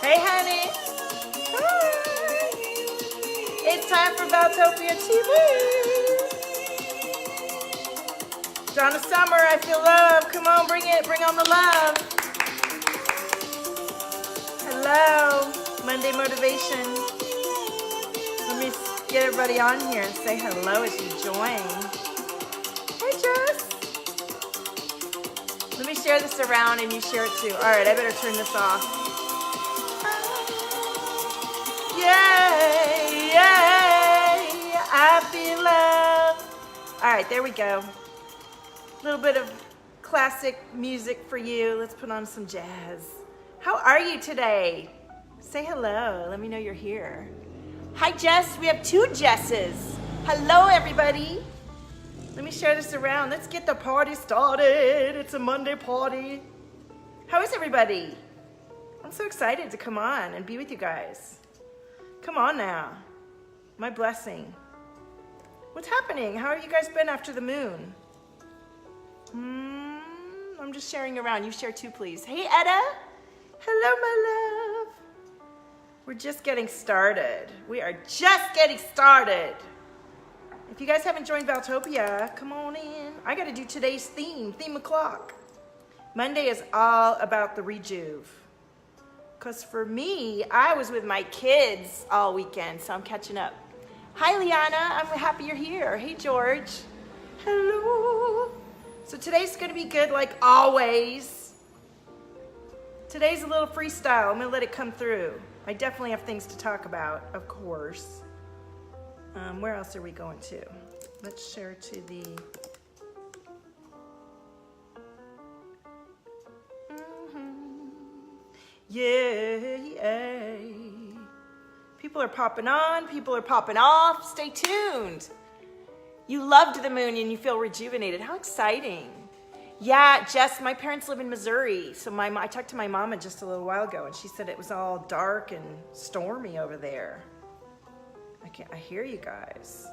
Hey, honey. Hi. It's time for Valtopia TV. Donna Summer, I feel love. Come on, bring it. Bring on the love. Hello. Monday motivation. Let me get everybody on here and say hello as you join. Hey, Jess. Let me share this around and you share it too. All right, I better turn this off. Yay, yay, I feel love. All right, there we go. A little bit of classic music for you. Let's put on some jazz. How are you today? Say hello. Let me know you're here. Hi, Jess. We have two Jesses. Hello, everybody. Let me share this around. Let's get the party started. It's a Monday party. How is everybody? I'm so excited to come on and be with you guys. Come on now. My blessing. What's happening? How have you guys been after the moon? I'm just sharing around. You share too, please. Hey, Etta. Hello, my love. We're just getting started. We are just getting started. If you guys haven't joined Valtopia, come on in. I got to do today's theme o'clock. Monday is all about the rejuve. Because for me, I was with my kids all weekend, so I'm catching up. Hi, Liana. I'm happy you're here. Hey, George. Hello. So today's going to be good like always. Today's a little freestyle. I'm going to let it come through. I definitely have things to talk about, of course. Where else are we going to? Let's share to the... Yay. People are popping on, people are popping off. Stay tuned. You loved the moon and you feel rejuvenated. How exciting. Yeah, Jess, my parents live in Missouri. So I talked to my mama just a little while ago and she said it was all dark and stormy over there. I hear you guys.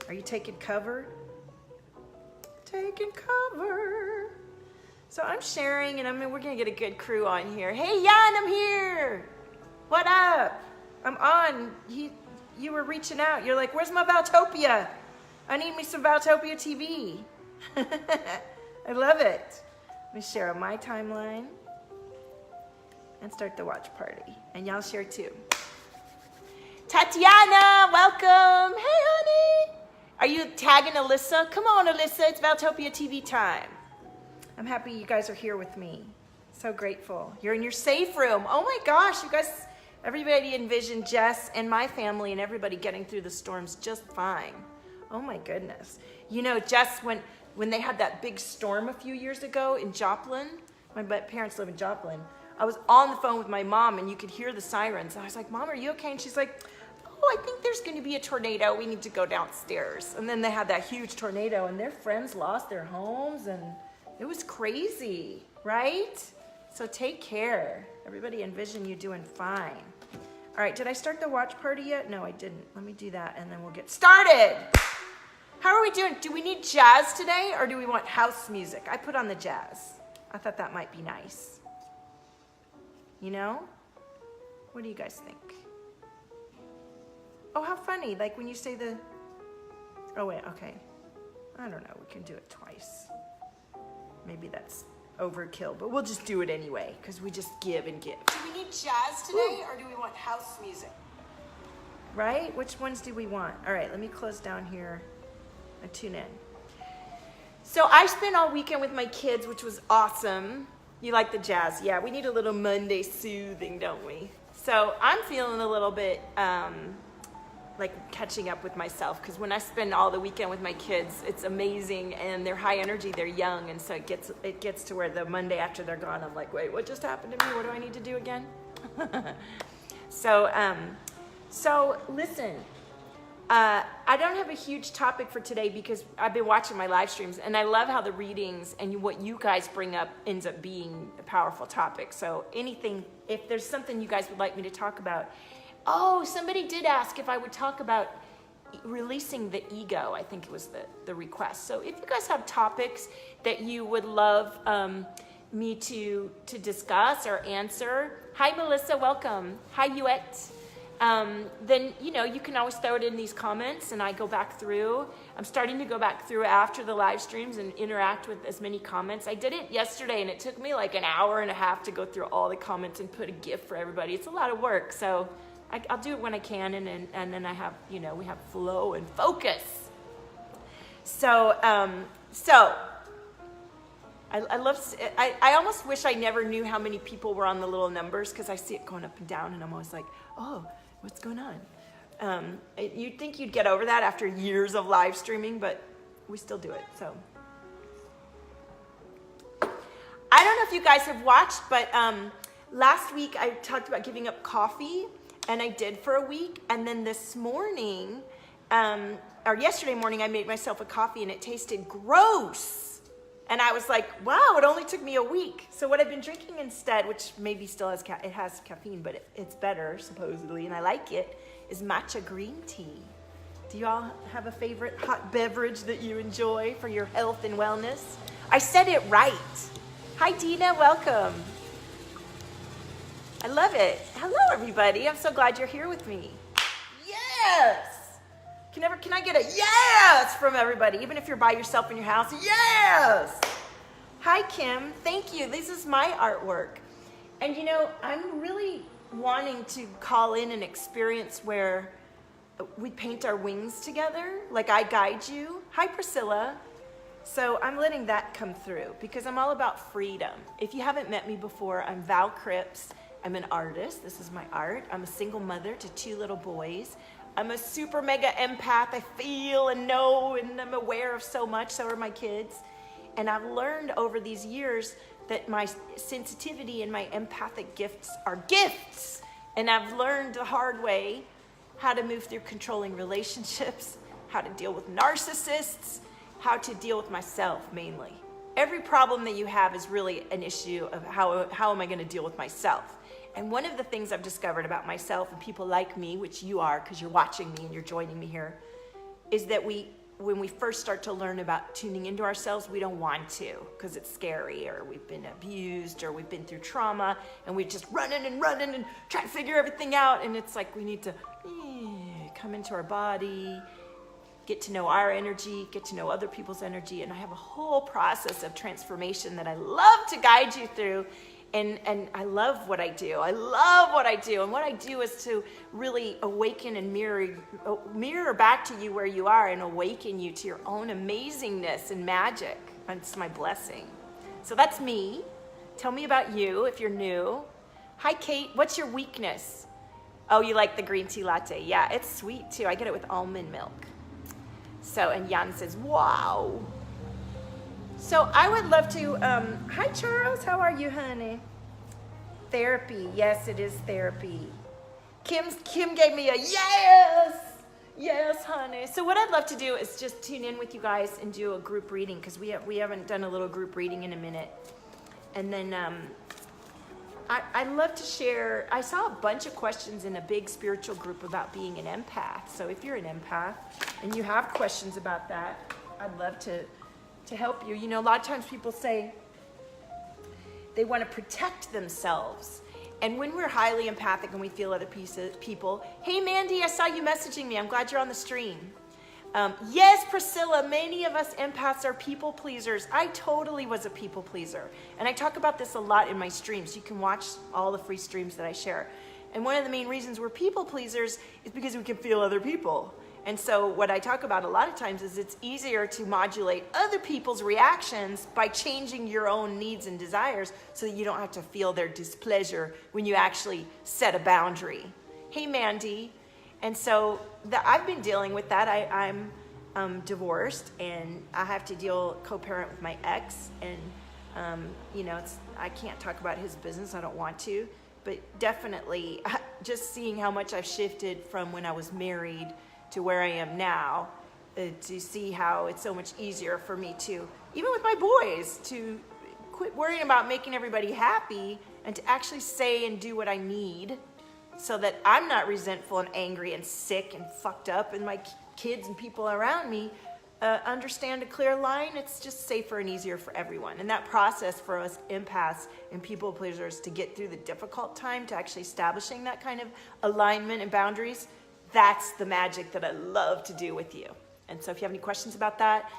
Are you taking cover? Taking cover. So I'm sharing and we're gonna get a good crew on here. Hey, Jan, I'm here. What up? I'm on. You were reaching out. You're like, where's my Valtopia? I need me some Valtopia TV. I love it. Let me share on my timeline and start the watch party. And y'all share too. Tatiana, welcome. Hey, honey. Are you tagging Alyssa? Come on, Alyssa. It's Valtopia TV time. I'm happy you guys are here with me. So grateful. You're in your safe room. Oh my gosh, you guys, everybody envisioned Jess and my family and everybody getting through the storms just fine. Oh my goodness. You know, Jess, when they had that big storm a few years ago in Joplin, my parents live in Joplin, I was on the phone with my mom and you could hear the sirens. And I was like, Mom, are you okay? And she's like, oh, I think there's going to be a tornado. We need to go downstairs. And then they had that huge tornado and their friends lost their homes and it was crazy, right? So take care. Everybody envision you doing fine. All right, did I start the watch party yet? No, I didn't. Let me do that and then we'll get started. How are we doing? Do we need jazz today or do we want house music? I put on the jazz. I thought that might be nice. You know? What do you guys think? Oh, how funny. Like when you say the... Oh, wait, okay. I don't know. We can do it twice. Maybe that's overkill, but we'll just do it anyway because we just give and give. Do we need jazz today or do we want house music? Right? Which ones do we want? All right, let me close down here and tune in. So I spent all weekend with my kids, which was awesome. You like the jazz? Yeah, we need a little Monday soothing, don't we? So I'm feeling a little bit like catching up with myself because when I spend all the weekend with my kids, it's amazing and they're high energy, they're young, and so it gets to where the Monday after they're gone, I'm like, wait, what just happened to me? What do I need to do again? So listen, I don't have a huge topic for today because I've been watching my live streams and I love how the readings and what you guys bring up ends up being a powerful topic. So anything, if there's something you guys would like me to talk about. Oh, somebody did ask if I would talk about releasing the ego. I think it was the request. So if you guys have topics that you would love me to discuss or answer. Hi, Melissa, welcome. Hi, Uet. Then, you know, you can always throw it in these comments and I go back through. I'm starting to go back through after the live streams and interact with as many comments. I did it yesterday and it took me like an hour and a half to go through all the comments and put a GIF for everybody. It's a lot of work, so I'll do it when I can, and then I have, you know, we have flow and focus. So, I almost wish I never knew how many people were on the little numbers, because I see it going up and down and I'm always like, oh, what's going on? You'd think you'd get over that after years of live streaming, but we still do it, so. I don't know if you guys have watched, but last week I talked about giving up coffee, and I did for a week, and then this morning, or yesterday morning, I made myself a coffee and it tasted gross. And I was like, wow, it only took me a week. So what I've been drinking instead, which maybe still has, it has caffeine, but it's better supposedly, and I like it, is matcha green tea. Do you all have a favorite hot beverage that you enjoy for your health and wellness? I said it right. Hi, Dina, welcome. I love it. Hello, everybody. I'm so glad you're here with me. Yes! Can I get a yes from everybody, even if you're by yourself in your house? Yes! Hi, Kim. Thank you. This is my artwork. And you know, I'm really wanting to call in an experience where we paint our wings together, like I guide you. Hi, Priscilla. So I'm letting that come through because I'm all about freedom. If you haven't met me before, I'm Val Cripps. I'm an artist. This is my art. I'm a single mother to 2 little boys. I'm a super mega empath. I feel and know and I'm aware of so much. So are my kids. And I've learned over these years that my sensitivity and my empathic gifts are gifts. And I've learned the hard way how to move through controlling relationships, how to deal with narcissists, how to deal with myself mainly. Every problem that you have is really an issue of how am I going to deal with myself. And one of the things I've discovered about myself and people like me, which you are because you're watching me and you're joining me here, is that when we first start to learn about tuning into ourselves, we don't want to because it's scary, or we've been abused, or we've been through trauma, and we're just running and trying to figure everything out. And it's like we need to come into our body, get to know our energy, get to know other people's energy. And I have a whole process of transformation that I love to guide you through. And I love what I do. I love what I do. And what I do is to really awaken and mirror back to you where you are and awaken you to your own amazingness and magic. It's my blessing. So that's me. Tell me about you if you're new. Hi, Kate. What's your weakness? Oh, you like the green tea latte. Yeah, it's sweet too. I get it with almond milk. So, and Jan says, wow. So I would love to, hi Charles, how are you, honey? Therapy, yes, it is therapy. Kim gave me a yes, honey. So what I'd love to do is just tune in with you guys and do a group reading, because we haven't done a little group reading in a minute. And then I'd love to share, I saw a bunch of questions in a big spiritual group about being an empath. So if you're an empath and you have questions about that, I'd love to help you. You know, a lot of times people say they want to protect themselves. And when we're highly empathic and we feel other people, hey Mandy, I saw you messaging me. I'm glad you're on the stream. Yes, Priscilla, many of us empaths are people pleasers. I totally was a people pleaser. And I talk about this a lot in my streams. You can watch all the free streams that I share. And one of the main reasons we're people pleasers is because we can feel other people. And so what I talk about a lot of times is it's easier to modulate other people's reactions by changing your own needs and desires so that you don't have to feel their displeasure when you actually set a boundary. Hey, Mandy. And so I've been dealing with that. I'm divorced and I have to co-parent with my ex. And, you know, I can't talk about his business. I don't want to. But definitely just seeing how much I've shifted from when I was married to where I am now, to see how it's so much easier for me to, even with my boys, to quit worrying about making everybody happy and to actually say and do what I need so that I'm not resentful and angry and sick and fucked up, and my kids and people around me understand a clear line, it's just safer and easier for everyone. And that process for us empaths and people pleasers to get through the difficult time to actually establishing that kind of alignment and boundaries, that's the magic that I love to do with you. And so if you have any questions about that,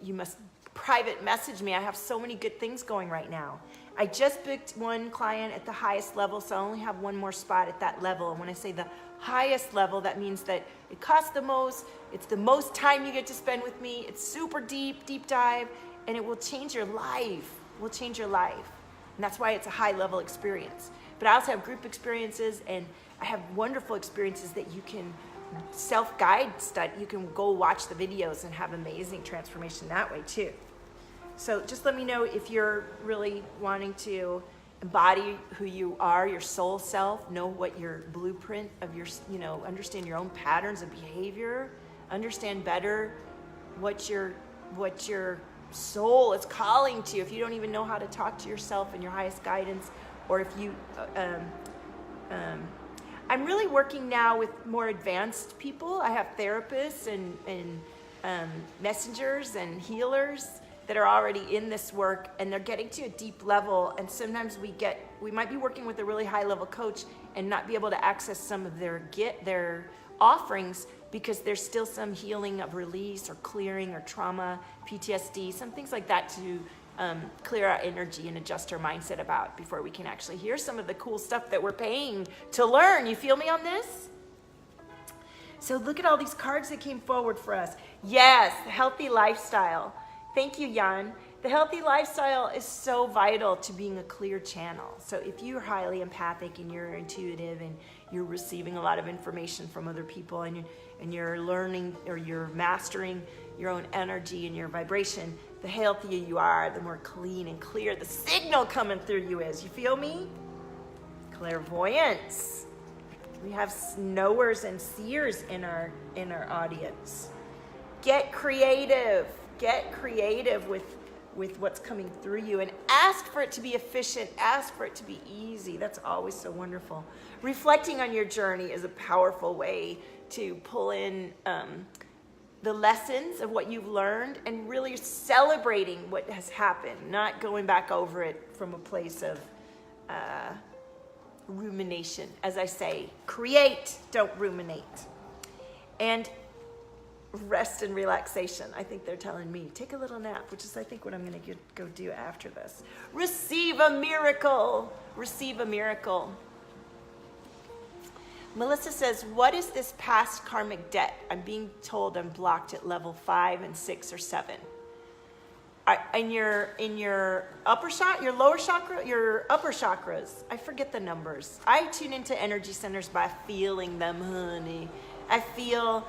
you must private message me. I have so many good things going right now. I just booked one client at the highest level, so I only have one more spot at that level. And when I say the highest level, that means that it costs the most, it's the most time you get to spend with me, it's super deep dive, and it will change your life. It will change your life. And that's why it's a high level experience. But I also have group experiences, and I have wonderful experiences that you can self-guide study. You can go watch the videos and have amazing transformation that way too. So just let me know if you're really wanting to embody who you are, your soul self, know what your blueprint of your, understand your own patterns of behavior, understand better what your soul is calling to you. If you don't even know how to talk to yourself and your highest guidance, or if you, I'm really working now with more advanced people. I have therapists and messengers and healers that are already in this work, and they're getting to a deep level. And sometimes we might be working with a really high level coach and not be able to access some of their offerings because there's still some healing of release or clearing or trauma, PTSD, some things like that to clear our energy and adjust our mindset about before we can actually hear some of the cool stuff that we're paying to learn. You feel me on this? So look at all these cards that came forward for us. Yes, healthy lifestyle. Thank you, Jan. The healthy lifestyle is so vital to being a clear channel. So if you're highly empathic and you're intuitive and you're receiving a lot of information from other people and you're learning or you're mastering your own energy and your vibration, the healthier you are, the more clean and clear the signal coming through you is. You feel me? Clairvoyance. We have knowers and seers in our audience. Get creative. Get creative with what's coming through you, and ask for it to be efficient, ask for it to be easy. That's always so wonderful. Reflecting on your journey is a powerful way to pull in the lessons of what you've learned and really celebrating what has happened, not going back over it from a place of rumination. As I say, create, don't ruminate. And rest and relaxation. I think they're telling me, take a little nap, which is, I think, what I'm going to go do after this. Receive a miracle. Receive a miracle. Melissa says, what is this past karmic debt? I'm being told I'm blocked at level 5 and 6 or 7. In your upper chakra, your lower chakra, your upper chakras, I forget the numbers. I tune into energy centers by feeling them, honey. I feel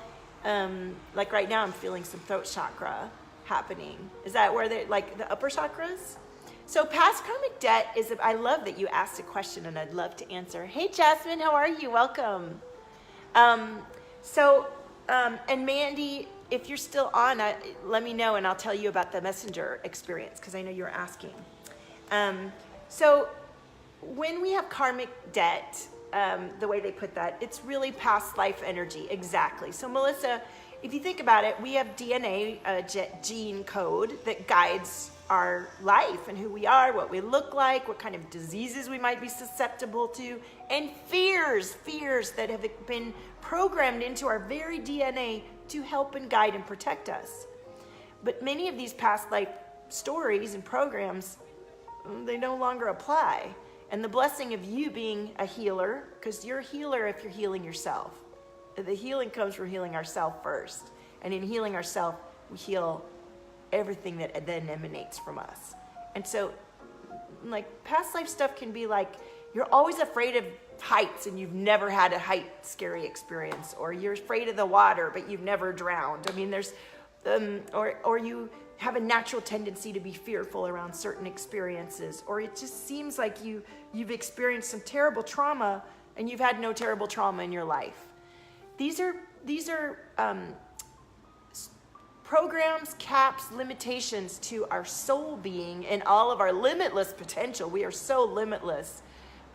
like right now I'm feeling some throat chakra happening. Is that where they, like the upper chakras? So past karmic debt is, I love that you asked a question and I'd love to answer. Hey Jasmine, how are you? Welcome. And Mandy, if you're still on, let me know and I'll tell you about the messenger experience because I know you were asking. So when we have karmic debt, the way they put that, it's really past life energy. Exactly. So Melissa, if you think about it, we have DNA, gene code that guides our life and who we are, what we look like, what kind of diseases we might be susceptible to, and fears that have been programmed into our very DNA to help and guide and protect us. But many of these past life stories and programs, they no longer apply. And the blessing of you being a healer, because you're a healer if you're healing yourself. The healing comes from healing ourselves first. And in healing ourselves, we heal everything that then emanates from us. And so, like, past life stuff can be like, you're always afraid of heights and you've never had a height scary experience, or you're afraid of the water but you've never drowned. I mean, there's, or you have a natural tendency to be fearful around certain experiences, or it just seems like you've experienced some terrible trauma and you've had no terrible trauma in your life. These are programs, caps, limitations to our soul being and all of our limitless potential. We are so limitless,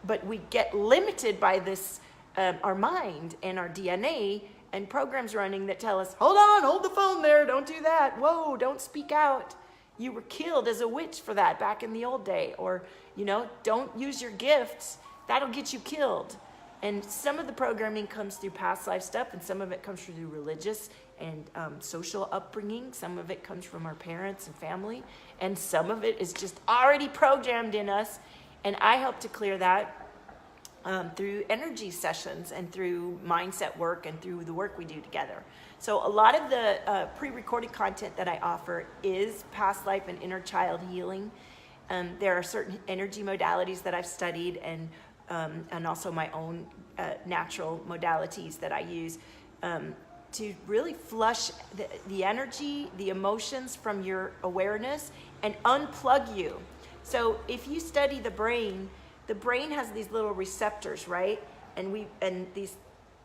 but we get limited by this, our mind and our DNA, and programs running that tell us, hold on, hold the phone there, don't do that. Whoa, don't speak out. You were killed as a witch for that back in the old day. Or, you know, don't use your gifts. That'll get you killed. And some of the programming comes through past life stuff, and some of it comes through religious and social upbringing. Some of it comes from our parents and family. And some of it is just already programmed in us. And I help to clear that through energy sessions and through mindset work and through the work we do together. So a lot of the pre-recorded content that I offer is past life and inner child healing. There are certain energy modalities that I've studied, and also my own natural modalities that I use to really flush the energy, the emotions from your awareness and unplug you. So if you study the brain has these little receptors, right? And these,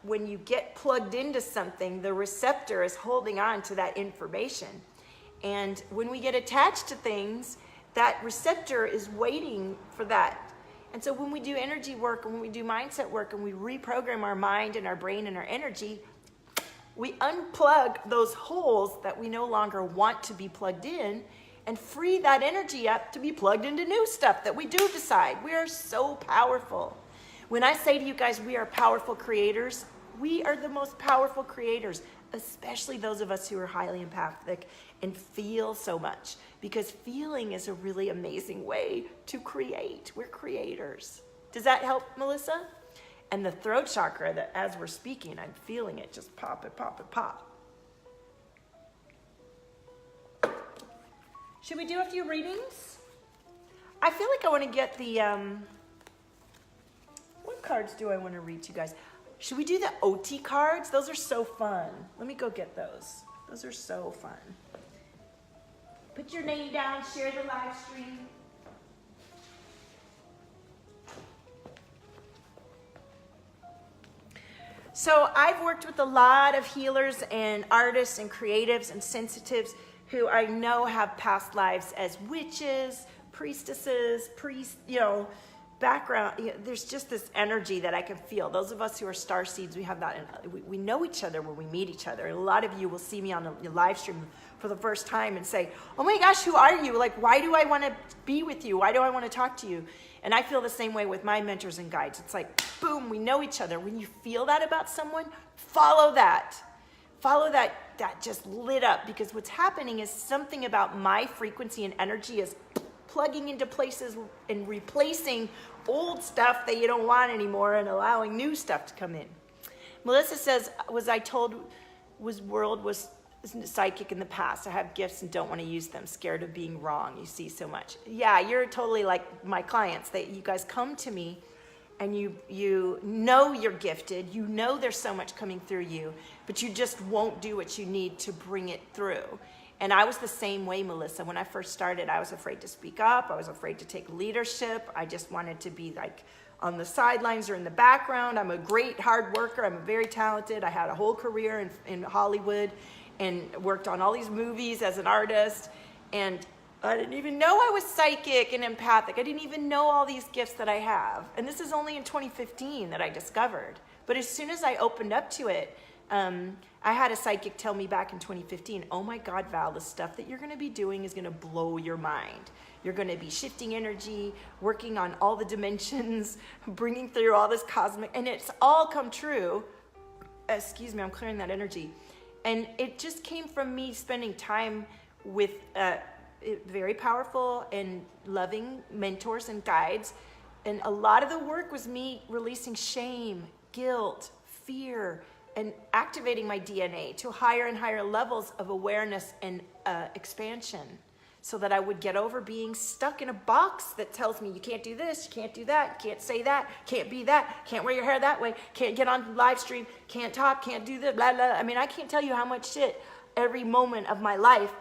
when you get plugged into something, the receptor is holding on to that information. And when we get attached to things, that receptor is waiting for that. And so when we do energy work and when we do mindset work and we reprogram our mind and our brain and our energy, we unplug those holes that we no longer want to be plugged in and free that energy up to be plugged into new stuff that we do decide. We are so powerful. When I say to you guys, we are powerful creators, we are the most powerful creators, especially those of us who are highly empathic and feel so much, because feeling is a really amazing way to create. We're creators. Does that help, Melissa? And the throat chakra, that as we're speaking, I'm feeling it just pop and pop and pop. Should we do a few readings? I feel like I want to get the, what cards do I want to read to you guys? Should we do the OT cards? Those are so fun. Let me go get those. Those are so fun. Put your name down, share the live stream. So I've worked with a lot of healers and artists and creatives and sensitives who I know have past lives as witches, priestesses, priests, you know, background. You know, there's just this energy that I can feel. Those of us who are star seeds, we have that. We know each other when we meet each other. And a lot of you will see me on a live stream for the first time and say, oh my gosh, who are you? Like, why do I want to be with you? Why do I want to talk to you? And I feel the same way with my mentors and guides. It's like, boom, we know each other. When you feel that about someone, follow that. Follow that just lit up, because what's happening is something about my frequency and energy is plugging into places and replacing old stuff that you don't want anymore and allowing new stuff to come in. Melissa says, was I told world was psychic in the past? I have gifts and don't want to use them, scared of being wrong. You see so much. Yeah, you're totally like my clients, that you guys come to me and you know you're gifted, you know there's so much coming through you, but you just won't do what you need to bring it through. And I was the same way, Melissa. When I first started, I was afraid to speak up. I was afraid to take leadership. I just wanted to be like on the sidelines or in the background. I'm a great hard worker. I'm very talented. I had a whole career in Hollywood and worked on all these movies as an artist. And I didn't even know I was psychic and empathic. I didn't even know all these gifts that I have. And this is only in 2015 that I discovered. But as soon as I opened up to it, I had a psychic tell me back in 2015, oh my God, Val, the stuff that you're going to be doing is going to blow your mind. You're going to be shifting energy, working on all the dimensions, bringing through all this cosmic, and it's all come true. Excuse me, I'm clearing that energy. And it just came from me spending time with very powerful and loving mentors and guides. And a lot of the work was me releasing shame, guilt, fear, and activating my DNA to higher and higher levels of awareness and expansion, so that I would get over being stuck in a box that tells me you can't do this, you can't do that, you can't say that, can't be that, can't wear your hair that way, can't get on live stream, can't talk, can't do this, blah, blah. I mean, I can't tell you how much shit every moment of my life,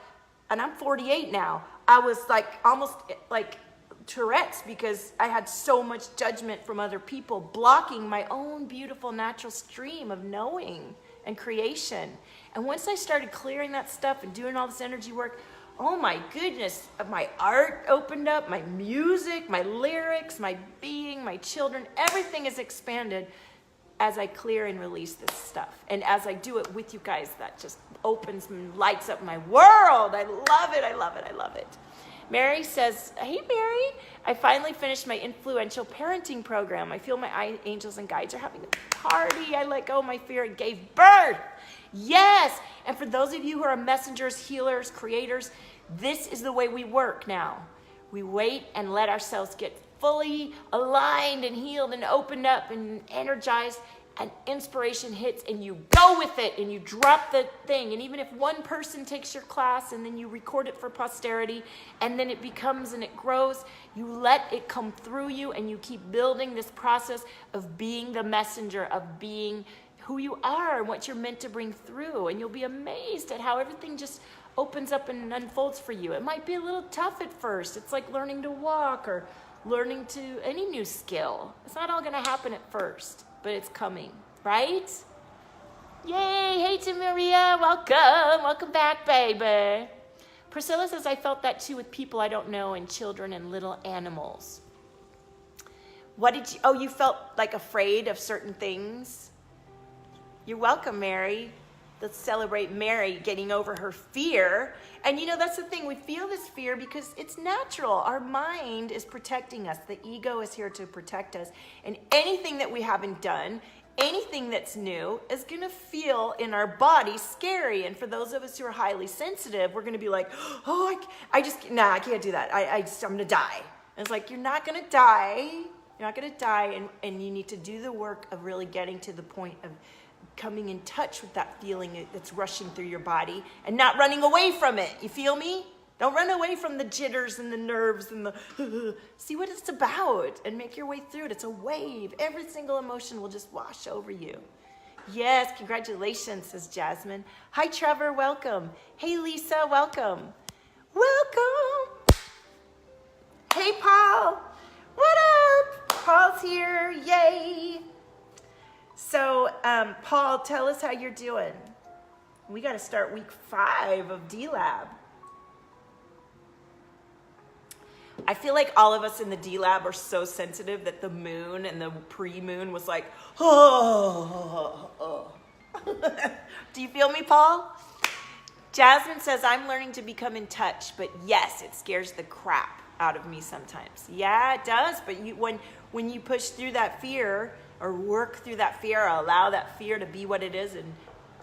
and I'm 48 now, I was like almost like Tourette's, because I had so much judgment from other people blocking my own beautiful natural stream of knowing and creation. And once I started clearing that stuff and doing all this energy work, oh my goodness, my art opened up, my music, my lyrics, my being, my children, everything is expanded. as I clear and release this stuff. And as I do it with you guys, that just opens and lights up my world. I love it, I love it, I love it. Mary says, hey Mary, I finally finished my influential parenting program. I feel my angels and guides are having a party. I let go of my fear and gave birth. Yes, and for those of you who are messengers, healers, creators, this is the way we work now. We wait and let ourselves get fully aligned and healed and opened up and energized, and inspiration hits and you go with it and you drop the thing. And even if one person takes your class and then you record it for posterity and then it becomes and it grows, you let it come through you and you keep building this process of being the messenger, of being who you are and what you're meant to bring through. And you'll be amazed at how everything just opens up and unfolds for you. It might be a little tough at first. It's like learning to walk or learning to any new skill. It's not all gonna happen at first, but it's coming, right? Yay, hey to Maria, welcome back, baby. Priscilla says, I felt that too with people I don't know and children and little animals. What did you, oh, you felt like afraid of certain things? You're welcome, Mary. Let's celebrate Mary getting over her fear. And you know, that's the thing. We feel this fear because it's natural. Our mind is protecting us. The ego is here to protect us. And anything that we haven't done, anything that's new, is going to feel in our body scary. And for those of us who are highly sensitive, we're going to be like, oh, I can't do that. I'm going to die. And it's like, you're not going to die. You're not going to die. And you need to do the work of really getting to the point of coming in touch with that feeling that's rushing through your body and not running away from it. You feel me? Don't run away from the jitters and the nerves and the see what it's about and make your way through it. It's a wave. Every single emotion will just wash over you. Yes, congratulations, says Jasmine. Hi, Trevor, welcome. Hey, Lisa, welcome. Welcome. Hey, Paul. What up? Paul's here. Yay. So, Paul, tell us how you're doing. We got to start week 5 of D-Lab. I feel like all of us in the D-Lab are so sensitive that the moon and the pre-moon was like, oh. Do you feel me, Paul? Jasmine says, I'm learning to become in touch, but yes, it scares the crap out of me sometimes. Yeah, it does, but when you push through that fear, or work through that fear, or allow that fear to be what it is. And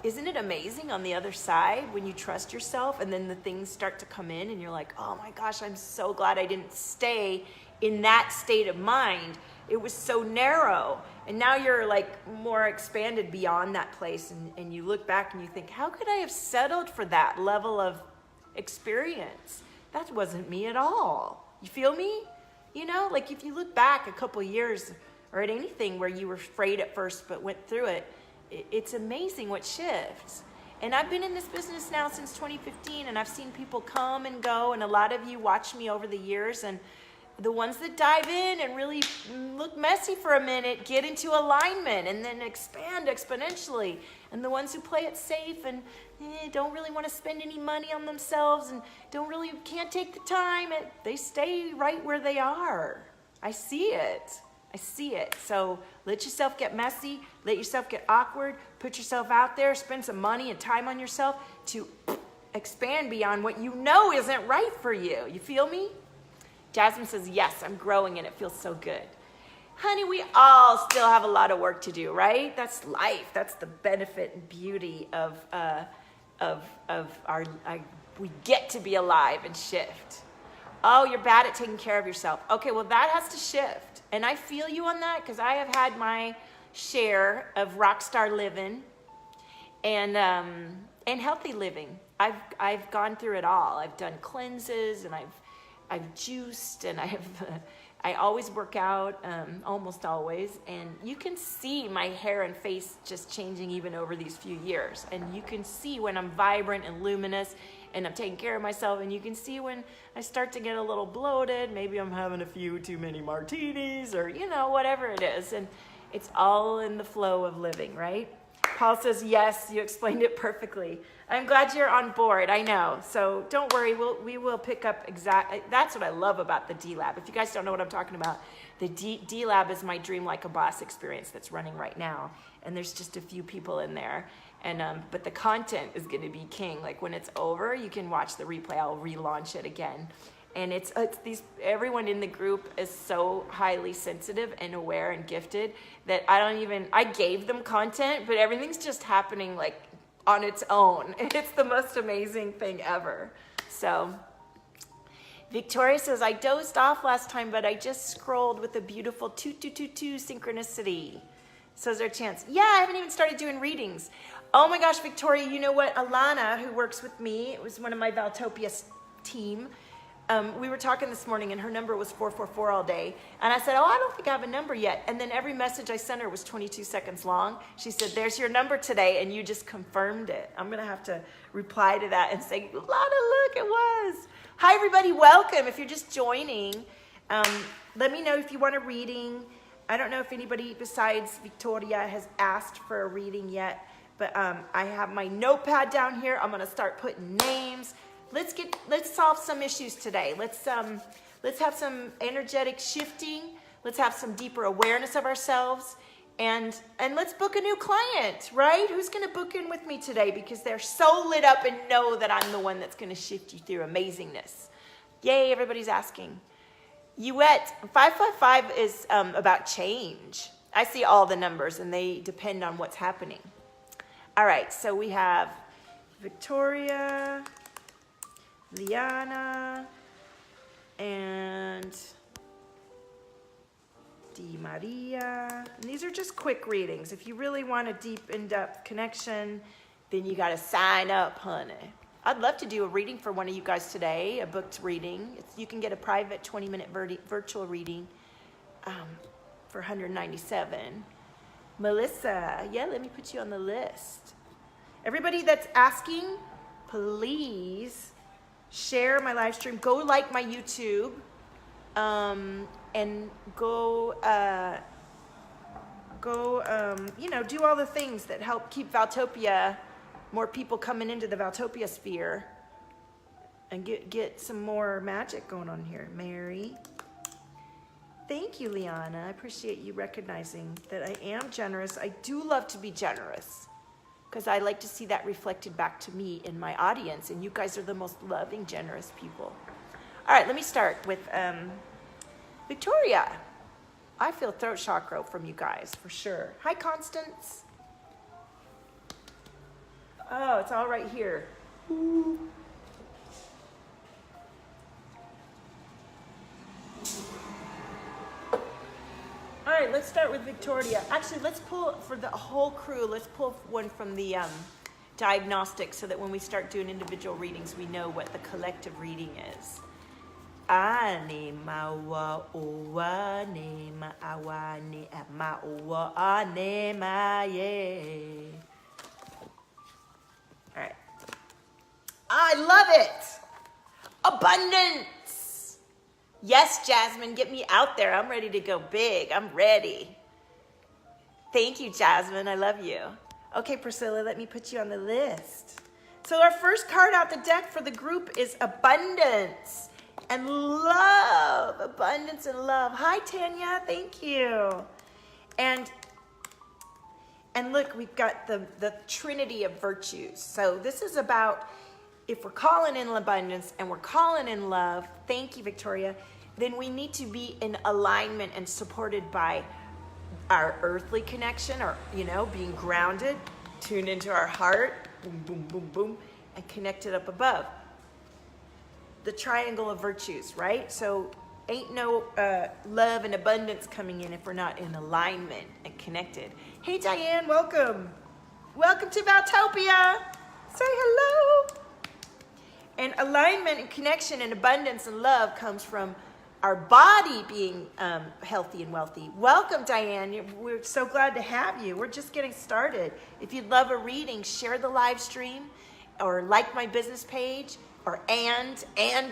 isn't it amazing on the other side when you trust yourself and then the things start to come in and you're like, oh my gosh, I'm so glad I didn't stay in that state of mind. It was so narrow. And now you're like more expanded beyond that place. And you look back and you think, how could I have settled for that level of experience? That wasn't me at all. You feel me? You know, like if you look back a couple years or at anything where you were afraid at first but went through it, it's amazing what shifts. And I've been in this business now since 2015, and I've seen people come and go, and a lot of you watch me over the years, and the ones that dive in and really look messy for a minute get into alignment and then expand exponentially. And the ones who play it safe and don't really want to spend any money on themselves and can't take the time, they stay right where they are. I see it. So let yourself get messy, let yourself get awkward, put yourself out there, spend some money and time on yourself to expand beyond what you know isn't right for you. You feel me? Jasmine says, yes, I'm growing and it feels so good. Honey, we all still have a lot of work to do, right? That's life. That's the benefit and beauty of our we get to be alive and shift. Oh, you're bad at taking care of yourself. Okay, well, that has to shift. And I feel you on that because I have had my share of rock star living and healthy living. I've gone through it all. I've done cleanses and I've juiced and I always work out, almost always. And you can see my hair and face just changing even over these few years. And you can see when I'm vibrant and luminous and I'm taking care of myself. And you can see when I start to get a little bloated, maybe I'm having a few too many martinis or, whatever it is. And it's all in the flow of living, right? Paul says, yes, you explained it perfectly. I'm glad you're on board. I know. So don't worry. We will pick up that's what I love about the D-Lab. If you guys don't know what I'm talking about, the D-Lab is my Dream Like a Boss experience that's running right now. And there's just a few people in there. And but the content is going to be king. Like when it's over, you can watch the replay. I'll relaunch it again. And it's everyone in the group is so highly sensitive and aware and gifted that I gave them content, but everything's just happening like on its own. It's the most amazing thing ever. So Victoria says, I dozed off last time, but I just scrolled with a beautiful 2222 synchronicity. So is there a chance? Yeah, I haven't even started doing readings. Oh my gosh, Victoria, you know what? Alana, who works with me, it was one of my Valtopia team. We were talking this morning and her number was 444 all day. And I said, oh, I don't think I have a number yet. And then every message I sent her was 22 seconds long. She said, there's your number today. And you just confirmed it. I'm going to have to reply to that and say, Lana, look, it was. Hi, everybody. Welcome. If you're just joining, let me know if you want a reading. I don't know if anybody besides Victoria has asked for a reading yet. But I have my notepad down here. I'm going to start putting names. Let's solve some issues today. Let's have some energetic shifting. Let's have some deeper awareness of ourselves, and let's book a new client, right? Who's going to book in with me today because they're so lit up and know that I'm the one that's going to shift you through amazingness. Yay! Everybody's asking. Youette 555 is about change. I see all the numbers, and they depend on what's happening. All right, so we have Victoria, Liana, and Di Maria. And these are just quick readings. If you really want a deep, in-depth connection, then you got to sign up, honey. I'd love to do a reading for one of you guys today, a booked reading. You can get a private 20-minute virtual reading for $197. Melissa, yeah, let me put you on the list. Everybody that's asking, please share my live stream. Go like my YouTube, and go, do all the things that help keep Valtopia, more people coming into the Valtopia sphere, and get some more magic going on here. Mary. Thank you, Liana. I appreciate you recognizing that I am generous. I do love to be generous, because I like to see that reflected back to me in my audience, and you guys are the most loving, generous people. All right, let me start with Victoria. I feel throat chakra from you guys, for sure. Hi, Constance. Oh, it's all right here. Ooh. All right, let's start with Victoria. Actually, let's pull for the whole crew. Let's pull one from the diagnostic so that when we start doing individual readings, we know what the collective reading is. All right. I love it. Abundance. Yes, Jasmine, get me out there. I'm ready to go big. I'm ready. Thank you, Jasmine. I love you. Okay, Priscilla, let me put you on the list. So our first card out the deck for the group is abundance and love. Abundance and love. Hi, Tanya. Thank you. And look, we've got the trinity of virtues. So this is about if we're calling in abundance and we're calling in love, thank you, Victoria, then we need to be in alignment and supported by our earthly connection, or, being grounded, tuned into our heart, boom, boom, boom, boom, and connected up above. The triangle of virtues, right? So ain't no love and abundance coming in if we're not in alignment and connected. Hey, Diane, welcome. Welcome to Valtopia. Say hello. And alignment and connection and abundance and love comes from our body being healthy and wealthy. Welcome, Diane. We're so glad to have you. We're just getting started. If you'd love a reading, share the live stream or like my business page, or and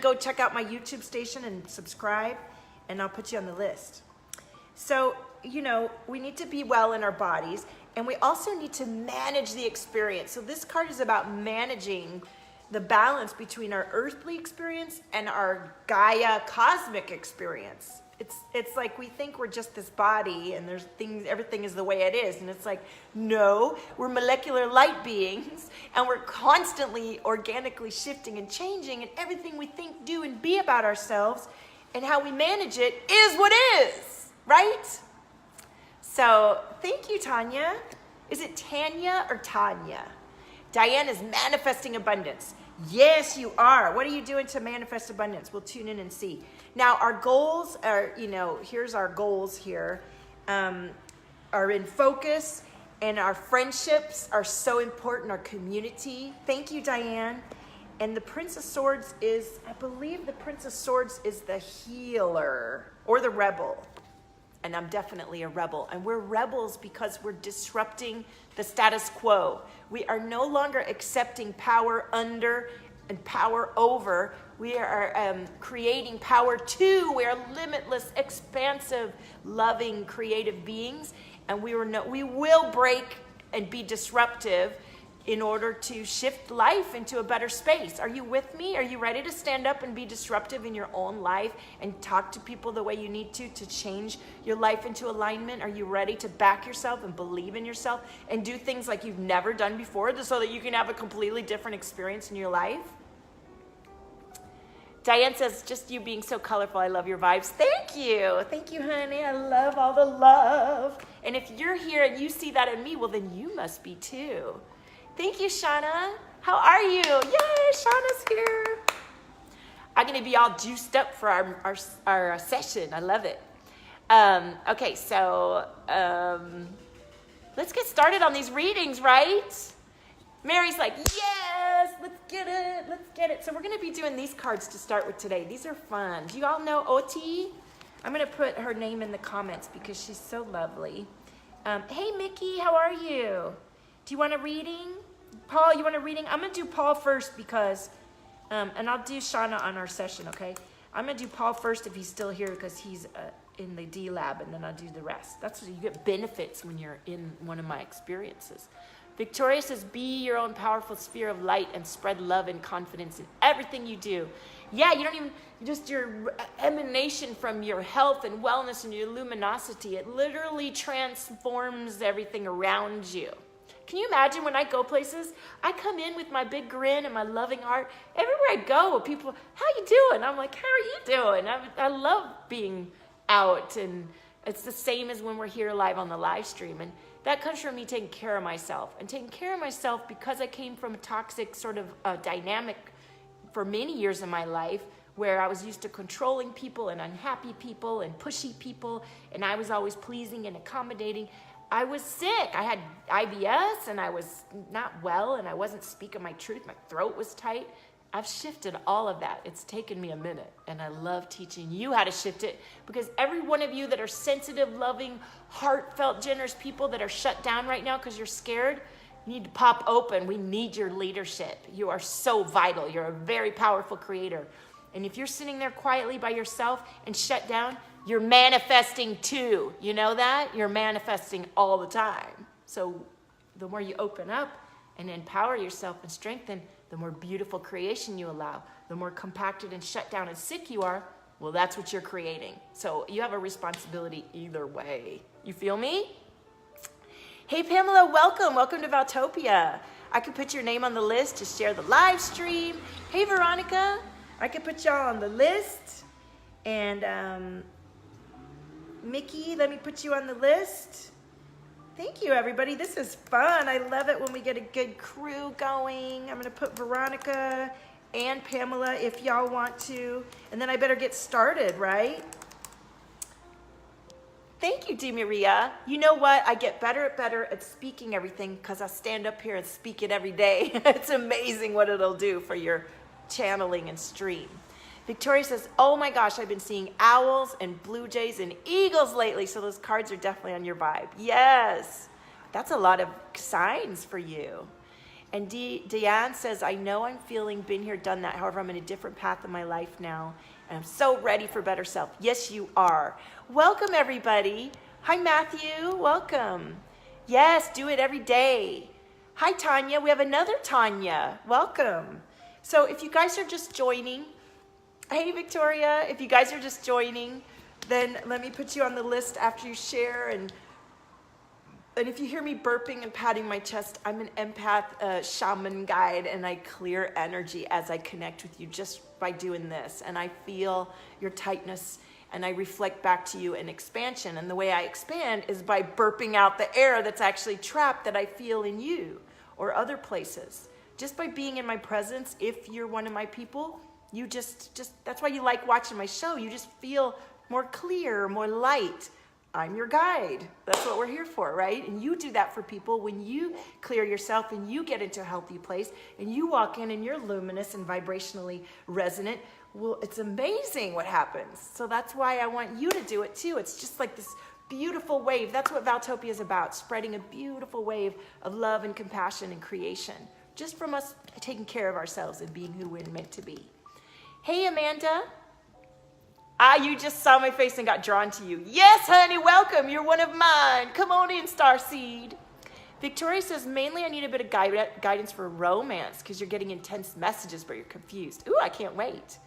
go check out my YouTube station and subscribe, and I'll put you on the list. So, we need to be well in our bodies. And we also need to manage the experience. So this card is about managing the balance between our earthly experience and our Gaia cosmic experience. It's like we think we're just this body and there's things, everything is the way it is. And it's like, no, we're molecular light beings and we're constantly organically shifting and changing, and everything we think, do, and be about ourselves and how we manage it is what is, right? So thank you, Tanya. Is it Tanya or Tanya? Diane is manifesting abundance. Yes, you are. What are you doing to manifest abundance? We'll tune in and see. Now, our goals are, here's our goals here, are in focus, and our friendships are so important, our community. Thank you, Diane. And the Prince of Swords is, I believe the Prince of Swords is the healer or the rebel. And I'm definitely a rebel. And we're rebels because we're disrupting the status quo. We are no longer accepting power under and power over. We are creating power to. We are limitless, expansive, loving, creative beings. And we will break and be disruptive in order to shift life into a better space. Are you with me? Are you ready to stand up and be disruptive in your own life and talk to people the way you need to change your life into alignment? Are you ready to back yourself and believe in yourself and do things like you've never done before so that you can have a completely different experience in your life? Diane says, just you being so colorful, I love your vibes. Thank you. Thank you, honey. I love all the love. And if you're here and you see that in me, well, then you must be too. Thank you, Shauna. How are you? Yay, Shauna's here. I'm going to be all juiced up for our session. I love it. Okay, so let's get started on these readings, right? Mary's like, yes, let's get it. Let's get it. So we're going to be doing these cards to start with today. These are fun. Do you all know Oti? I'm going to put her name in the comments because she's so lovely. Hey, Mickey, how are you? Do you want a reading? Paul, you want a reading? I'm going to do Paul first because, and I'll do Shauna on our session, okay? I'm going to do Paul first if he's still here because he's in the D lab, and then I'll do the rest. That's what you get benefits when you're in one of my experiences. Victoria says, be your own powerful sphere of light and spread love and confidence in everything you do. Yeah, you don't even, just your emanation from your health and wellness and your luminosity, it literally transforms everything around you. Can you imagine when I go places, I come in with my big grin and my loving heart. Everywhere I go, people, how you doing? I'm like, how are you doing? I love being out, and it's the same as when we're here live on the live stream. And that comes from me taking care of myself. And taking care of myself because I came from a toxic sort of dynamic for many years in my life where I was used to controlling people and unhappy people and pushy people, and I was always pleasing and accommodating. I was sick. I had IBS and I was not well and I wasn't speaking my truth. My throat was tight. I've shifted all of that. It's taken me a minute, and I love teaching you how to shift it because every one of you that are sensitive, loving, heartfelt, generous people that are shut down right now because you're scared, you need to pop open. We need your leadership. You are so vital. You're a very powerful creator. And if you're sitting there quietly by yourself and shut down, you're manifesting too. You know that? You're manifesting all the time. So the more you open up and empower yourself and strengthen, the more beautiful creation you allow. The more compacted and shut down and sick you are, well, that's what you're creating. So you have a responsibility either way. You feel me? Hey, Pamela, welcome. Welcome to Valtopia. I could put your name on the list to share the live stream. Hey, Veronica, I could put y'all on the list. And Mickey, let me put you on the list. Thank you, everybody. This is fun. I love it when we get a good crew going. I'm going to put Veronica and Pamela if y'all want to. And then I better get started, right? Thank you, DeMaria. You know what? I get better at speaking everything because I stand up here and speak it every day. It's amazing what it'll do for your channeling and stream. Victoria says, oh my gosh, I've been seeing owls and blue jays and eagles lately, so those cards are definitely on your vibe. Yes, that's a lot of signs for you. And Deanne says, I know I'm feeling, been here, done that. However, I'm in a different path in my life now, and I'm so ready for better self. Yes, you are. Welcome, everybody. Hi, Matthew. Welcome. Yes, do it every day. Hi, Tanya. We have another Tanya. Welcome. So if you guys are just joining, hey, Victoria, if you guys are just joining, then let me put you on the list after you share. And if you hear me burping and patting my chest, I'm an empath shaman guide, and I clear energy as I connect with you just by doing this. And I feel your tightness, and I reflect back to you in expansion. And the way I expand is by burping out the air that's actually trapped that I feel in you or other places. Just by being in my presence, if you're one of my people, you just that's why you like watching my show. You just feel more clear, more light. I'm your guide. That's what we're here for, right? And you do that for people when you clear yourself and you get into a healthy place and you walk in and you're luminous and vibrationally resonant. Well, it's amazing what happens. So that's why I want you to do it too. It's just like this beautiful wave. That's what Valtopia is about, spreading a beautiful wave of love and compassion and creation, just from us taking care of ourselves and being who we're meant to be. Hey, Amanda. You just saw my face and got drawn to you. Yes, honey, welcome. You're one of mine. Come on in, Starseed. Victoria says, mainly I need a bit of guidance for romance because you're getting intense messages, but you're confused. Ooh, I can't wait.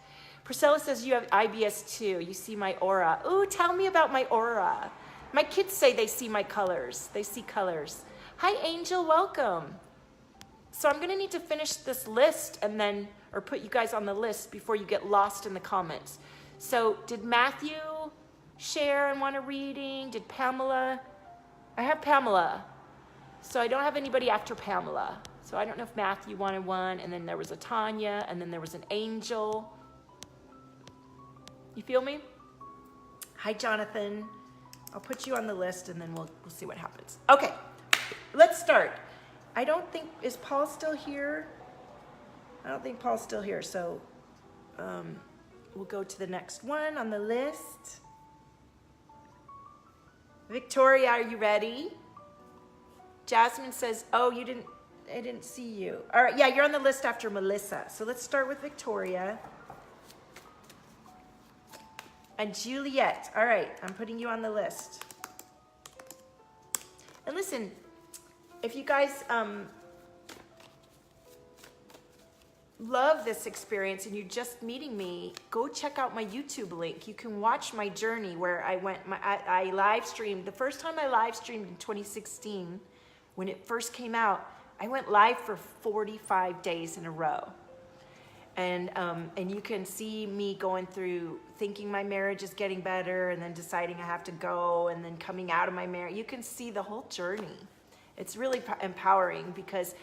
Priscilla says, you have IBS too. You see my aura. Ooh, tell me about my aura. My kids say they see my colors. They see colors. Hi, Angel, welcome. So I'm going to need to finish this list and then, or put you guys on the list before you get lost in the comments. So did Matthew share and want a reading? Did Pamela? I have Pamela. So I don't have anybody after Pamela. So I don't know if Matthew wanted one, and then there was a Tanya, and then there was an Angel. You feel me? Hi, Jonathan. I'll put you on the list, and then we'll see what happens. Okay, let's start. I don't think, is Paul still here? I don't think Paul's still here, so we'll go to the next one on the list. Victoria, are you ready? Jasmine says, oh, I didn't see you. All right, yeah, you're on the list after Melissa. So let's start with Victoria. And Juliet. All right, I'm putting you on the list. And listen, if you guys love this experience and you're just meeting me, go check out my YouTube link. You can watch my journey where I live streamed. The first time I live streamed in 2016, when it first came out, I went live for 45 days in a row. And you can see me going through thinking my marriage is getting better and then deciding I have to go and then coming out of my marriage. You can see the whole journey. It's really empowering because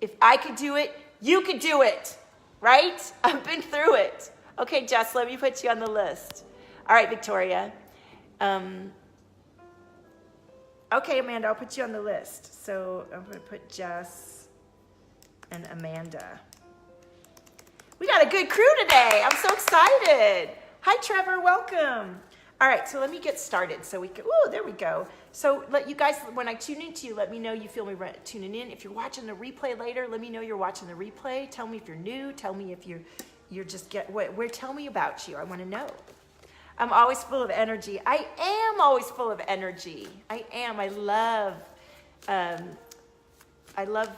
if I could do it, you could do it, right? I've been through it. Okay, Jess, let me put you on the list. All right, Victoria. Okay, Amanda, I'll put you on the list. So I'm going to put Jess and Amanda. We got a good crew today. I'm so excited. Hi, Trevor. Welcome. All right, so let me get started so we can, ooh, there we go. So let you guys, when I tune into you, let me know you feel me tuning in. If you're watching the replay later, let me know you're watching the replay. Tell me if you're new. Tell me if you're just tell me about you. I want to know. I'm always full of energy. I am always full of energy. I am. I love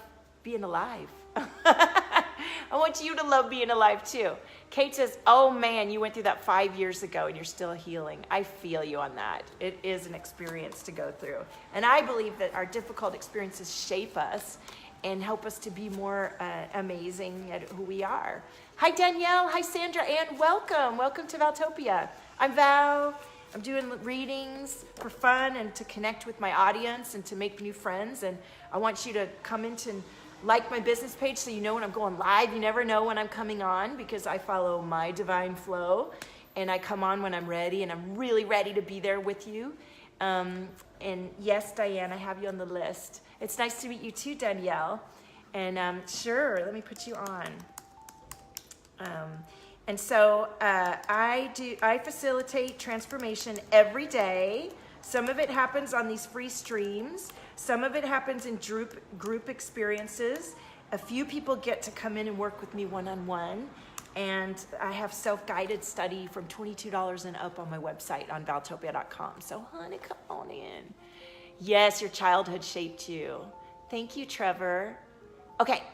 being alive. I want you to love being alive too. Kate says, oh man, you went through that 5 years ago and you're still healing. I feel you on that. It is an experience to go through. And I believe that our difficult experiences shape us and help us to be more amazing at who we are. Hi, Danielle. Hi, Sandra. And welcome. Welcome to Valtopia. I'm Val. I'm doing readings for fun and to connect with my audience and to make new friends. And I want you to come into like my business page so you know when I'm going live. You never know when I'm coming on because I follow my divine flow and I come on when I'm ready, and I'm really ready to be there with you. And yes, Diane, I have you on the list. It's nice to meet you too, Danielle. And sure, let me put you on. And so I facilitate transformation every day. Some of it happens on these free streams. Some of it happens in group experiences. A few people get to come in and work with me one-on-one. And I have self-guided study from $22 and up on my website on valtopia.com. So honey, come on in. Yes, your childhood shaped you. Thank you, Trevor. Okay.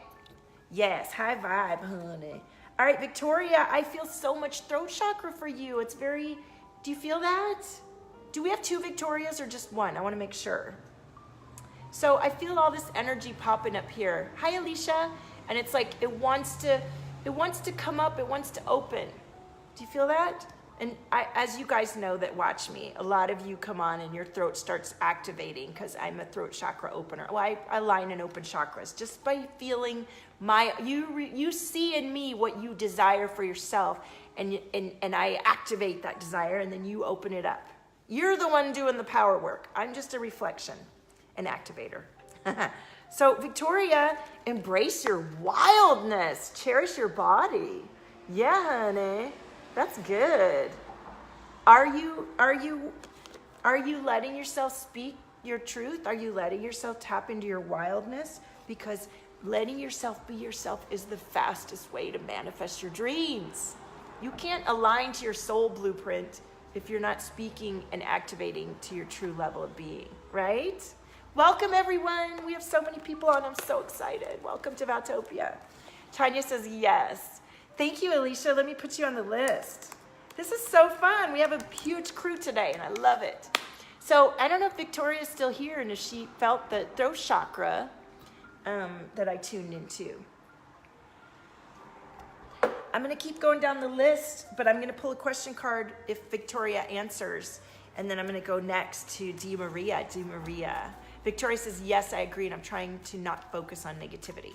Yes, high vibe, honey. All right, Victoria, I feel so much throat chakra for you. It's very, do you feel that? Do we have 2 Victorias or just 1? I want to make sure. So I feel all this energy popping up here. Hi, Alicia. And it's like it wants to come up, it wants to open. Do you feel that? And as you guys know that watch me, a lot of you come on and your throat starts activating because I'm a throat chakra opener. Well, I align and open chakras just by feeling you see in me what you desire for yourself, and I activate that desire, and then you open it up. You're the one doing the power work. I'm just a reflection, an activator. So Victoria, embrace your wildness, cherish your body. Yeah, honey. That's good. Are you letting yourself speak your truth? Are you letting yourself tap into your wildness? Because letting yourself be yourself is the fastest way to manifest your dreams. You can't align to your soul blueprint if you're not speaking and activating to your true level of being, right? Welcome, everyone. We have so many people on. I'm so excited. Welcome to Valtopia. Tanya says yes. Thank you, Alicia. Let me put you on the list. This is so fun. We have a huge crew today, and I love it. So I don't know if Victoria's still here and if she felt the throat chakra that I tuned into. I'm going to keep going down the list, but I'm going to pull a question card if Victoria answers, and then I'm going to go next to Di Maria. Di Maria. Victoria says, yes, I agree, and I'm trying to not focus on negativity.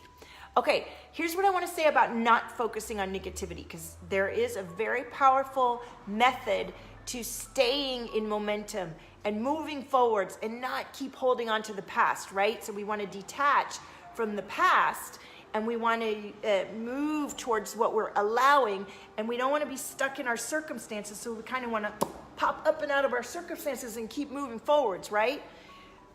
Okay, here's what I want to say about not focusing on negativity, because there is a very powerful method to staying in momentum and moving forwards and not keep holding on to the past, right? So we want to detach from the past and we want to move towards what we're allowing, and we don't want to be stuck in our circumstances, so we kind of want to pop up and out of our circumstances and keep moving forwards, right?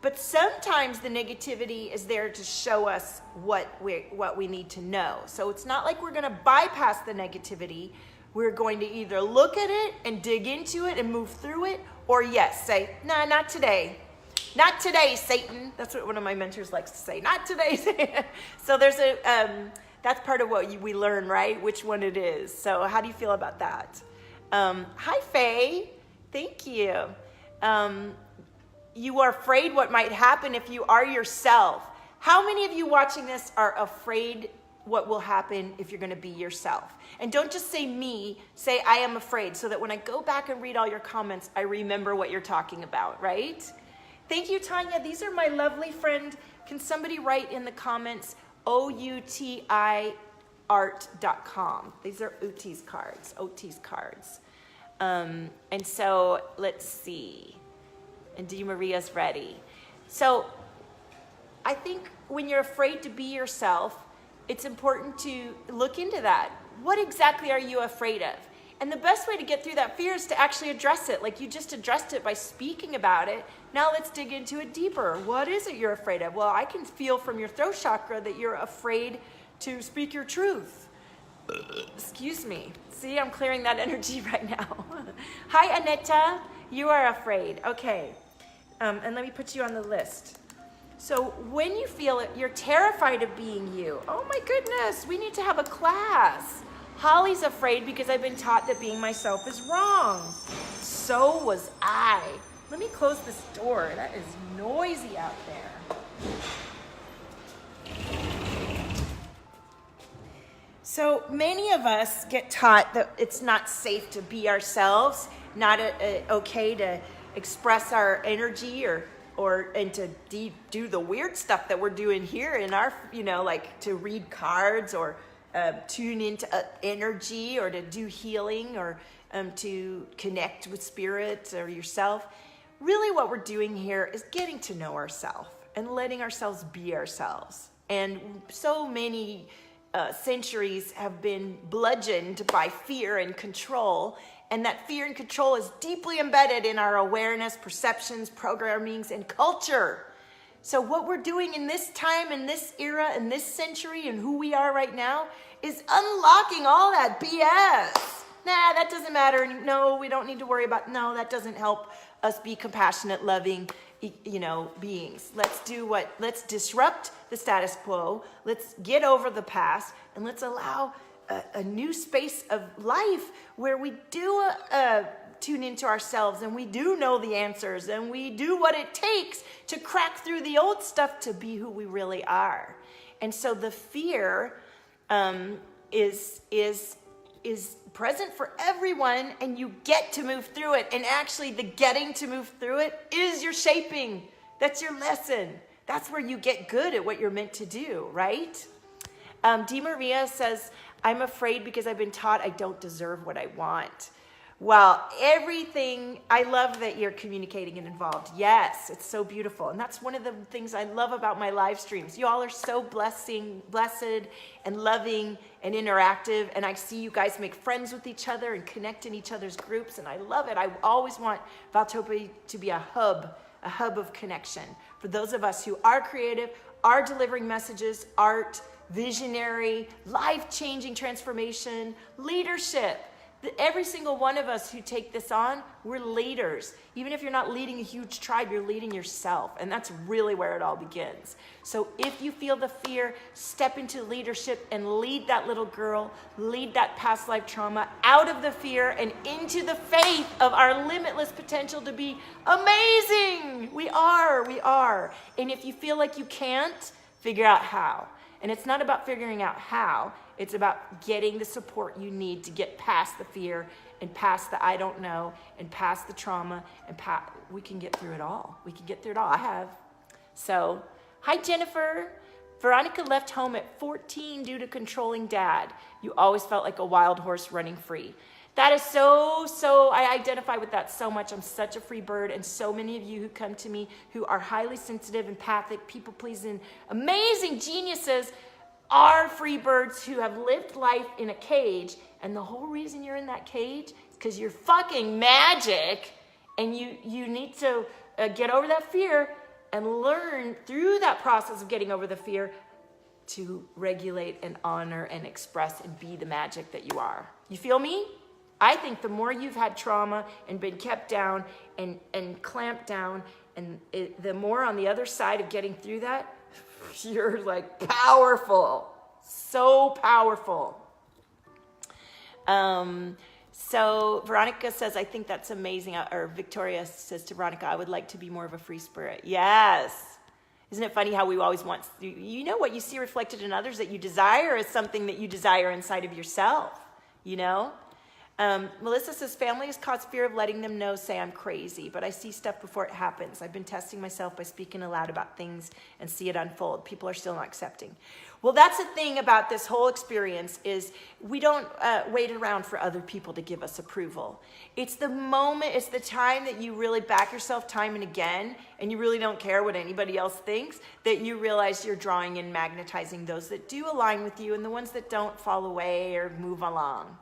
But sometimes the negativity is there to show us what we need to know. So it's not like we're going to bypass the negativity. We're going to either look at it and dig into it and move through it, or yes, say, nah, not today. Not today, Satan. That's what one of my mentors likes to say. Not today, Satan. So there's that's part of what we learn, right? Which one it is. So how do you feel about that? Hi, Faye. Thank you. You are afraid what might happen if you are yourself. How many of you watching this are afraid what will happen if you're going to be yourself? And don't just say me, say I am afraid, so that when I go back and read all your comments, I remember what you're talking about, right? Thank you, Tanya. These are my lovely friend. Can somebody write in the comments OUTIart.com? These are OT's cards. And so let's see. And Di Maria's ready. So I think when you're afraid to be yourself, it's important to look into that. What exactly are you afraid of? And the best way to get through that fear is to actually address it. Like you just addressed it by speaking about it. Now let's dig into it deeper. What is it you're afraid of? Well, I can feel from your throat chakra that you're afraid to speak your truth. Excuse me. See, I'm clearing that energy right now. Hi, Aneta. You are afraid. Okay. And let me put you on the list. So when you feel it, you're terrified of being you. Oh my goodness, we need to have a class. Holly's afraid because I've been taught that being myself is wrong. So was I. Let me close this door. That is noisy out there. So many of us get taught that it's not safe to be ourselves, not okay to express our energy and to do the weird stuff that we're doing here in our, like to read cards or tune into energy or to do healing or to connect with spirit or yourself. Really what we're doing here is getting to know ourselves and letting ourselves be ourselves. And so many centuries have been bludgeoned by fear and control. And that fear and control is deeply embedded in our awareness, perceptions, programmings, and culture. So what we're doing in this time, in this era, in this century, and who we are right now is unlocking all that BS. Nah, that doesn't matter. No, we don't need to worry about, no, that doesn't help us be compassionate, loving, beings. Let's disrupt the status quo. Let's get over the past, and let's allow a new space of life where we do tune into ourselves, and we do know the answers, and we do what it takes to crack through the old stuff to be who we really are. And so the fear is present for everyone, and you get to move through it. And actually, the getting to move through it is your shaping. That's your lesson. That's where you get good at what you're meant to do, right? Di Maria says, I'm afraid because I've been taught I don't deserve what I want. Well, I love that you're communicating and involved. Yes, it's so beautiful. And that's one of the things I love about my live streams. You all are so blessed and loving and interactive. And I see you guys make friends with each other and connect in each other's groups. And I love it. I always want Valtopia to be a hub of connection for those of us who are creative, are delivering messages, art, visionary, life-changing transformation, leadership. Every single one of us who take this on, we're leaders. Even if you're not leading a huge tribe, you're leading yourself. And that's really where it all begins. So if you feel the fear, step into leadership and lead that little girl, lead that past life trauma out of the fear and into the faith of our limitless potential to be amazing. We are. And if you feel like you can't, figure out how. And it's not about figuring out how. It's about getting the support you need to get past the fear and past the I don't know and past the trauma. And we can get through it all. We can get through it all. I have. So, hi, Jennifer. Veronica left home at 14 due to controlling dad. You always felt like a wild horse running free. That is so, I identify with that so much. I'm such a free bird, and so many of you who come to me who are highly sensitive, empathic, people-pleasing, amazing geniuses are free birds who have lived life in a cage, and the whole reason you're in that cage is because you're fucking magic, and you need to get over that fear and learn through that process of getting over the fear to regulate and honor and express and be the magic that you are. You feel me? I think the more you've had trauma and been kept down and clamped down, and the more on the other side of getting through that, you're like powerful, so powerful. So Veronica says, I think that's amazing. Or Victoria says to Veronica, I would like to be more of a free spirit. Yes. Isn't it funny how we always want, what you see reflected in others that you desire is something that you desire inside of yourself, Melissa says, family has caused fear of letting them know, say I'm crazy, but I see stuff before it happens. I've been testing myself by speaking aloud about things and see it unfold. People are still not accepting. Well, that's the thing about this whole experience is we don't wait around for other people to give us approval. It's the moment, it's the time that you really back yourself time and again, and you really don't care what anybody else thinks, that you realize you're drawing and magnetizing those that do align with you, and the ones that don't fall away or move along.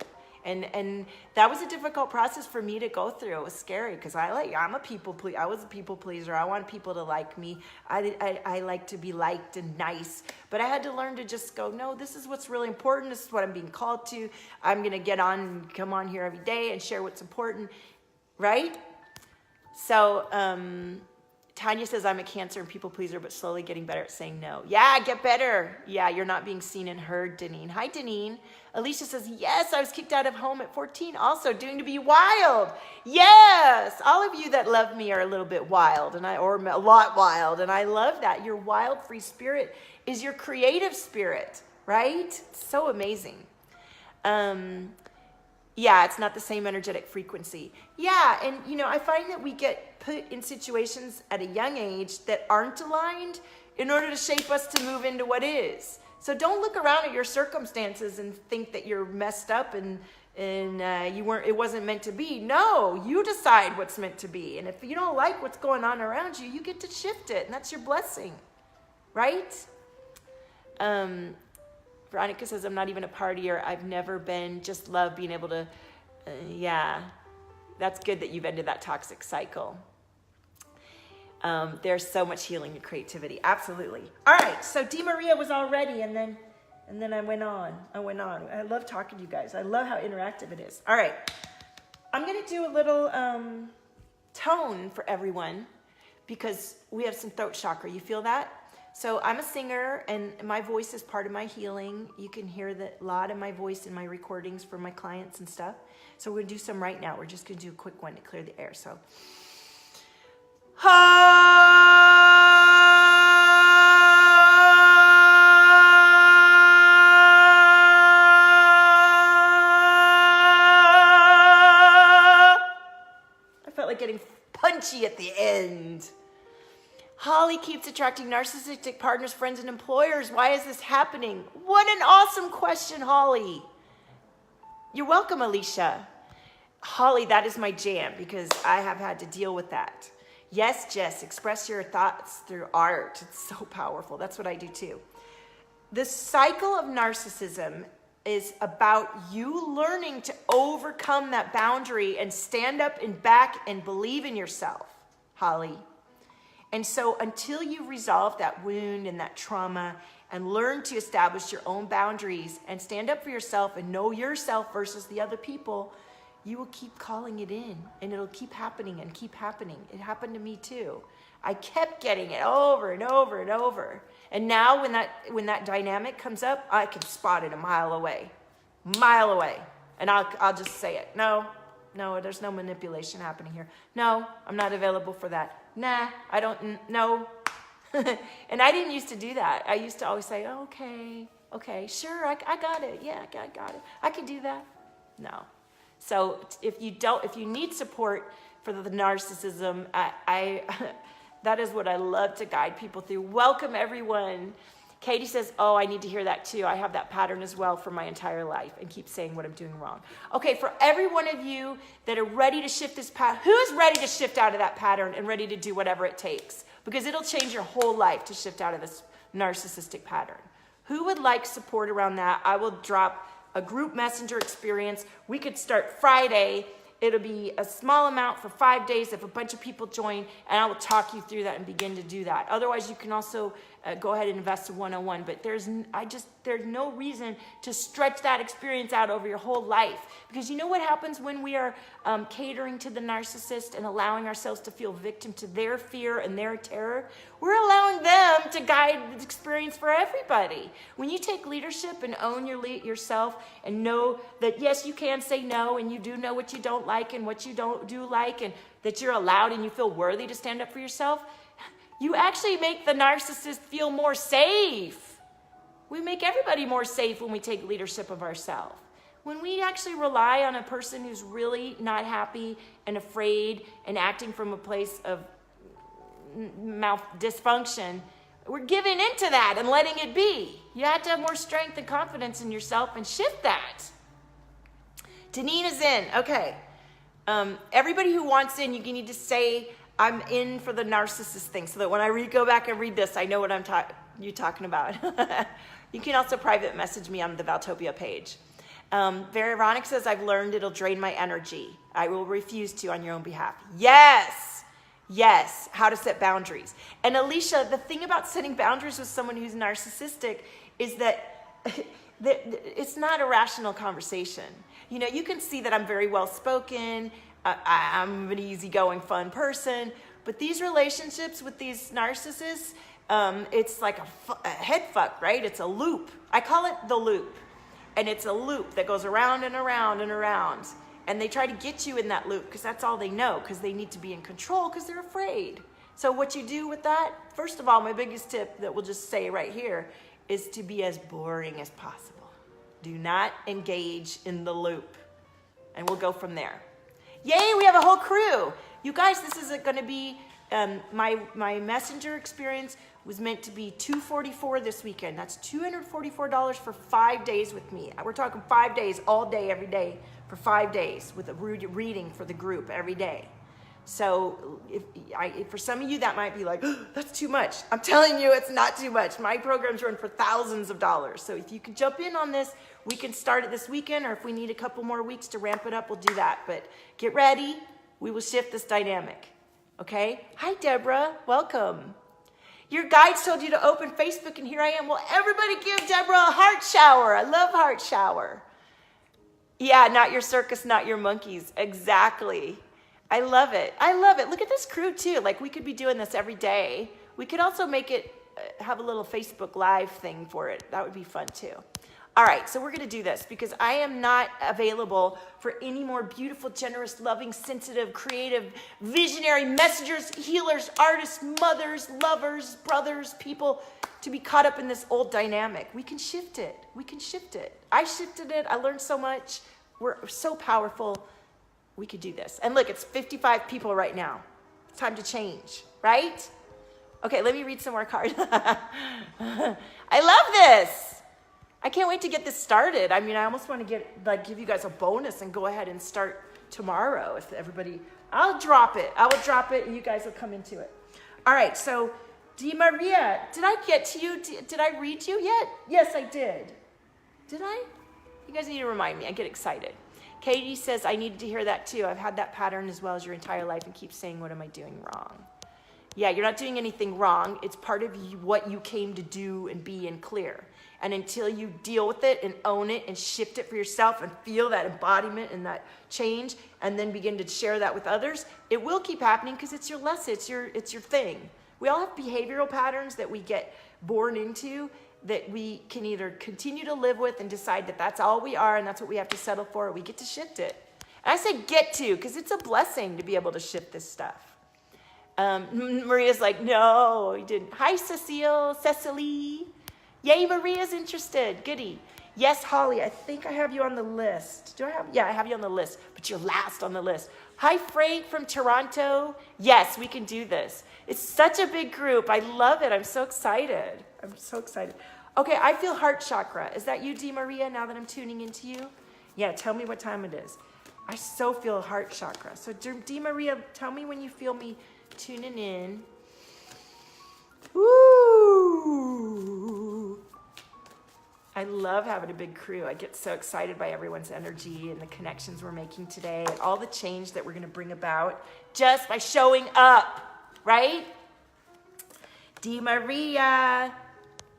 And that was a difficult process for me to go through. It was scary because I was a people pleaser. I want people to like me. I like to be liked and nice. But I had to learn to just go, no, this is what's really important. This is what I'm being called to. I'm going to get on and come on here every day and share what's important, right? So Tanya says, I'm a Cancer and people pleaser, but slowly getting better at saying no. Yeah, get better. Yeah, you're not being seen and heard, Deneen. Hi, Deneen. Alicia says, yes, I was kicked out of home at 14, also doing to be wild. Yes, all of you that love me are a little bit wild, or a lot wild, and I love that. Your wild, free spirit is your creative spirit, right? So amazing. Yeah, it's not the same energetic frequency. Yeah, and I find that we get put in situations at a young age that aren't aligned in order to shape us to move into what is. So don't look around at your circumstances and think that you're messed up and it wasn't meant to be. No, you decide what's meant to be. And if you don't like what's going on around you, you get to shift it, and that's your blessing, right? Veronica says, I'm not even a partier. I've never been, just love being able to, yeah. That's good that you've ended that toxic cycle. There's so much healing and creativity. Absolutely. All right. So Di Maria was all ready, and then I went on. I love talking to you guys. I love how interactive it is. All right. I'm going to do a little tone for everyone because we have some throat chakra. You feel that? So I'm a singer and my voice is part of my healing. You can hear a lot of my voice in my recordings for my clients and stuff. So we're gonna do some right now. We're just gonna do a quick one to clear the air. So, I felt like getting punchy at the end. Holly keeps attracting narcissistic partners, friends, and employers. Why is this happening? What an awesome question, Holly. You're welcome, Alicia. Holly, that is my jam because I have had to deal with that. Yes, Jess, express your thoughts through art. It's so powerful. That's what I do too. The cycle of narcissism is about you learning to overcome that boundary and stand up and back and believe in yourself, Holly. And so until you resolve that wound and that trauma and learn to establish your own boundaries and stand up for yourself and know yourself versus the other people, you will keep calling it in and it'll keep happening and keep happening. It happened to me too. I kept getting it over and over and over. And now when that dynamic comes up, I can spot it a mile away. And I'll just say it. No, there's no manipulation happening here. No, I'm not available for that. Nah, I don't, no. And I didn't used to do that. I used to always say, oh, okay, sure, I got it. Yeah, I got it. I can do that. No. So if you need support for the narcissism, that is what I love to guide people through. Welcome, everyone. Katie says, oh, I need to hear that too. I have that pattern as well for my entire life and keep saying what I'm doing wrong. Okay, for every one of you that are ready to shift this pattern, who is ready to shift out of that pattern and ready to do whatever it takes? Because it'll change your whole life to shift out of this narcissistic pattern. Who would like support around that? I will drop a group messenger experience. We could start Friday. It'll be a small amount for 5 days if a bunch of people join, and I will talk you through that and begin to do that. Otherwise, you can also go ahead and invest in one-on-one, but there's no reason to stretch that experience out over your whole life. Because you know what happens when we are catering to the narcissist and allowing ourselves to feel victim to their fear and their terror? We're allowing them to guide the experience for everybody. When you take leadership and own yourself and know that, yes, you can say no, and you do know what you don't like and what you don't do like, and that you're allowed and you feel worthy to stand up for yourself, you actually make the narcissist feel more safe. We make everybody more safe when we take leadership of ourselves. When we actually rely on a person who's really not happy and afraid and acting from a place of mouth dysfunction, we're giving into that and letting it be. You have to have more strength and confidence in yourself and shift that. Danina's in. Okay. Everybody who wants in, you need to say, I'm in for the narcissist thing, so that when I go back and read this, I know what you're talking about. You can also private message me on the Valtopia page. Veronica says, I've learned it'll drain my energy. I will refuse to on your own behalf. Yes, how to set boundaries. And Alicia, the thing about setting boundaries with someone who's narcissistic is that it's not a rational conversation. You know, you can see that I'm very well-spoken, I'm an easygoing, fun person, but these relationships with these narcissists, it's like a head fuck, right? It's a loop. I call it the loop. And it's a loop that goes around and around and around. And they try to get you in that loop because that's all they know, because they need to be in control because they're afraid. So what you do with that, first of all, my biggest tip that we'll just say right here is to be as boring as possible. Do not engage in the loop. And we'll go from there. Yay, we have a whole crew. You guys, this is going to be, my messenger experience was meant to be $244 this weekend. That's $244 for 5 days with me. We're talking 5 days, all day, every day, for 5 days with a reading for the group every day. So for some of you, that might be like, oh, that's too much. I'm telling you, it's not too much. My programs run for thousands of dollars. So if you could jump in on this, we can start it this weekend, or if we need a couple more weeks to ramp it up, we'll do that. But get ready. We will shift this dynamic. Okay? Hi, Deborah. Welcome. Your guides told you to open Facebook, and here I am. Well, everybody give Deborah a heart shower. I love heart shower. Yeah, not your circus, not your monkeys. Exactly. I love it. I love it. Look at this crew too. Like we could be doing this every day. We could also make it, have a little Facebook Live thing for it. That would be fun too. All right, so we're going to do this because I am not available for any more beautiful, generous, loving, sensitive, creative, visionary messengers, healers, artists, mothers, lovers, brothers, people to be caught up in this old dynamic. We can shift it. We can shift it. I shifted it. I learned so much. We're so powerful. We could do this. And look, it's 55 people right now. It's time to change, right? Okay, let me read some more cards. I love this. I can't wait to get this started. I mean, I almost want to give you guys a bonus and go ahead and start tomorrow. If everybody, I'll drop it. I will drop it and you guys will come into it. All right, so Di Maria, did I get to you? Did I read you yet? Yes, I did. Did I? You guys need to remind me. I get excited. Katie says, I needed to hear that too. I've had that pattern as well as your entire life and keep saying, what am I doing wrong? Yeah, you're not doing anything wrong. It's part of what you came to do and be and clear. And until you deal with it and own it and shift it for yourself and feel that embodiment and that change and then begin to share that with others, it will keep happening because it's your lesson, it's your thing. We all have behavioral patterns that we get born into that we can either continue to live with and decide that that's all we are and that's what we have to settle for, or we get to shift it. And I say get to because it's a blessing to be able to shift this stuff. Maria's like, no, you didn't. Hi, Cecily. Yay, Maria's interested. Goody. Yes, Holly, I think I have you on the list. Do I have? Yeah, I have you on the list, but you're last on the list. Hi, Frank from Toronto. Yes, we can do this. It's such a big group. I love it. I'm so excited. I'm so excited. Okay, I feel heart chakra. Is that you, Di Maria, now that I'm tuning into you? Yeah, tell me what time it is. I so feel heart chakra. So, Di Maria, tell me when you feel me tuning in. Woo! I love having a big crew. I get so excited by everyone's energy and the connections we're making today and all the change that we're going to bring about just by showing up, right? Di Maria,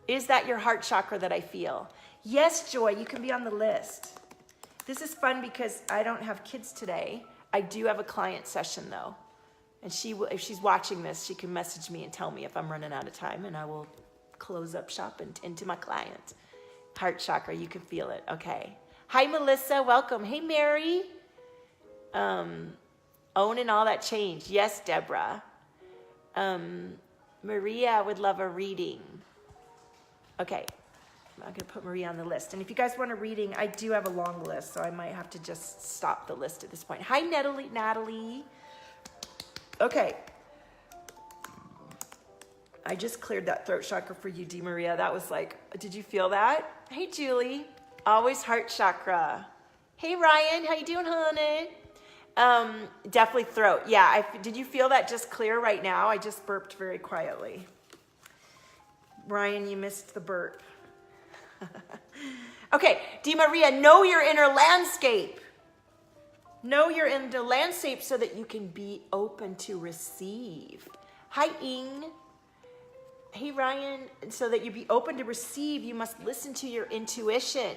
is that your heart chakra that I feel? Yes, Joy, you can be on the list. This is fun because I don't have kids today. I do have a client session though. And if she's watching this, she can message me and tell me if I'm running out of time and I will close up shop and tend to my client. Heart chakra, you can feel it. Okay. Hi, Melissa. Welcome. Hey, Mary. Owning all that change. Yes, Deborah. Maria would love a reading. Okay. I'm going to put Maria on the list. And if you guys want a reading, I do have a long list, so I might have to just stop the list at this point. Hi, Natalie. Okay. I just cleared that throat chakra for you, Di Maria. That was like, did you feel that? Hey, Julie. Always heart chakra. Hey, Ryan. How you doing, honey? Definitely throat. Yeah, did you feel that just clear right now? I just burped very quietly. Ryan, you missed the burp. Okay, Di Maria, know your inner landscape. Know your inner landscape so that you can be open to receive. Hi, Ing. Hey, Ryan, so that you be open to receive, you must listen to your intuition.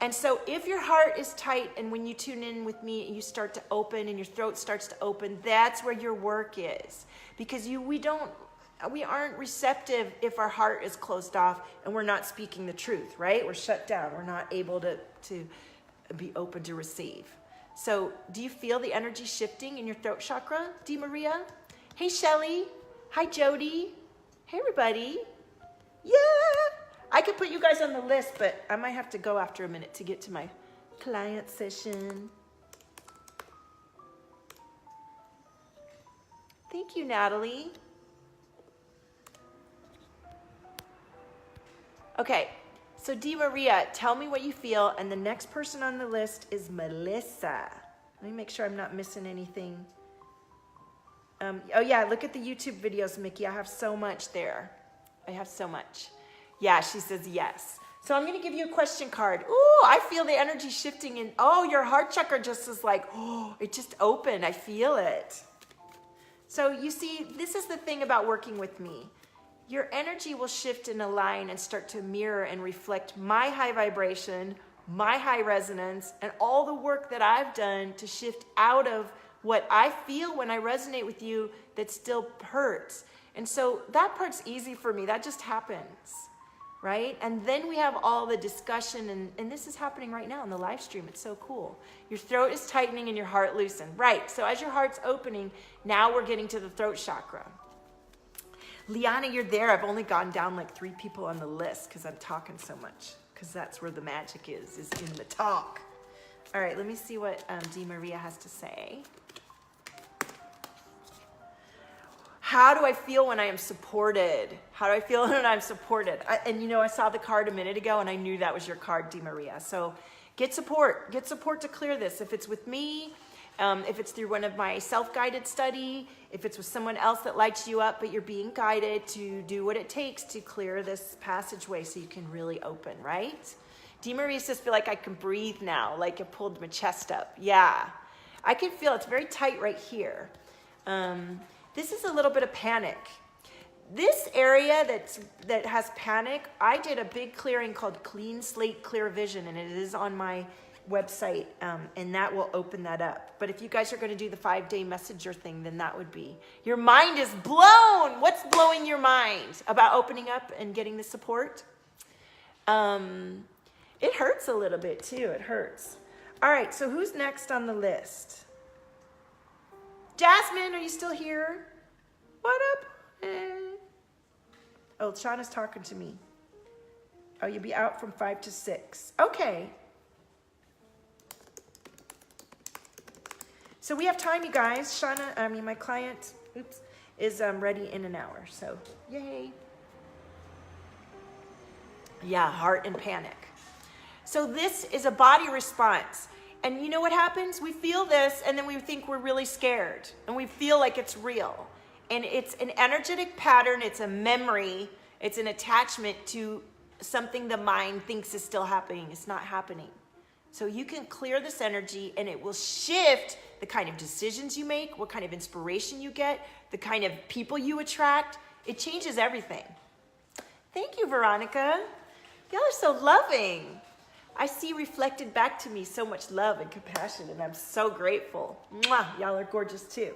And so if your heart is tight and when you tune in with me, you start to open and your throat starts to open, that's where your work is. Because we aren't receptive if our heart is closed off and we're not speaking the truth, right? We're shut down. We're not able to be open to receive. So do you feel the energy shifting in your throat chakra, Di Maria? Hey, Shelly. Hi, Jody. Hey, everybody. Yeah. I could put you guys on the list, but I might have to go after a minute to get to my client session. Thank you, Natalie. Okay, so Di Maria, tell me what you feel, and the next person on the list is Melissa. Let me make sure I'm not missing anything. Oh yeah, look at the YouTube videos, Mickey. I have so much there. I have so much. Yeah, she says yes. So I'm going to give you a question card. Ooh, I feel the energy shifting in. Oh, your heart chakra just is like, oh, it just opened. I feel it. So you see, this is the thing about working with me. Your energy will shift and align and start to mirror and reflect my high vibration, my high resonance, and all the work that I've done to shift out of what I feel when I resonate with you that still hurts. And so that part's easy for me. That just happens, right? And then we have all the discussion, and this is happening right now in the live stream. It's so cool. Your throat is tightening and your heart loosened. Right, so as your heart's opening, now we're getting to the throat chakra. Liana, you're there. I've only gone down like 3 people on the list because I'm talking so much, because that's where the magic is in the talk. All right, let me see what Di Maria has to say. How do I feel when I am supported? How do I feel when I'm supported? And you know, I saw the card a minute ago and I knew that was your card, Di Maria. So get support to clear this. If it's with me, if it's through one of my self-guided study, if it's with someone else that lights you up, but you're being guided to do what it takes to clear this passageway so you can really open, right? Di Maria says, feel like I can breathe now, like it pulled my chest up. Yeah, I can feel it's very tight right here. This is a little bit of panic. This area that has panic, I did a big clearing called Clean Slate Clear Vision, and it is on my website, and that will open that up. But if you guys are going to do the 5-day messenger thing, then that would be, your mind is blown. What's blowing your mind about opening up and getting the support? It hurts a little bit too. It hurts. All right, so who's next on the list? Jasmine, are you still here? What up? Oh, Shauna's talking to me. Oh, you'll be out from 5 to 6. Okay. So we have time, you guys. My client, is ready in an hour. So, yay. Yeah, heart and panic. So this is a body response. And you know what happens? We feel this, and then we think we're really scared, and we feel like it's real. And it's an energetic pattern. It's a memory. It's an attachment to something the mind thinks is still happening. It's not happening. So you can clear this energy, and it will shift the kind of decisions you make, what kind of inspiration you get, the kind of people you attract. It changes everything. Thank you, Veronica. Y'all are so loving. I see reflected back to me so much love and compassion, and I'm so grateful. Mwah, y'all are gorgeous too.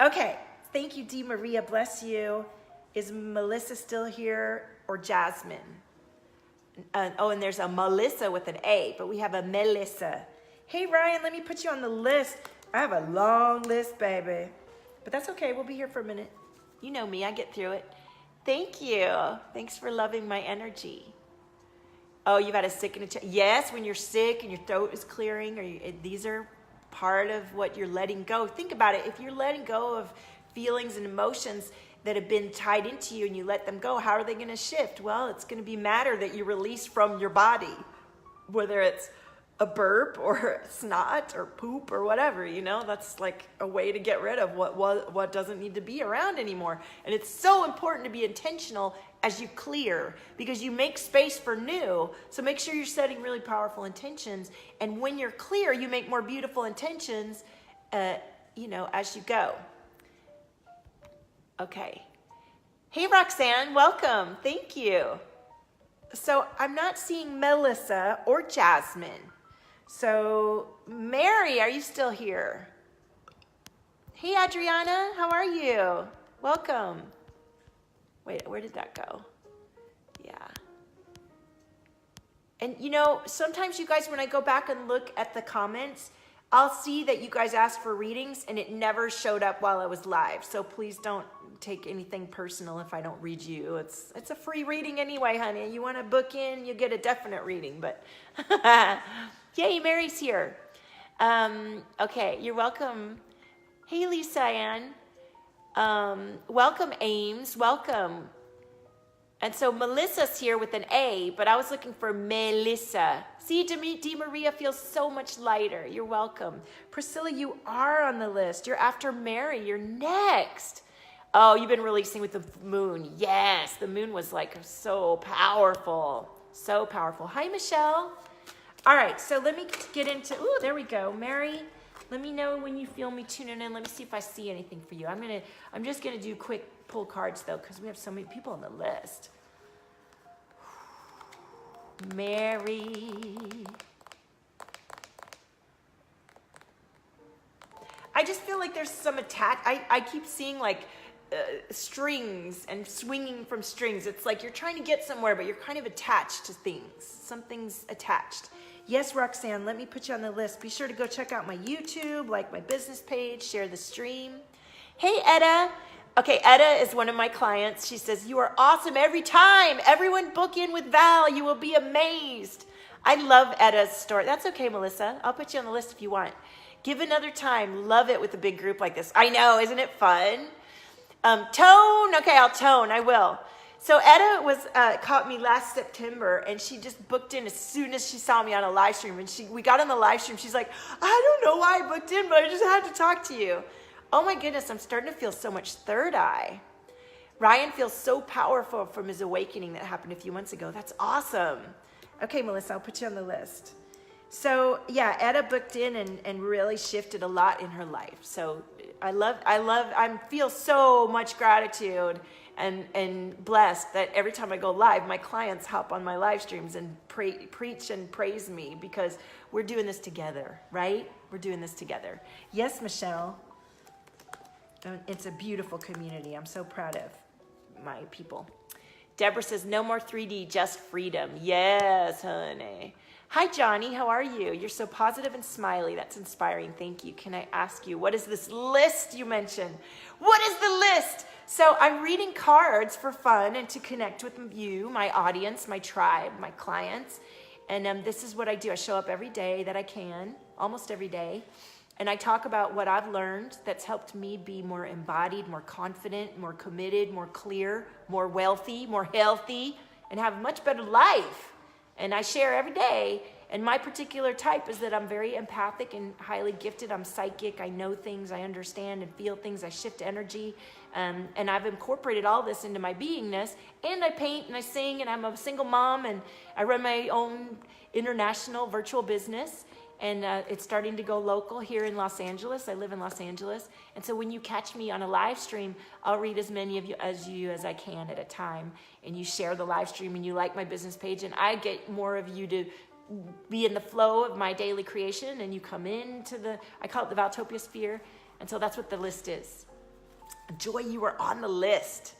Okay, thank you, Di Maria, bless you. Is Melissa still here, or Jasmine? Oh, and there's a Melissa with an A, but we have a Melissa. Hey, Ryan, let me put you on the list. I have a long list, baby. But that's okay, we'll be here for a minute. You know me, I get through it. Thank you. Thanks for loving my energy. Oh, you've had a sick and a chest. Yes, when you're sick and your throat is clearing, these are part of what you're letting go. Think about it. If you're letting go of feelings and emotions that have been tied into you and you let them go, how are they going to shift? Well, it's going to be matter that you release from your body, whether it's a burp or snot or poop or whatever, you know, that's like a way to get rid of what doesn't need to be around anymore. And it's so important to be intentional as you clear, because you make space for new. So make sure you're setting really powerful intentions. And when you're clear, you make more beautiful intentions, you know, as you go. Okay. Hey, Roxanne, welcome. Thank you. So I'm not seeing Melissa or Jasmine. So Mary, are you still here? Hey, Adriana, how are you? Welcome. Wait, where did that go? Yeah. And you know, sometimes you guys, when I go back and look at the comments, I'll see that you guys asked for readings and it never showed up while I was live. So please don't take anything personal if I don't read you. It's a free reading anyway, honey. You want to book in, you get a definite reading, but yay, Mary's here. Okay, you're welcome. Hey, Lisa Ann. Welcome, Ames. Welcome. And so Melissa's here with an A, but I was looking for Melissa. See, Di Maria feels so much lighter. You're welcome. Priscilla, you are on the list. You're after Mary. You're next. Oh, you've been releasing with the moon. Yes, the moon was like so powerful. So powerful. Hi, Michelle. All right, so let me get into, ooh, there we go. Mary, let me know when you feel me tuning in. Let me see if I see anything for you. I'm just gonna do quick pull cards though, because we have so many people on the list. Mary. I just feel like there's some I keep seeing like strings and swinging from strings. It's like you're trying to get somewhere, but you're kind of attached to things. Something's attached. Yes, Roxanne, let me put you on the list. Be sure to go check out my YouTube, like my business page, share the stream. Hey, Etta. Okay, Etta is one of my clients. She says, you are awesome every time. Everyone book in with Val. You will be amazed. I love Etta's story. That's okay, Melissa. I'll put you on the list if you want. Give another time. Love it with a big group like this. I know, isn't it fun? Tone. Okay, I'll tone. I will. So Etta was caught me last September, and she just booked in as soon as she saw me on a live stream. And we got on the live stream. She's like, I don't know why I booked in, but I just had to talk to you. Oh my goodness, I'm starting to feel so much third eye. Ryan feels so powerful from his awakening that happened a few months ago. That's awesome. Okay, Melissa, I'll put you on the list. So yeah, Etta booked in and really shifted a lot in her life. So I feel so much gratitude and blessed that every time I go live, my clients hop on my live streams and preach and praise me, because we're doing this together, right? We're doing this together. Yes, Michelle. It's a beautiful community. I'm so proud of my people. Deborah says, no more 3D, just freedom. Yes, honey. Hi, Johnny. How are you? You're so positive and smiley. That's inspiring. Thank you. Can I ask you, what is this list you mentioned? What is the list? So I'm reading cards for fun and to connect with you, my audience, my tribe, my clients. And this is what I do. I show up every day that I can, almost every day. And I talk about what I've learned that's helped me be more embodied, more confident, more committed, more clear, more wealthy, more healthy, and have a much better life. And I share every day. And my particular type is that I'm very empathic and highly gifted. I'm psychic. I know things. I understand and feel things. I shift energy. And I've incorporated all this into my beingness. And I paint and I sing, and I'm a single mom, and I run my own international virtual business. And it's starting to go local here in Los Angeles. I live in Los Angeles. And so when you catch me on a live stream, I'll read as many of you as I can at a time. And you share the live stream and you like my business page. And I get more of you to be in the flow of my daily creation. And you come into I call it the Valtopia sphere. And so that's what the list is. Joy, you were on the list.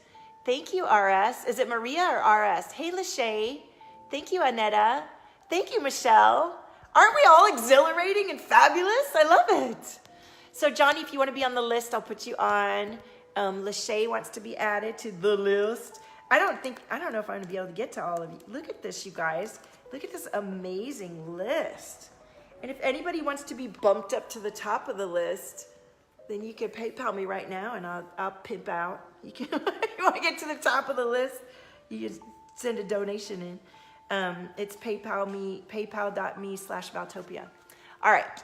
Thank you, RS. Is it Maria or RS? Hey, Lachey. Thank you, Annetta. Thank you, Michelle. Aren't we all exhilarating and fabulous? I love it. So Johnny, if you want to be on the list, I'll put you on. Lachey wants to be added to the list. I don't know if I'm going to be able to get to all of you. Look at this, you guys. Look at this amazing list. And if anybody wants to be bumped up to the top of the list, then you can PayPal me right now, and I'll pimp out. You want to get to the top of the list, you can send a donation in. It's paypal.me/Valtopia. All right.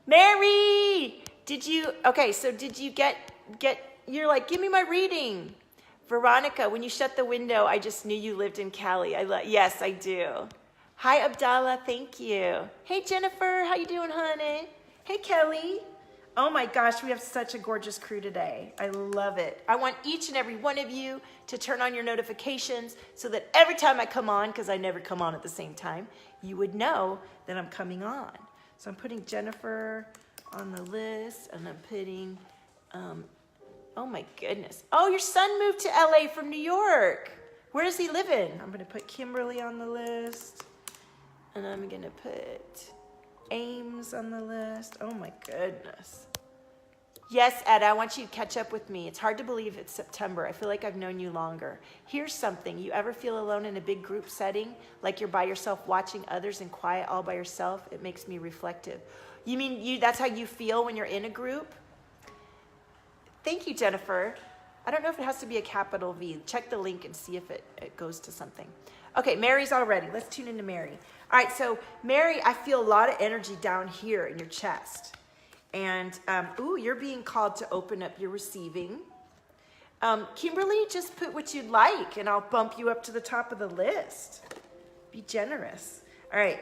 Mary, did you get, you're like, give me my reading. Veronica, when you shut the window, I just knew you lived in Cali. Yes, I do. Hi, Abdallah, thank you. Hey, Jennifer, how you doing, honey? Hey, Kelly. Oh my gosh, we have such a gorgeous crew today. I love it. I want each and every one of you to turn on your notifications so that every time I come on, because I never come on at the same time, you would know that I'm coming on. So I'm putting Jennifer on the list, and I'm putting, oh my goodness. Oh, your son moved to LA from New York. Where does he live in? I'm gonna put Kimberly on the list, and I'm gonna put Ames on the list. Oh my goodness. Yes, Ed, I want you to catch up with me. It's hard to believe it's September. I feel like I've known you longer. Here's something. You ever feel alone in a big group setting? Like you're by yourself watching others in quiet all by yourself? It makes me reflective. You mean that's how you feel when you're in a group? Thank you, Jennifer. I don't know if it has to be a capital V. Check the link and see if it goes to something. Okay, Mary's all ready. Let's tune into Mary. All right, so Mary, I feel a lot of energy down here in your chest. And, ooh, you're being called to open up your receiving. Kimberly, just put what you'd like, and I'll bump you up to the top of the list. Be generous. All right,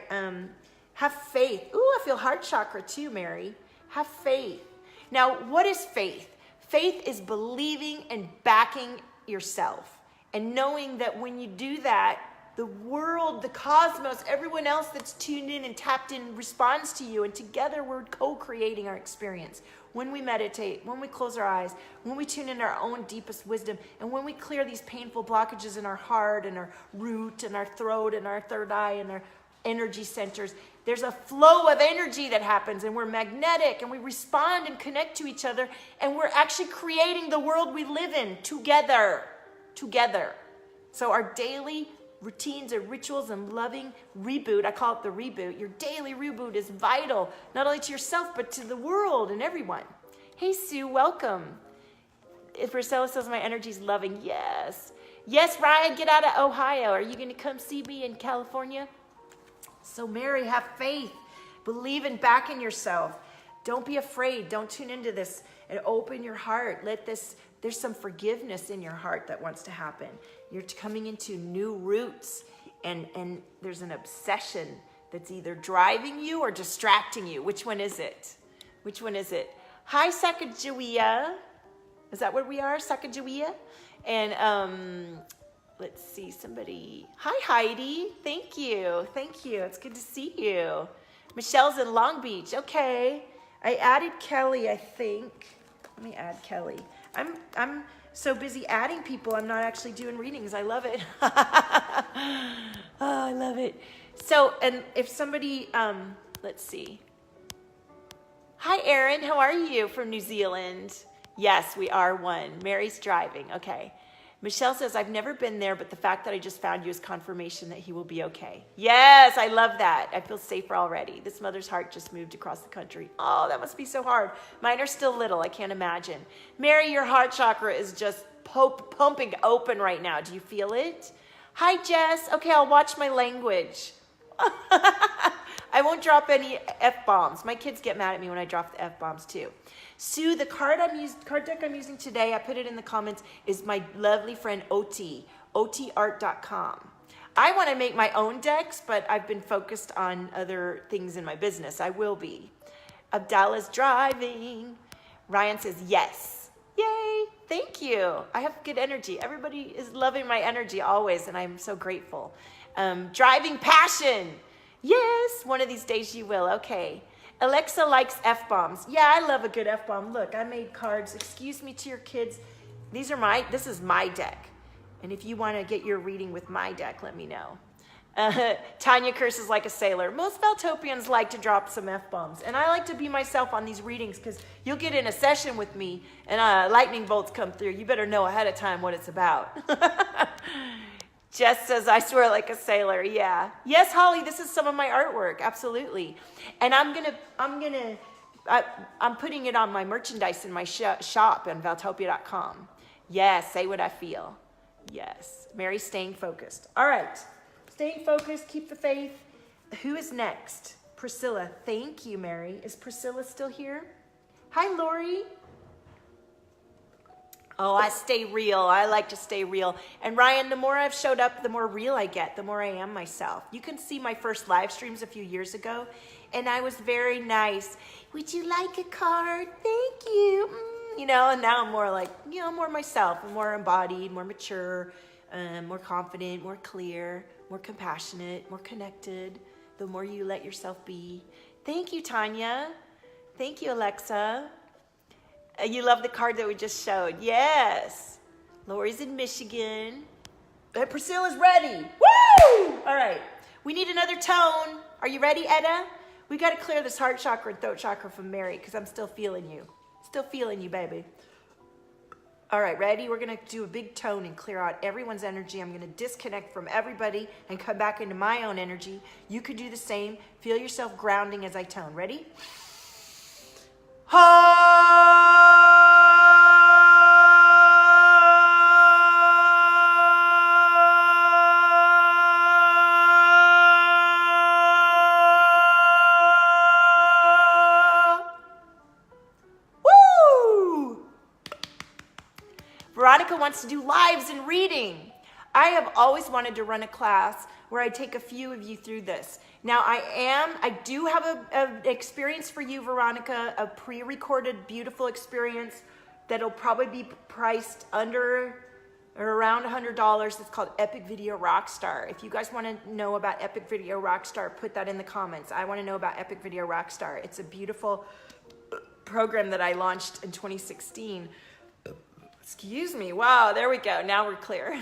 have faith. Ooh, I feel heart chakra too, Mary. Have faith. Now, what is faith? Faith is believing and backing yourself and knowing that when you do that, the world, the cosmos, everyone else that's tuned in and tapped in responds to you. And together we're co-creating our experience. When we meditate, when we close our eyes, when we tune in our own deepest wisdom, and when we clear these painful blockages in our heart and our root and our throat and our third eye and our energy centers, there's a flow of energy that happens, and we're magnetic, and we respond and connect to each other, and we're actually creating the world we live in together. So our daily routines and rituals and loving reboot, I call it the reboot. Your daily reboot is vital, not only to yourself, but to the world and everyone. Hey, Sue, welcome. If Priscilla says my energy's loving, yes. Yes, Ryan, get out of Ohio. Are you going to come see me in California? So Mary, have faith. Believe and back in yourself. Don't be afraid. Don't tune into this, and open your heart. There's some forgiveness in your heart that wants to happen. You're coming into new roots, and there's an obsession that's either driving you or distracting you. Which one is it? Which one is it? Hi, Sacagawea. Is that where we are? Sacagawea? And let's see, somebody. Hi, Heidi. Thank you. It's good to see you. Michelle's in Long Beach. Okay. I added Kelly, I think. Let me add Kelly. I'm so busy adding people, I'm not actually doing readings. I love it. Oh, I love it. So, and if somebody, let's see. Hi, Erin. How are you from New Zealand? Yes, we are one. Mary's driving. Okay. Michelle says, I've never been there, but the fact that I just found you is confirmation that he will be okay. Yes, I love that. I feel safer already. This mother's heart just moved across the country. Oh, that must be so hard. Mine are still little. I can't imagine. Mary, your heart chakra is just pumping open right now. Do you feel it? Hi, Jess. Okay, I'll watch my language. I won't drop any F-bombs. My kids get mad at me when I drop the F-bombs too. Sue, the card deck I'm using today, I put it in the comments, is my lovely friend Oti, otart.com. I want to make my own decks, but I've been focused on other things in my business. I will be. Abdallah's driving. Ryan says, yes. Yay. Thank you. I have good energy. Everybody is loving my energy always, and I'm so grateful. Driving passion. Yes, one of these days you will. Okay. Alexa likes F-bombs. Yeah, I love a good F-bomb. Look, I made cards. Excuse me to your kids. This is my deck. And if you want to get your reading with my deck, let me know. Tanya curses like a sailor. Most Valtopians like to drop some F-bombs. And I like to be myself on these readings because you'll get in a session with me and lightning bolts come through. You better know ahead of time what it's about. Jess says, I swear like a sailor. Yeah. Yes, Holly, this is some of my artwork. Absolutely. And I'm putting it on my merchandise in my shop on Valtopia.com. Yes, say what I feel. Yes. Mary's staying focused. All right. Staying focused, keep the faith. Who is next? Priscilla. Thank you, Mary. Is Priscilla still here? Hi, Lori. Oh, I stay real. I like to stay real. And Ryan, the more I've showed up, the more real I get, the more I am myself. You can see my first live streams a few years ago, and I was very nice. Would you like a card? Thank you. And now I'm more like, more myself, more embodied, more mature, more confident, more clear, more compassionate, more connected, the more you let yourself be. Thank you, Tanya. Thank you, Alexa. You love the card that we just showed. Yes. Lori's in Michigan. Priscilla's ready. Woo! All right. We need another tone. Are you ready, Edda? We got to clear this heart chakra and throat chakra from Mary because I'm still feeling you. Still feeling you, baby. All right, ready? We're going to do a big tone and clear out everyone's energy. I'm going to disconnect from everybody and come back into my own energy. You could do the same. Feel yourself grounding as I tone. Ready? Veronica wants to do lives and reading. I have always wanted to run a class where I take a few of you through this. Now I do have an experience for you, Veronica, a pre-recorded beautiful experience that'll probably be priced under or around $100. It's called Epic Video Rockstar. If you guys want to know about Epic Video Rockstar, put that in the comments. I want to know about Epic Video Rockstar. It's a beautiful program that I launched in 2016. Excuse me. Wow, there we go. Now we're clear.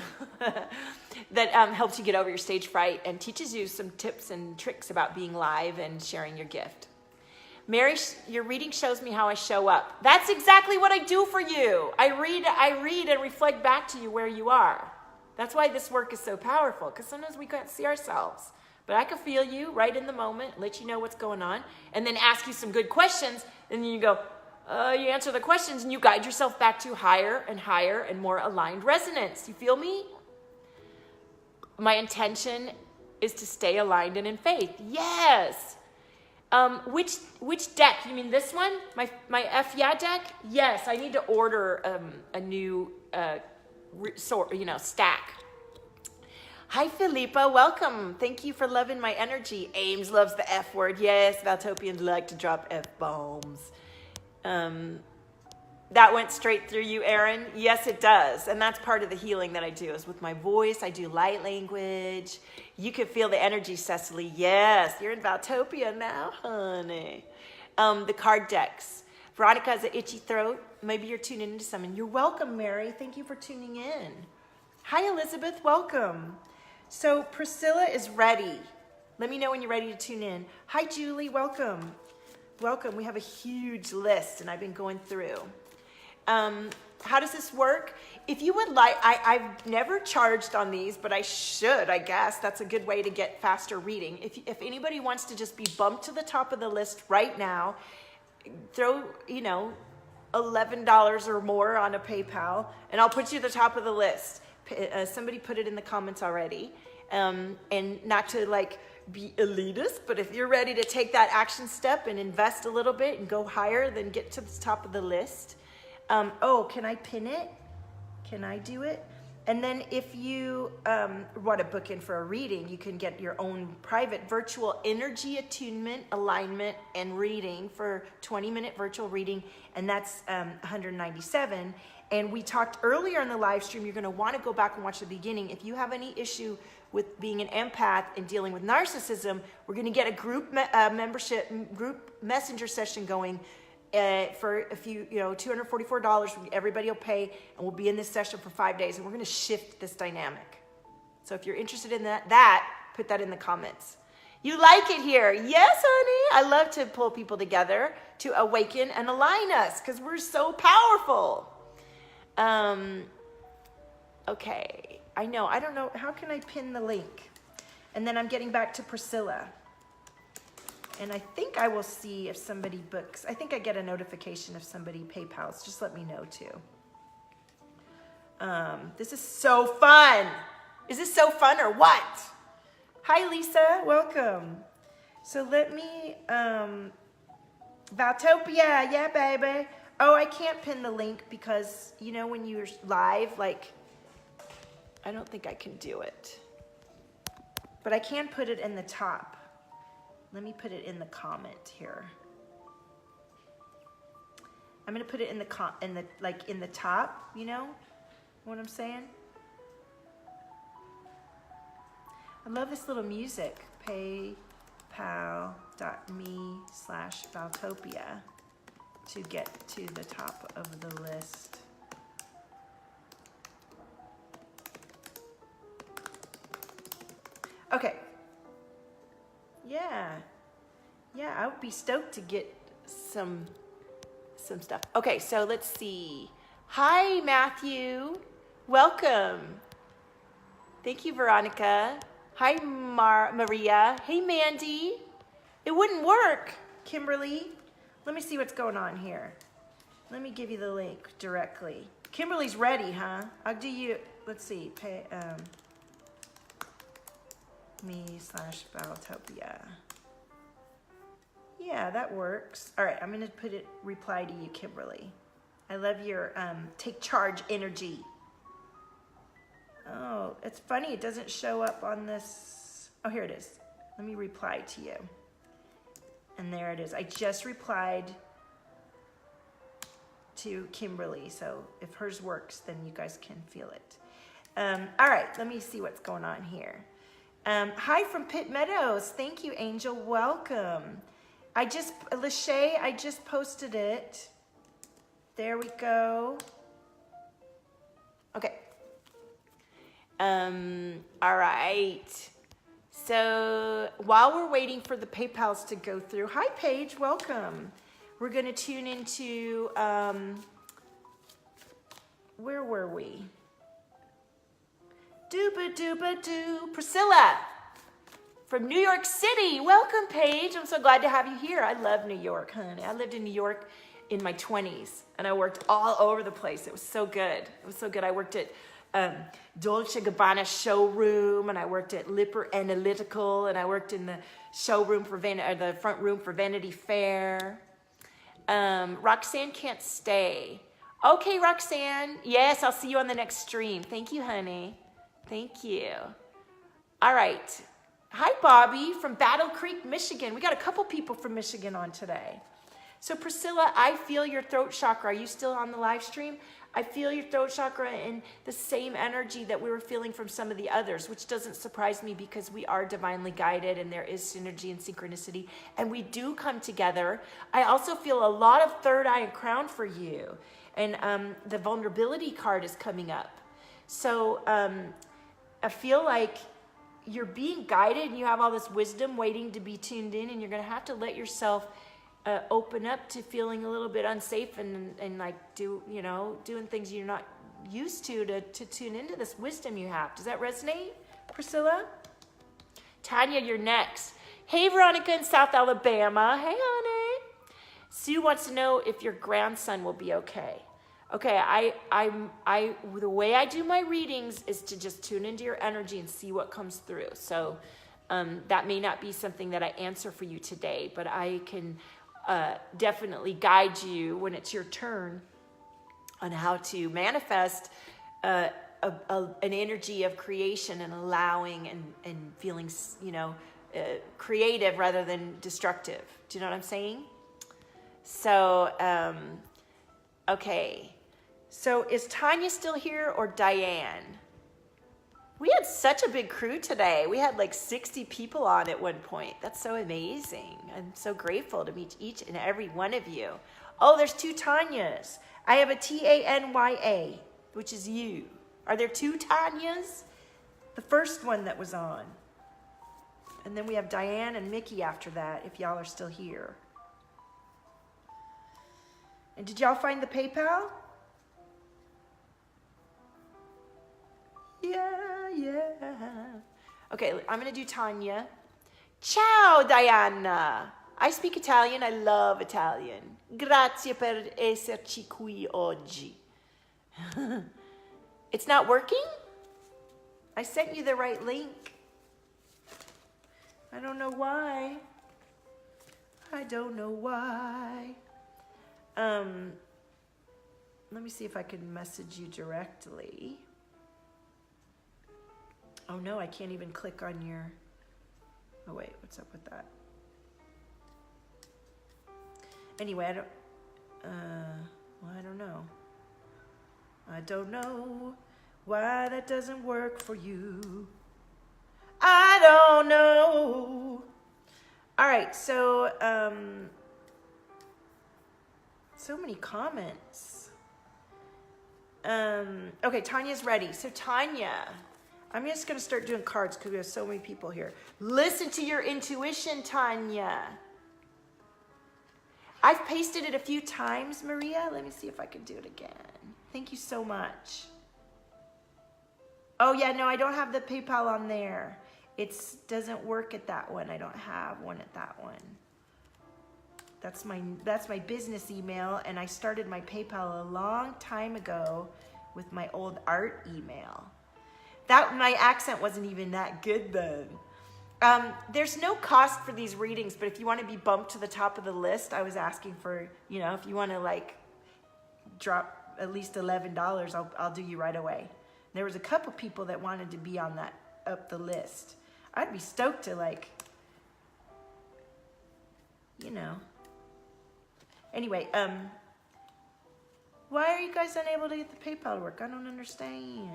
That helps you get over your stage fright and teaches you some tips and tricks about being live and sharing your gift. Mary, your reading shows me how I show up. That's exactly what I do for you. I read and reflect back to you where you are. That's why this work is so powerful, because sometimes we can't see ourselves. But I can feel you right in the moment, let you know what's going on, and then ask you some good questions, and then you go, you answer the questions, and you guide yourself back to higher and more aligned resonance. You feel me? My intention is to stay aligned and in faith. Yes. Which deck? You mean this one? My F yeah deck? Yes, I need to order a new stack. Hi Philippa, welcome. Thank you for loving my energy. Ames loves the F word. Yes, Valtopians like to drop F-bombs. That went straight through you, Erin? Yes, it does. And that's part of the healing that I do, is with my voice. I do light language. You can feel the energy, Cecily. Yes, you're in Valtopia now, honey. The card decks. Veronica has an itchy throat. Maybe you're tuning into someone. You're welcome, Mary. Thank you for tuning in. Hi, Elizabeth. Welcome. So Priscilla is ready. Let me know when you're ready to tune in. Hi, Julie. Welcome. Welcome. We have a huge list, and I've been going through. How does this work? If you would like, I've never charged on these, but I should, I guess. That's a good way to get faster reading. If anybody wants to just be bumped to the top of the list right now, throw, $11 or more on a PayPal, and I'll put you at the top of the list. Somebody put it in the comments already. And not to be elitist, but if you're ready to take that action step and invest a little bit and go higher, then get to the top of the list. Can I pin it? Can I do it? And then if you want to book in for a reading, you can get your own private virtual energy attunement, alignment, and reading for 20-minute virtual reading, and that's $197. And we talked earlier in the live stream, you're going to want to go back and watch the beginning. If you have any issue with being an empath and dealing with narcissism, we're going to get a group group messenger session going for a few, $244. Everybody will pay, and we'll be in this session for 5 days, and we're going to shift this dynamic. So if you're interested in that, put that in the comments. You like it here? Yes, honey. I love to pull people together to awaken and align us, because we're so powerful. Okay. I don't know. How can I pin the link? And then I'm getting back to Priscilla. And I think I will see if somebody books. I think I get a notification if somebody PayPals. Just let me know too. This is so fun. Is this so fun or what? Hi, Lisa. Welcome. So let me, Valtopia. Yeah, baby. Oh, I can't pin the link because, when you're live, I don't think I can do it. But I can put it in the top. Let me put it in the comment here. I'm gonna put it in the in the top, you know what I'm saying? I love this little music. PayPal.me/Valtopia to get to the top of the list. Okay. Yeah, I would be stoked to get some stuff. Okay, so let's see. Hi, Matthew. Welcome. Thank you, Veronica. Hi, Maria. Hey, Mandy. It wouldn't work, Kimberly. Let me see what's going on here. Let me give you the link directly. Kimberly's ready, huh? I'll do you, let's see, me/Valtopia. Yeah, that works. All right, I'm gonna reply to you, Kimberly. I love your take charge energy. Oh, it's funny, it doesn't show up on this. Oh, here it is. Let me reply to you. And there it is. I just replied to Kimberly, so if hers works, then you guys can feel it. All right, let me see what's going on here. Hi from Pitt Meadows. Thank you, Angel. Welcome. Lachey, I just posted it. There we go. Okay. All right. So while we're waiting for the PayPals to go through, hi Paige, welcome. We're going to tune into, where were we? Dooba-dooba-doo. Priscilla from New York City. Welcome, Paige. I'm so glad to have you here. I love New York, honey. I lived in New York in my 20s, and I worked all over the place. It was so good. It was so good. I worked at Dolce & Gabbana showroom, and I worked at Lipper Analytical, and I worked in the showroom for the front room for Vanity Fair. Roxanne can't stay. Okay, Roxanne. Yes, I'll see you on the next stream. Thank you, honey. Thank you. All right. Hi, Bobby from Battle Creek, Michigan. We got a couple people from Michigan on today. So, Priscilla, I feel your throat chakra. Are you still on the live stream? I feel your throat chakra in the same energy that we were feeling from some of the others, which doesn't surprise me because we are divinely guided and there is synergy and synchronicity, and we do come together. I also feel a lot of third eye and crown for you, and the vulnerability card is coming up. So I feel like you're being guided and you have all this wisdom waiting to be tuned in, and you're going to have to let yourself open up to feeling a little bit unsafe and like doing things you're not used to tune into this wisdom you have. Does that resonate, Priscilla? Tanya, you're next. Hey, Veronica in South Alabama. Hey, honey. Sue wants to know if your grandson will be okay. Okay, the way I do my readings is to just tune into your energy and see what comes through. So that may not be something that I answer for you today, but I can definitely guide you when it's your turn on how to manifest an energy of creation and allowing and feeling, creative rather than destructive. Do you know what I'm saying? So, okay. So is Tanya still here or Diane? We had such a big crew today. We had like 60 people on at one point. That's so amazing. I'm so grateful to meet each and every one of you. Oh, there's two Tanyas. I have a Tanya, which is you. Are there two Tanyas? The first one that was on. And then we have Diane and Mickey after that, if y'all are still here. And did y'all find the PayPal? Yeah. Okay, I'm going to do Tanya. Ciao, Diana. I speak Italian. I love Italian. Grazie per esserci qui oggi. It's not working? I sent you the right link. I don't know why. I don't know why. Let me see if I can message you directly. Oh no, I can't even click on your... Oh wait, what's up with that? Anyway, I don't... well, I don't know. I don't know why that doesn't work for you. I don't know. All right, so, so many comments. Okay, Tanya's ready. So Tanya, I'm just going to start doing cards because we have so many people here. Listen to your intuition, Tanya. I've pasted it a few times, Maria. Let me see if I can do it again. Thank you so much. Oh, yeah, no, I don't have the PayPal on there. It doesn't work at that one. I don't have one at that one. That's my business email, and I started my PayPal a long time ago with my old art email. My accent wasn't even that good then. There's no cost for these readings, but if you want to be bumped to the top of the list, I was asking for, if you want to like drop at least $11, I'll do you right away. There was a couple people that wanted to be on that up the list. I'd be stoked to Anyway, why are you guys unable to get the PayPal to work? I don't understand.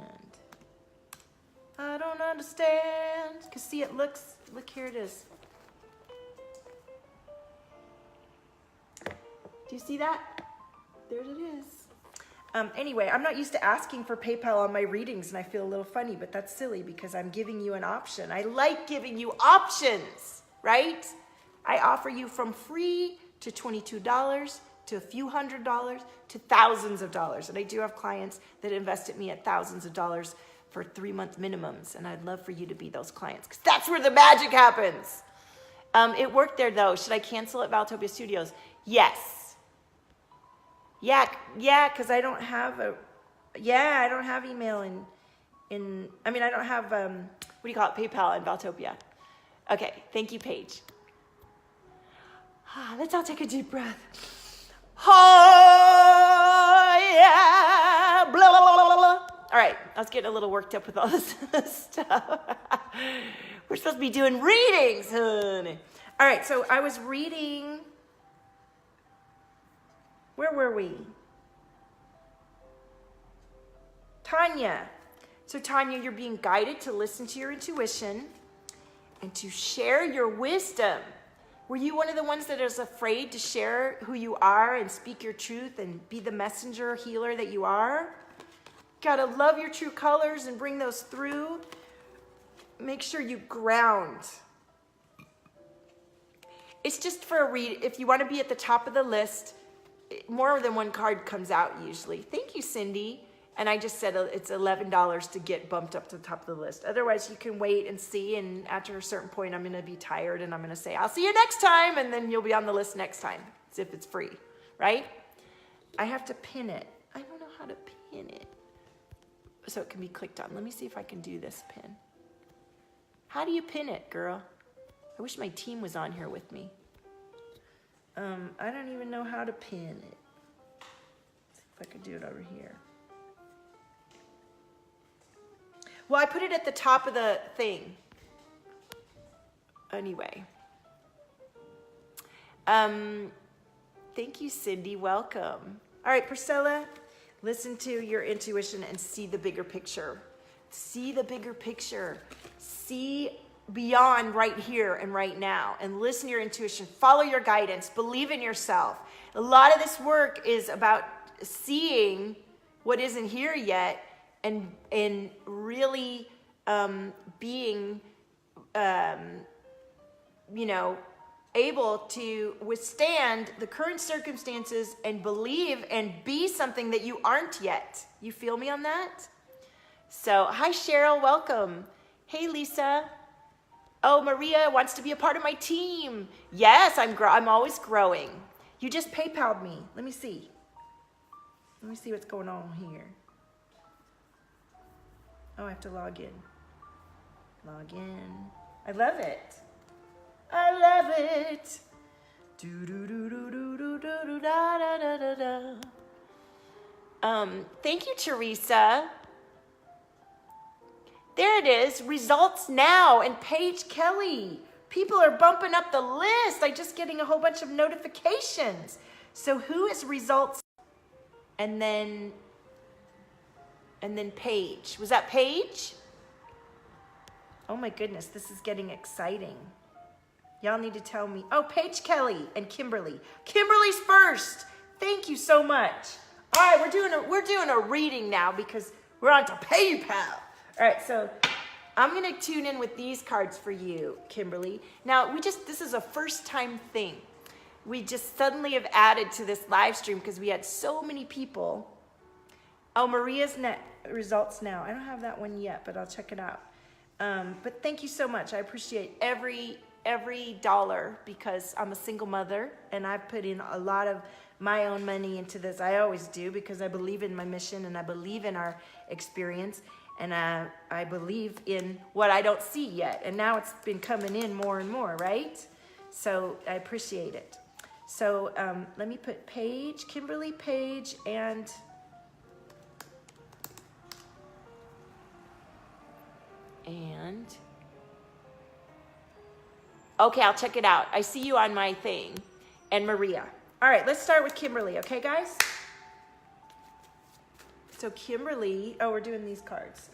I don't understand. Cause see, it looks, look, here it is. Do you see that? There it is. Anyway, I'm not used to asking for PayPal on my readings and I feel a little funny, but that's silly because I'm giving you an option. I like giving you options, right? I offer you from free to $22 to a few $100s to thousands of dollars. And I do have clients that invest at me at thousands of dollars for 3-month minimums. And I'd love for you to be those clients because that's where the magic happens. It worked there though. Should I cancel at Valtopia Studios? Yes. Yeah, because I don't have I don't have email I don't have, what do you call it, PayPal in Valtopia. Okay, thank you, Paige. Let's all take a deep breath. Oh, yeah, blah, blah, blah, blah. All right, I was getting a little worked up with all this stuff. We're supposed to be doing readings, honey. All right, so I was reading... Where were we? Tanya. So Tanya, you're being guided to listen to your intuition and to share your wisdom. Were you one of the ones that is afraid to share who you are and speak your truth and be the messenger healer that you are? Gotta love your true colors and bring those through. Make sure you ground. It's just for a read. If you want to be at the top of the list, more than one card comes out usually. Thank you, Cindy. And I just said it's $11 to get bumped up to the top of the list. Otherwise, you can wait and see. And after a certain point, I'm going to be tired and I'm going to say, I'll see you next time. And then you'll be on the list next time as if it's free, right? I have to pin it. I don't know how to pin it. So it can be clicked on. Let me see if I can do this pin. How do you pin it, girl? I wish my team was on here with me. I don't even know how to pin it. Let's see if I could do it over here. Well, I put it at the top of the thing. Anyway. Thank you, Cindy. Welcome. All right, Priscilla, listen to your intuition and see the bigger picture. See the bigger picture. See beyond right here and right now, and listen to your intuition. Follow your guidance. Believe in yourself. A lot of this work is about seeing what isn't here yet and really being able to withstand the current circumstances and believe and be something that you aren't yet. You feel me on that? So, hi Cheryl, welcome. Hey Lisa. Oh, Maria wants to be a part of my team. Yes, I'm always growing. You just PayPal'd me. Let me see. Let me see what's going on here. Oh, I have to log in. Log in. I love it. I love it. Do do do do do do do do da da da da da. Thank you, Teresa. There it is, results now, and Paige Kelly. People are bumping up the list. I'm just getting a whole bunch of notifications. So who is results? And then Paige. Was that Paige? Oh my goodness, this is getting exciting. Y'all need to tell me. Oh, Paige Kelly and Kimberly. Kimberly's first. Thank you so much. All right, we're doing a reading now because we're on to PayPal. All right, so I'm going to tune in with these cards for you, Kimberly. Now, this is a first-time thing. We just suddenly have added to this live stream because we had so many people. Oh, Maria's results now. I don't have that one yet, but I'll check it out. But thank you so much. I appreciate every dollar because I'm a single mother and I've put in a lot of my own money into this. I always do because I believe in my mission and I believe in our experience. And I believe in what I don't see yet. And now it's been coming in more and more, right? So I appreciate it. So let me put Paige, Kimberly, Paige, and okay, I'll check it out. I see you on my thing. And Maria. All right, let's start with Kimberly, okay, guys? So Kimberly, oh, we're doing these cards.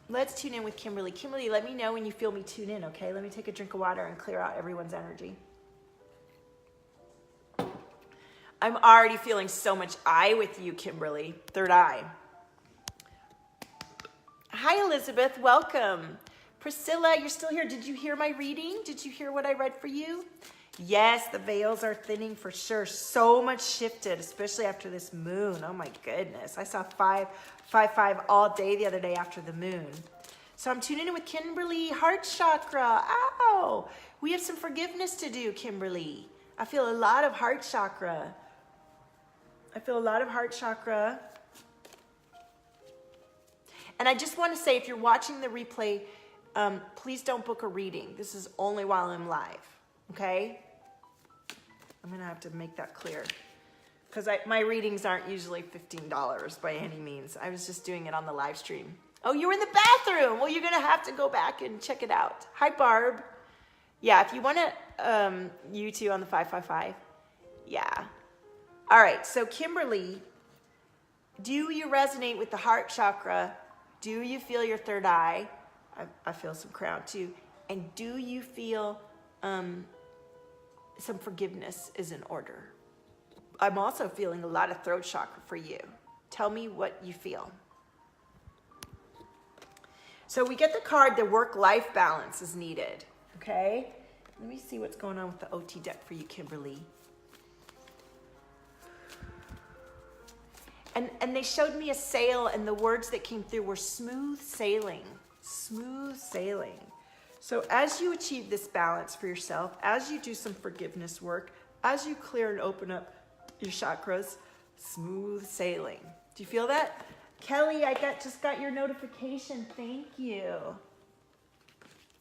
Let's tune in with Kimberly. Kimberly, let me know when you feel me tune in, okay? Let me take a drink of water and clear out everyone's energy. I'm already feeling so much I with you, Kimberly. Third eye. Hi, Elizabeth. Welcome. Priscilla, you're still here. Did you hear my reading? Did you hear what I read for you? Yes, the veils are thinning for sure. So much shifted, especially after this moon. Oh my goodness. I saw 555 all day the other day after the moon. So I'm tuning in with Kimberly, heart chakra. Ow! We have some forgiveness to do, Kimberly. I feel a lot of heart chakra. And I just want to say, if you're watching the replay, please don't book a reading. This is only while I'm live, okay? I'm going to have to make that clear. Because my readings aren't usually $15 by any means. I was just doing it on the live stream. Oh, you were in the bathroom. Well, you're going to have to go back and check it out. Hi, Barb. Yeah, if you want to, you too on the 555. Yeah. All right, so Kimberly, do you resonate with the heart chakra? Do you feel your third eye? I feel some crown too. And do you feel some forgiveness is in order? I'm also feeling a lot of throat chakra for you. Tell me what you feel. So we get the card, the work-life balance is needed, okay? Let me see what's going on with the OT deck for you, Kimberly. And they showed me a sail, and the words that came through were smooth sailing, smooth sailing. So as you achieve this balance for yourself, as you do some forgiveness work, as you clear and open up your chakras, smooth sailing. Do you feel that? Kelly, I just got your notification. Thank you.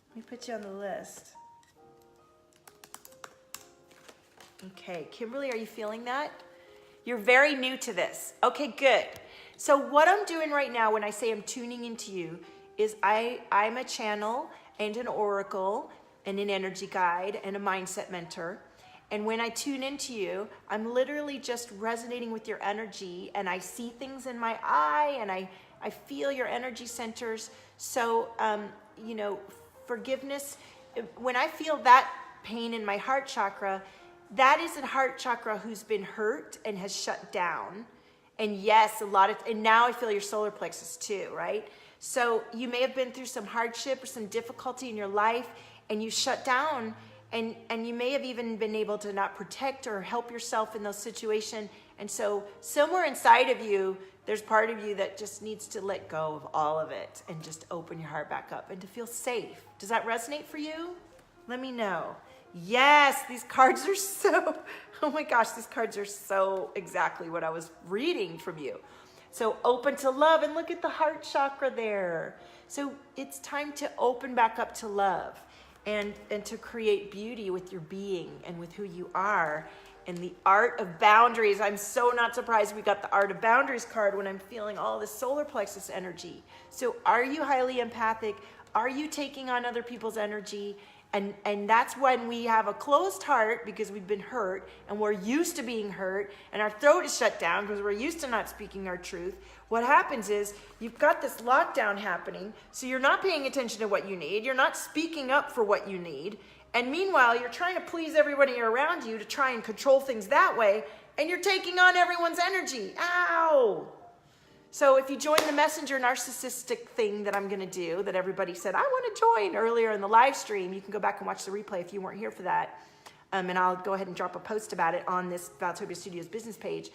Let me put you on the list. Okay, Kimberly, are you feeling that? You're very new to this. Okay, good. So what I'm doing right now when I say I'm tuning into you is I'm a channel and an oracle and an energy guide and a mindset mentor. And when I tune into you, I'm literally just resonating with your energy, and I see things in my eye, and I feel your energy centers. So, you know, forgiveness, when I feel that pain in my heart chakra, that is a heart chakra who's been hurt and has shut down. And yes, and now I feel your solar plexus too, right? So you may have been through some hardship or some difficulty in your life, and you shut down, and you may have even been able to not protect or help yourself in those situations. And so somewhere inside of you, there's part of you that just needs to let go of all of it and just open your heart back up and to feel safe. Does that resonate for you? Let me know. Yes, these cards are so, oh my gosh, these cards are so exactly what I was reading from you. So open to love, and look at the heart chakra there. So it's time to open back up to love and to create beauty with your being and with who you are, and the art of boundaries. I'm so not surprised we got the art of boundaries card when I'm feeling all this solar plexus energy. So are you highly empathic? Are you taking on other people's energy? And that's when we have a closed heart because we've been hurt and we're used to being hurt, and our throat is shut down because we're used to not speaking our truth. What happens is you've got this lockdown happening, so you're not paying attention to what you need. You're not speaking up for what you need. And meanwhile, you're trying to please everybody around you to try and control things that way, and you're taking on everyone's energy. Ow! So if you join the messenger narcissistic thing that I'm going to do, that everybody said, I want to join earlier in the live stream, you can go back and watch the replay if you weren't here for that. And I'll go ahead and drop a post about it on this Valtopia Studios business page.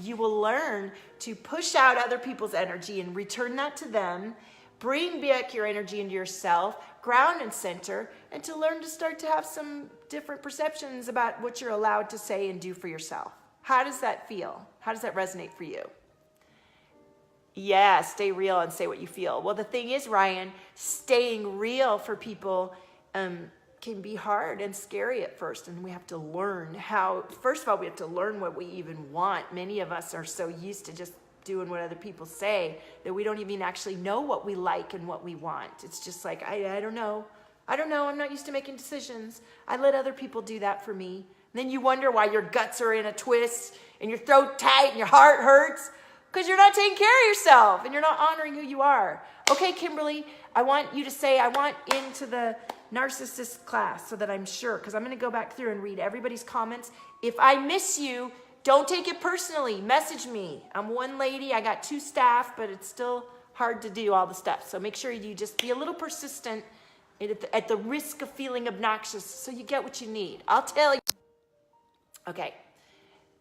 You will learn to push out other people's energy and return that to them, bring back your energy into yourself, ground and center, and to learn to start to have some different perceptions about what you're allowed to say and do for yourself. How does that feel? How does that resonate for you? Yeah, stay real and say what you feel. Well, the thing is, Ryan, staying real for people can be hard and scary at first, and we have to learn how. First of all, we have to learn what we even want. Many of us are so used to just doing what other people say that we don't even actually know what we like and what we want. It's just like, I don't know. I'm not used to making decisions. I let other people do that for me. And then you wonder why your guts are in a twist and your throat tight and your heart hurts. Because you're not taking care of yourself and you're not honoring who you are. Okay, Kimberly, I want you to say, I want into the narcissist class so that I'm sure, because I'm going to go back through and read everybody's comments. If I miss you, don't take it personally. Message me. I'm one lady. I got 2 staff, but it's still hard to do all the stuff. So make sure you just be a little persistent at the risk of feeling obnoxious so you get what you need. I'll tell you. Okay.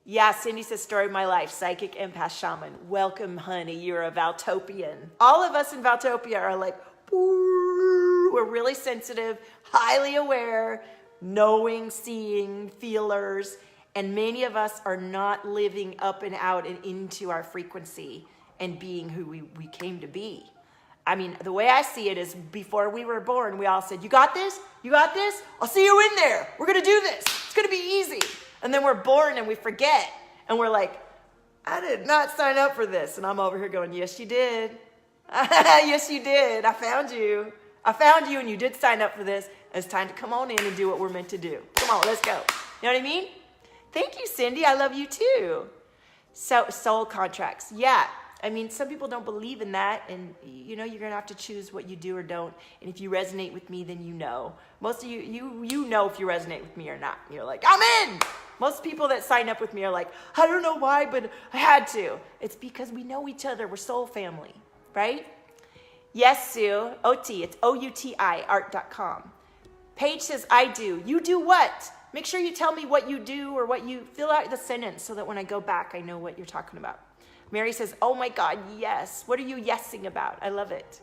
Yeah, Cindy says, story of my life, psychic empath shaman. Welcome, honey. You're a Valtopian. All of us in Valtopia are like, we're really sensitive, highly aware, knowing, seeing, feelers. And many of us are not living up and out and into our frequency and being who we came to be. I mean, the way I see it is before we were born, we all said, you got this? You got this? I'll see you in there. We're going to do this. It's going to be easy. And then we're born and we forget. And we're like, I did not sign up for this. And I'm over here going, yes, you did. Yes, you did. I found you. I found you and you did sign up for this. It's time to come on in and do what we're meant to do. Come on, let's go. You know what I mean? Thank you, Cindy. I love you too. So, soul contracts. Yeah. I mean, some people don't believe in that, and you know, you're gonna have to choose what you do or don't. And if you resonate with me, then you know. Most of you know if you resonate with me or not. You're like, I'm in. Most people that sign up with me are like, I don't know why, but I had to. It's because we know each other. We're soul family, right? Yes, Sue. OT. It's OUTI art.com. Paige says, I do. You do what? Make sure you tell me what you do or what you fill out the sentence so that when I go back, I know what you're talking about. Mary says, oh my God, yes. What are you yesing about? I love it.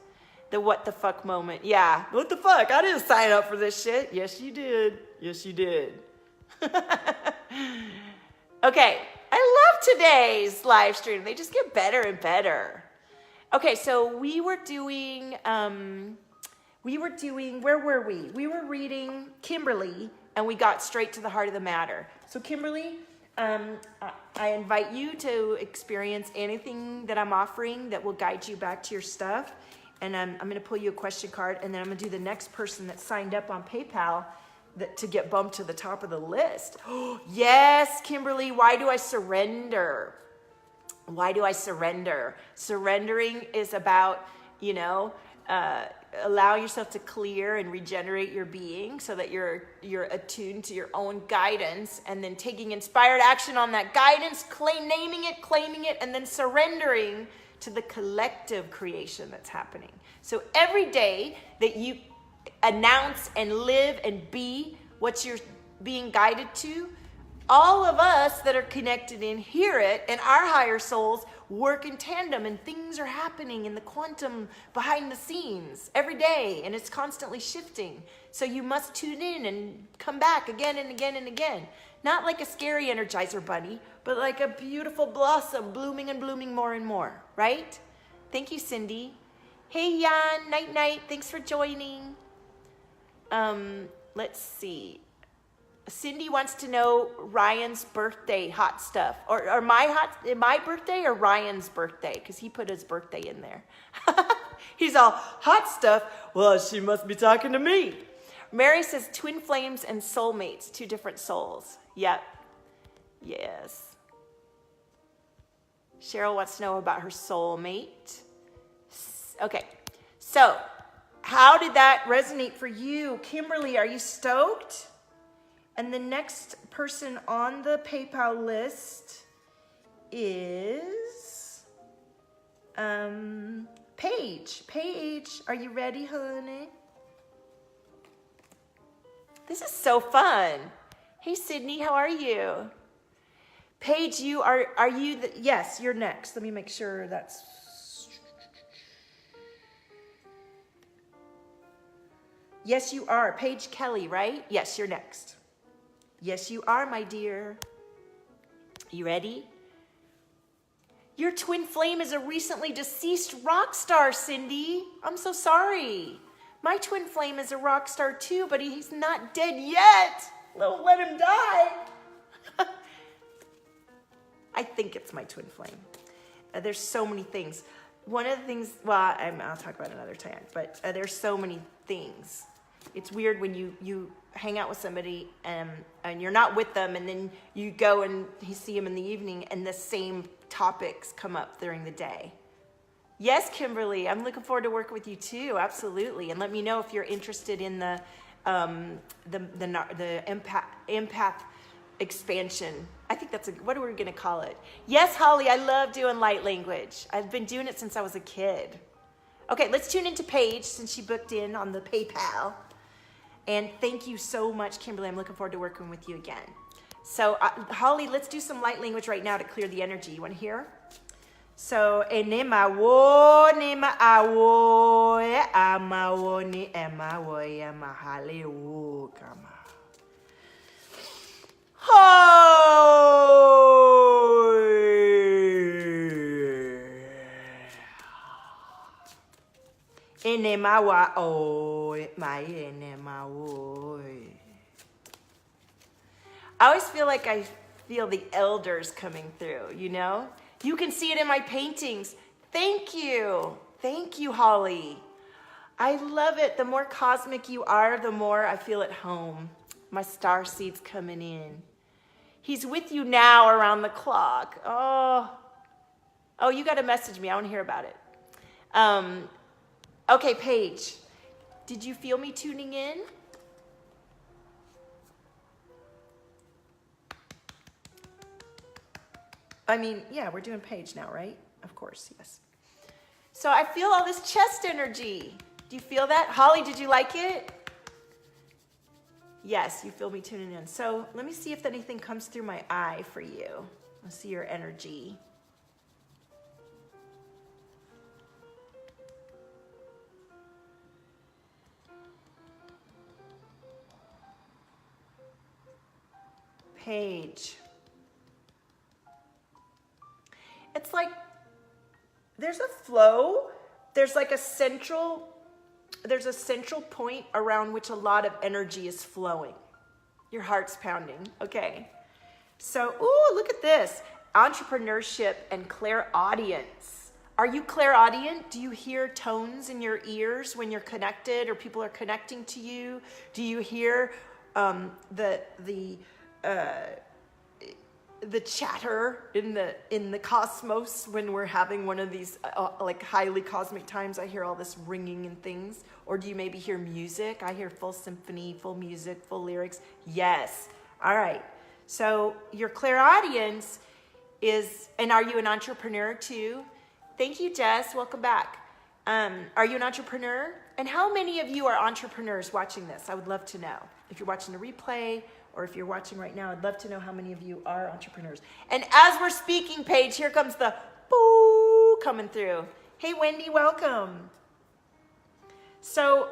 The what the fuck moment. Yeah, what the fuck? I didn't sign up for this shit. Yes, you did. Yes, you did. Okay, I love today's live stream. They just get better and better. Okay, so we were doing, where were we? We were reading Kimberly, and we got straight to the heart of the matter. So Kimberly, I invite you to experience anything that I'm offering that will guide you back to your stuff. And I'm going to pull you a question card, and then I'm going to do the next person that signed up on PayPal to get bumped to the top of the list. Yes, Kimberly, why do I surrender? Why do I surrender? Surrendering is about, you know, allow yourself to clear and regenerate your being so that you're attuned to your own guidance, and then taking inspired action on that guidance, naming it, claiming it, and then surrendering to the collective creation that's happening. So every day that you announce and live and be what you're being guided to, all of us that are connected in hear it, and our higher souls work in tandem, and things are happening in the quantum behind the scenes every day, and it's constantly shifting. So you must tune in and come back again and again and again. Not like a scary Energizer bunny, but like a beautiful blossom blooming and blooming more and more, right? Thank you, Cindy. Hey, Jan, night night. Thanks for joining. Let's see. Cindy wants to know Ryan's birthday hot stuff, or my birthday or Ryan's birthday, because he put his birthday in there. He's all hot stuff. Well, she must be talking to me. Mary says twin flames and soulmates, 2 different souls. Yep. Yes. Cheryl wants to know about her soulmate. Okay. So, how did that resonate for you? Kimberly, are you stoked? And the next person on the PayPal list is Paige. Paige, are you ready, honey? This is so fun. Hey, Sydney, how are you? Paige, are you, yes, you're next. Let me make sure that's... Yes, you are. Paige Kelly, right? Yes, you're next. Yes, you are, my dear. You ready? Your twin flame is a recently deceased rock star, Cindy. I'm so sorry. My twin flame is a rock star too, but he's not dead yet. Don't let him die. I think it's my twin flame. There's so many things. One of the things, well, I'll talk about it another time, but there's so many things. It's weird when you hang out with somebody and you're not with them, and then you go and you see them in the evening, and the same topics come up during the day. Yes, Kimberly, I'm looking forward to working with you too. Absolutely. And let me know if you're interested in the empath expansion. I think that's what are we going to call it? Yes, Holly, I love doing light language. I've been doing it since I was a kid. Okay, let's tune into Paige since she booked in on the PayPal. And thank you so much, Kimberly. I'm looking forward to working with you again. So, Holly, let's do some light language right now to clear the energy. You want to hear? So, enema wo nema awo ama wo ni ema wo ema hale wo kama. Enema wa o my enema wo. I always feel like I feel the elders coming through, you know? You can see it in my paintings. Thank you. Thank you, Holly. I love it. The more cosmic you are, the more I feel at home. My star seed's coming in. He's with you now around the clock. Oh, you got to message me. I want to hear about it. Okay, Paige, did you feel me tuning in? I mean, yeah, we're doing Paige now, right? Of course, yes. So I feel all this chest energy. Do you feel that? Holly, did you like it? Yes, you feel me tuning in. So let me see if anything comes through my eye for you. Let's see your energy. Paige. It's like there's a flow. There's a central point around which a lot of energy is flowing. Your heart's pounding. Okay. So, ooh, look at this. Entrepreneurship and clairaudience. Are you clairaudient? Do you hear tones in your ears when you're connected or people are connecting to you? Do you hear the chatter in the cosmos when we're having one of these like highly cosmic times? I hear all this ringing and things. Or do you maybe hear music? I hear full symphony, full music, full lyrics. Yes. All right. So your clairaudience is, and are you an entrepreneur too? Thank you, Jess. Welcome back. Are you an entrepreneur? And how many of you are entrepreneurs watching this? I would love to know. If you're watching the replay, or if you're watching right now, I'd love to know how many of you are entrepreneurs. And as we're speaking, Paige, here comes the boo coming through. Hey, Wendy, welcome. So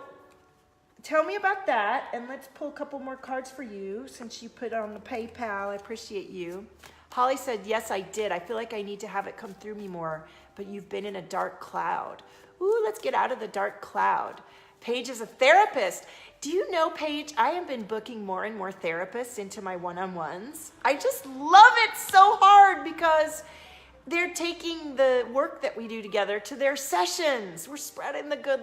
tell me about that, and let's pull a couple more cards for you since you put on the PayPal. I appreciate you. Holly said, yes, I did. I feel like I need to have it come through me more, but you've been in a dark cloud. Ooh, let's get out of the dark cloud. Paige is a therapist. Do you know, Paige, I have been booking more and more therapists into my one-on-ones. I just love it so hard because they're taking the work that we do together to their sessions. We're spreading the good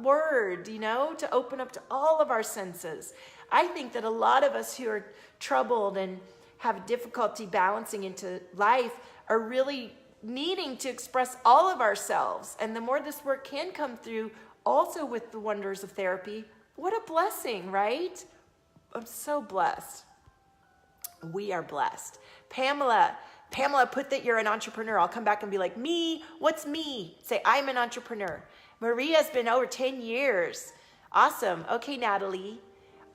word, you know, to open up to all of our senses. I think that a lot of us who are troubled and have difficulty balancing into life are really needing to express all of ourselves. And the more this work can come through, also with the wonders of therapy, what a blessing, right? I'm so blessed. We are blessed. Pamela, put that you're an entrepreneur. I'll come back and be like, me? What's me? Say, I'm an entrepreneur. Maria's been over 10 years. Awesome. Okay, Natalie.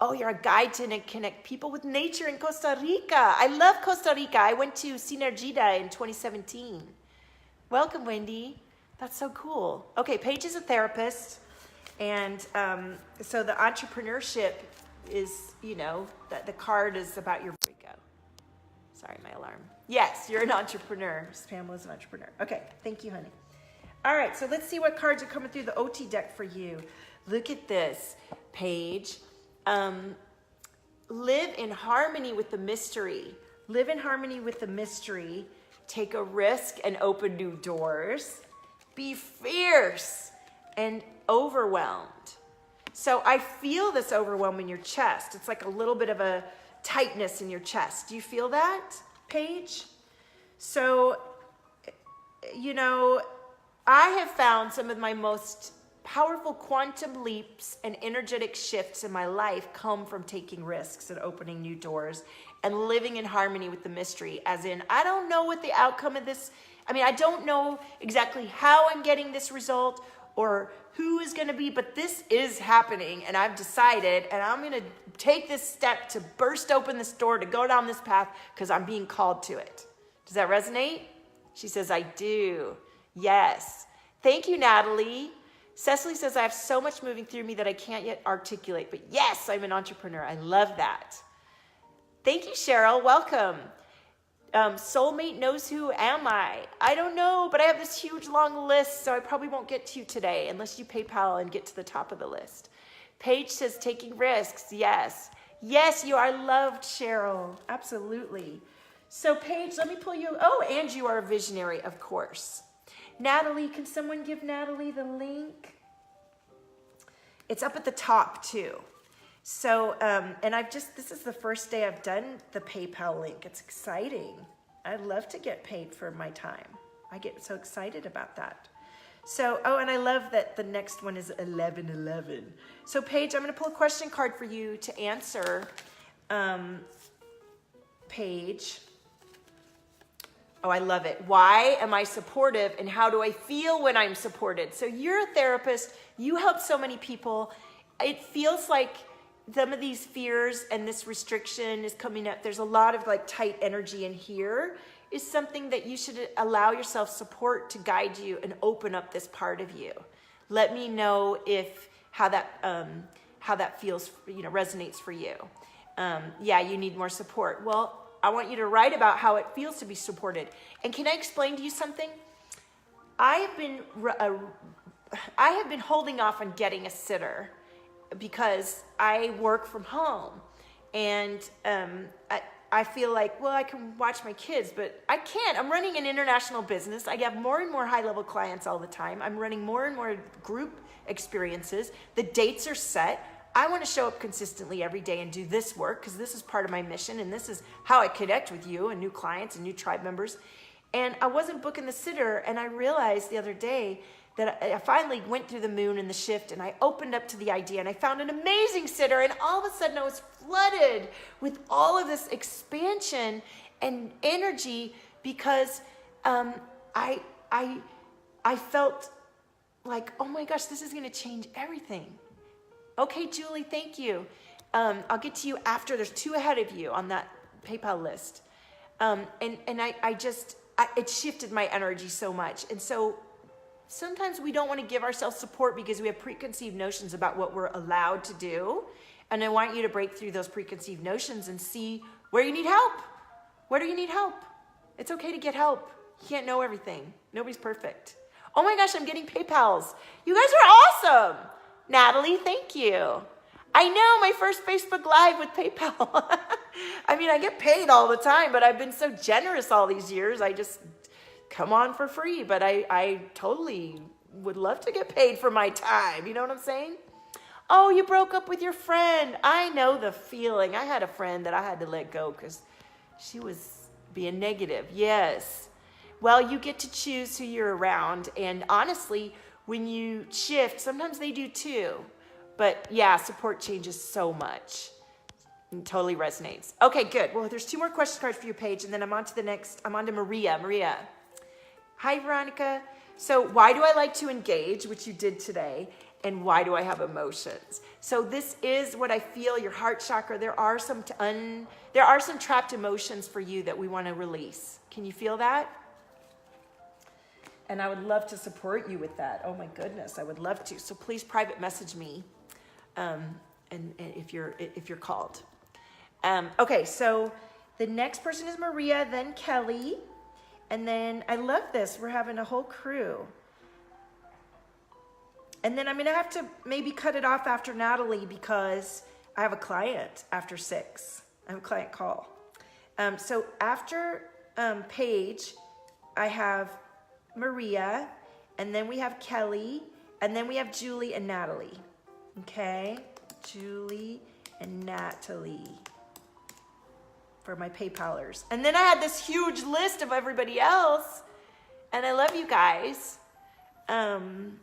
Oh, you're a guide to connect people with nature in Costa Rica. I love Costa Rica. I went to Sinergida in 2017. Welcome, Wendy. That's so cool. Okay, Paige is a therapist. And so the entrepreneurship is, you know, that the card is about your breakout. Sorry, my alarm. Yes, you're an entrepreneur. Pamela's an entrepreneur. Okay, thank you, honey. All right, so let's see what cards are coming through the OT deck for you. Look at this, Paige. Live in harmony with the mystery. Live in harmony with the mystery. Take a risk and open new doors. Be fierce and overwhelmed. So I feel this overwhelm in your chest. It's like a little bit of a tightness in your chest. Do you feel that, Paige? So you know, I have found some of my most powerful quantum leaps and energetic shifts in my life come from taking risks and opening new doors and living in harmony with the mystery. As in, I don't know what the outcome of this, I don't know exactly how I'm getting this result or who is going to be, but this is happening, and I've decided, and I'm going to take this step to burst open this door, to go down this path, because I'm being called to it. Does that resonate? She says, I do. Yes. Thank you, Natalie. Cecily says, I have so much moving through me that I can't yet articulate, but yes, I'm an entrepreneur. I love that. Thank you, Cheryl. Welcome. Soulmate knows who am I? I don't know, but I have this huge long list, so I probably won't get to you today unless you PayPal and get to the top of the list. Paige says, taking risks. Yes. Yes, you are loved, Cheryl. Absolutely. So Paige, let me pull you. Oh, and you are a visionary, of course. Natalie, can someone give Natalie the link? It's up at the top too. So, and this is the first day I've done the PayPal link. It's exciting. I'd love to get paid for my time. I get so excited about that. So, oh, and I love that the next one is 11/11. So Paige, I'm going to pull a question card for you to answer. Paige. Oh, I love it. Why am I supportive, and how do I feel when I'm supported? So you're a therapist. You help so many people. It feels like some of these fears and this restriction is coming up. There's a lot of like tight energy in here. Is something that you should allow yourself support to guide you and open up this part of you. Let me know if how that feels, resonates for you. Yeah, you need more support. Well, I want you to write about how it feels to be supported. And can I explain to you something? I have been holding off on getting a sitter because I work from home, and I feel like, well, I can watch my kids, but I can't. I'm running an international business. I have more and more high-level clients all the time. I'm running more and more group experiences. The dates are set. I want to show up consistently every day and do this work because this is part of my mission, and this is how I connect with you and new clients and new tribe members. And I wasn't booking the sitter, and I realized the other day that I finally went through the moon and the shift, and I opened up to the idea, and I found an amazing sitter, and all of a sudden I was flooded with all of this expansion and energy because I felt like, oh my gosh, this is going to change everything. Okay, Julie, thank you. I'll get to you after. There's 2 ahead of you on that PayPal list. It shifted my energy so much. And so sometimes we don't want to give ourselves support because we have preconceived notions about what we're allowed to do. And I want you to break through those preconceived notions and see where you need help. Where do you need help? It's okay to get help. You can't know everything. Nobody's perfect. Oh my gosh, I'm getting PayPals. You guys are awesome. Natalie, thank you. I know, my first Facebook Live with PayPal. I get paid all the time, but I've been so generous all these years. I just come on for free, but I totally would love to get paid for my time. You know what I'm saying? Oh, you broke up with your friend. I know the feeling. I had a friend that I had to let go because she was being negative. Yes. Well, you get to choose who you're around. And honestly, when you shift, sometimes they do too. But yeah, support changes so much. It totally resonates. Okay, good. Well, there's 2 more question cards for your page, and then I'm on to the next. I'm on to Maria. Maria. Hi, Veronica. So why do I like to engage, which you did today, and why do I have emotions? So this is what I feel, your heart chakra. There are some trapped emotions for you that we want to release. Can you feel that? And I would love to support you with that. Oh my goodness, I would love to. So please private message me, and if you're called. Okay, so the next person is Maria, then Kelly, and then I love this. We're having a whole crew. And then I'm gonna have to maybe cut it off after Natalie because I have a client after 6. I have a client call. So after Paige, I have Maria, and then we have Kelly, and then we have Julie and Natalie. Okay, Julie and Natalie for my PayPalers. And then I had this huge list of everybody else, And I love you guys. And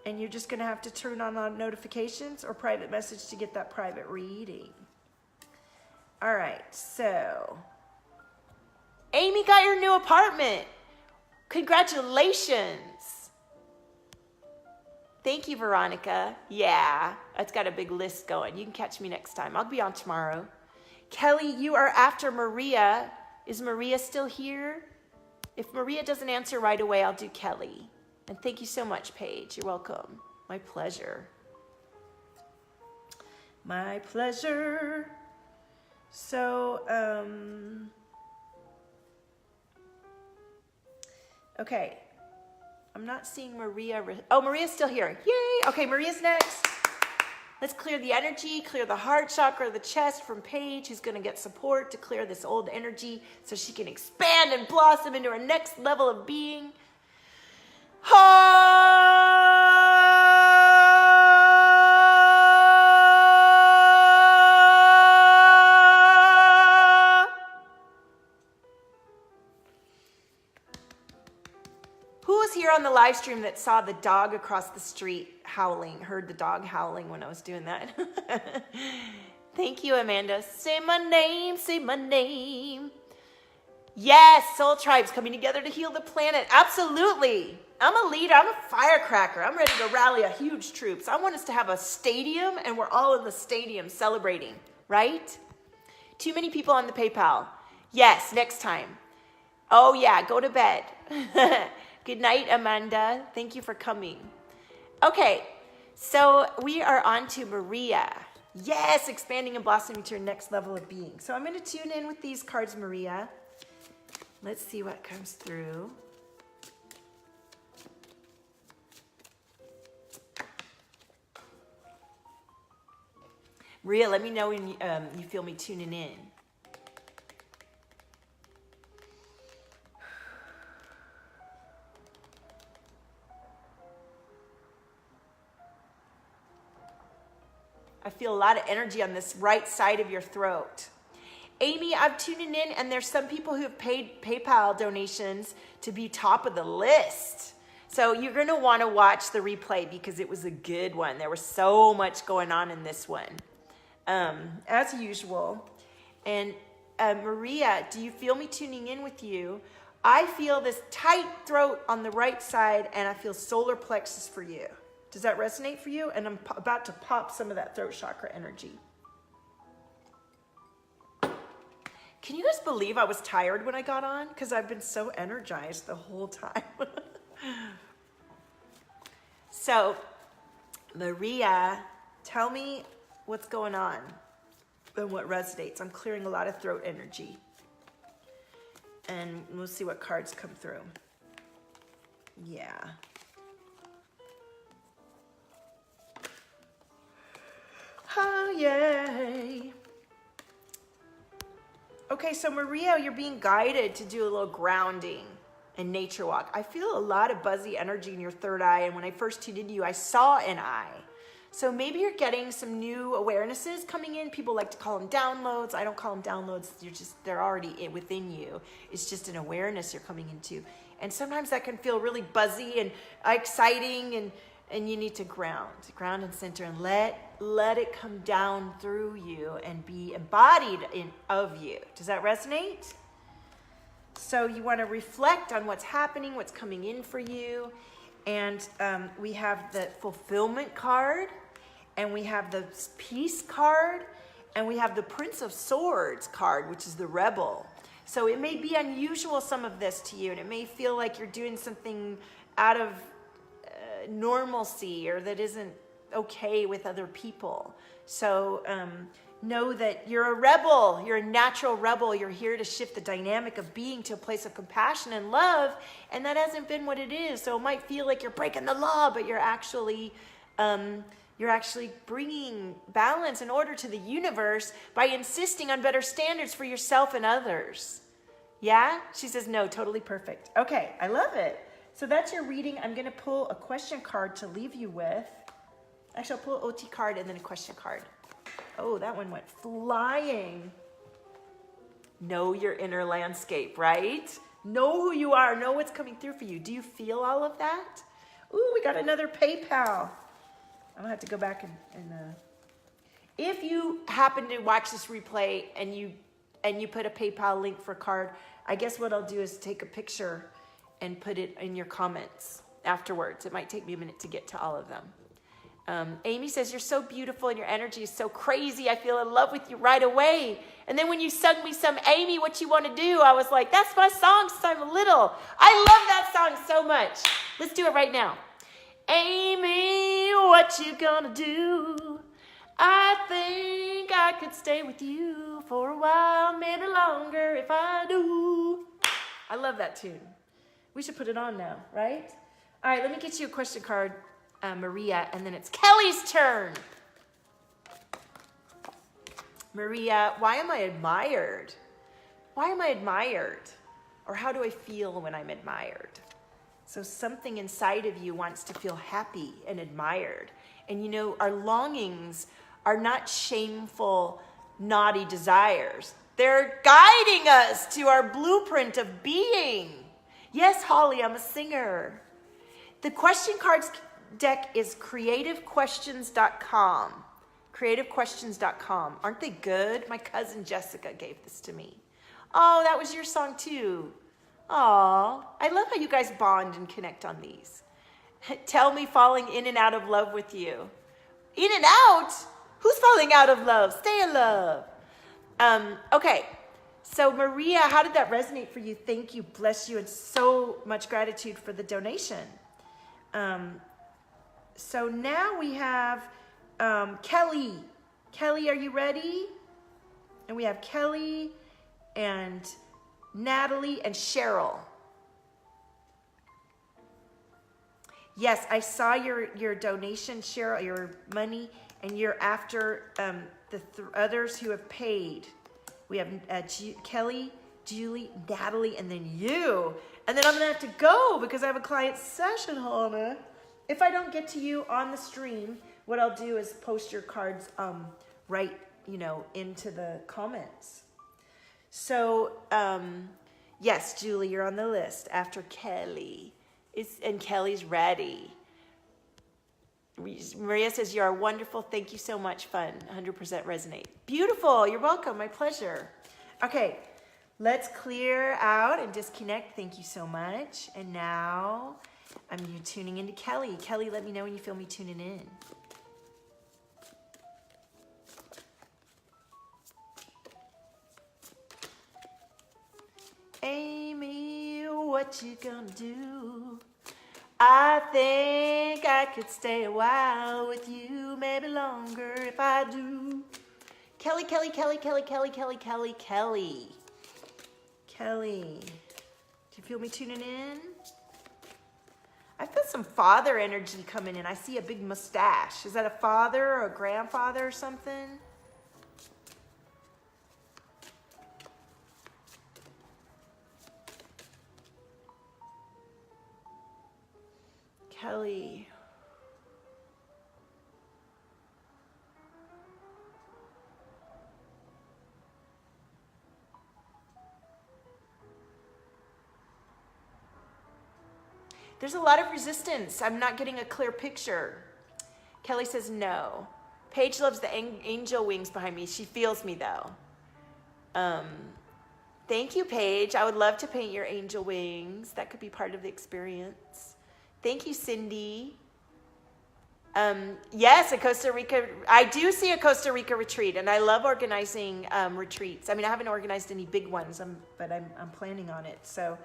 you're just gonna have to turn on notifications or private message to get that private reading. All right, so Amy got your new apartment. Congratulations. Thank you, Veronica. Yeah, it's got a big list going. You can catch me next time. I'll be on tomorrow. Kelly, you are after Maria. Is Maria still here? If Maria doesn't answer right away, I'll do Kelly. And thank you so much, Paige. You're welcome. My pleasure. My pleasure. So, okay. I'm not seeing Maria. Oh, Maria's still here. Yay. Okay, Maria's next. Let's clear the energy, clear the heart chakra, the chest from Paige, who's going to get support to clear this old energy so she can expand and blossom into her next level of being. Who was here on the live stream that saw the dog across the street howling, heard the dog howling when I was doing that? Thank you, Amanda. Say my name, say my name. Yes, soul tribes coming together to heal the planet. Absolutely. I'm a leader. I'm a firecracker. I'm ready to rally a huge troops. I want us to have a stadium and we're all in the stadium celebrating, right? Too many people on the PayPal. Yes, next time. Oh yeah, go to bed. Good night, Amanda. Thank you for coming. Okay, so we are on to Maria. Yes, expanding and blossoming to your next level of being. So I'm going to tune in with these cards, Maria. Let's see what comes through. Maria, let me know when you feel me tuning in. I feel a lot of energy on this right side of your throat. Amy, I'm tuning in, and there's some people who have paid PayPal donations to be top of the list. So you're going to want to watch the replay because it was a good one. There was so much going on in this one, as usual. And Maria, do you feel me tuning in with you? I feel this tight throat on the right side, and I feel solar plexus for you. Does that resonate for you? And I'm about to pop some of that throat chakra energy. Can you guys believe I was tired when I got on? Because I've been so energized the whole time. So, Maria, tell me what's going on and what resonates. I'm clearing a lot of throat energy. And we'll see what cards come through. Yeah. Oh, yay. Okay, so Maria, you're being guided to do a little grounding and nature walk. I feel a lot of buzzy energy in your third eye, and when I first tuned into you, I saw an eye. So maybe you're getting some new awarenesses coming in. People like to call them downloads. I don't call them downloads. They're already within you. It's just an awareness you're coming into. And sometimes that can feel really buzzy and exciting, and you need to ground and center, and let it come down through you and be embodied of you. Does that resonate? So you want to reflect on what's happening, what's coming in for you. And we have the fulfillment card, and we have the peace card, and we have the Prince of Swords card, which is the rebel. So it may be unusual, some of this to you, and it may feel like you're doing something out of normalcy or that isn't okay with other people. So know that you're a rebel. You're a natural rebel. You're here to shift the dynamic of being to a place of compassion and love, and that hasn't been what it is. So it might feel like you're breaking the law, but you're actually bringing balance and order to the universe by insisting on better standards for yourself and others. Yeah? She says, no, totally perfect. Okay, I love it. So that's your reading. I'm going to pull a question card to leave you with. Actually, I'll pull an OT card and then a question card. Oh, that one went flying. Know your inner landscape, right? Know who you are. Know what's coming through for you. Do you feel all of that? Ooh, we got another PayPal. I'm gonna have to go back and if you happen to watch this replay and you put a PayPal link for a card, I guess what I'll do is take a picture and put it in your comments afterwards. It might take me a minute to get to all of them. Amy says, you're so beautiful and your energy is so crazy. I feel in love with you right away. And then when you sung me some Amy, What You Want to Do, I was like, that's my song since I'm little. I love that song so much. Let's do it right now. Amy, what you gonna do? I think I could stay with you for a while, maybe longer if I do. I love that tune. We should put it on now, right? All right, let me get you a question card, Maria, and then it's Kelly's turn. Maria, why am I admired? Why am I admired? Or how do I feel when I'm admired? So something inside of you wants to feel happy and admired. And you know, our longings are not shameful, naughty desires. They're guiding us to our blueprint of being. Yes, Holly, I'm a singer. The question cards deck is creativequestions.com. Creativequestions.com. Aren't they good? My cousin Jessica gave this to me. Oh, that was your song too. Oh, I love how you guys bond and connect on these. Tell me falling in and out of love with you. In and out? Who's falling out of love? Stay in love. Okay, so Maria, how did that resonate for you? Thank you, bless you, and so much gratitude for the donation. So now we have Kelly. Kelly, are you ready? And we have Kelly and Natalie and Cheryl. Yes, I saw your donation, Cheryl, your money, and you're after the others who have paid. We have Kelly, Julie, Natalie, and then you. And then I'm gonna have to go because I have a client session, Hannah. If I don't get to you on the stream, what I'll do is post your cards right, into the comments. So, yes, Julie, you're on the list after Kelly. And Kelly's ready. Maria says, you are wonderful. Thank you so much. Fun. 100% resonate. Beautiful. You're welcome. My pleasure. Okay, let's clear out and disconnect. Thank you so much. And now I'm tuning into Kelly. Kelly, let me know when you feel me tuning in. Amy, what you gonna do? I think I could stay a while with you, maybe longer if I do. Kelly, Kelly, Kelly, Kelly, Kelly, Kelly, Kelly, Kelly. Kelly, do you feel me tuning in? I feel some father energy coming in. I see a big mustache. Is that a father or a grandfather or something? Kelly. There's a lot of resistance. I'm not getting a clear picture. Kelly says no. Paige loves the angel wings behind me. She feels me though. Thank you, Paige. I would love to paint your angel wings. That could be part of the experience. Thank you, Cindy. Yes, a Costa Rica. I do see a Costa Rica retreat, and I love organizing retreats. I mean, I haven't organized any big ones, but I'm planning on it. So,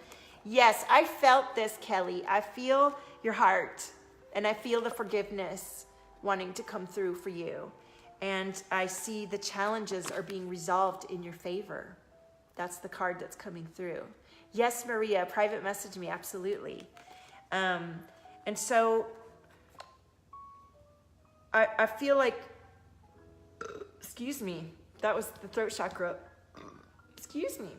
yes, I felt this, Kelly. I feel your heart, and I feel the forgiveness wanting to come through for you. And I see the challenges are being resolved in your favor. That's the card that's coming through. Yes, Maria, private message me, absolutely. And so I feel like, excuse me, that was the throat chakra. Excuse me.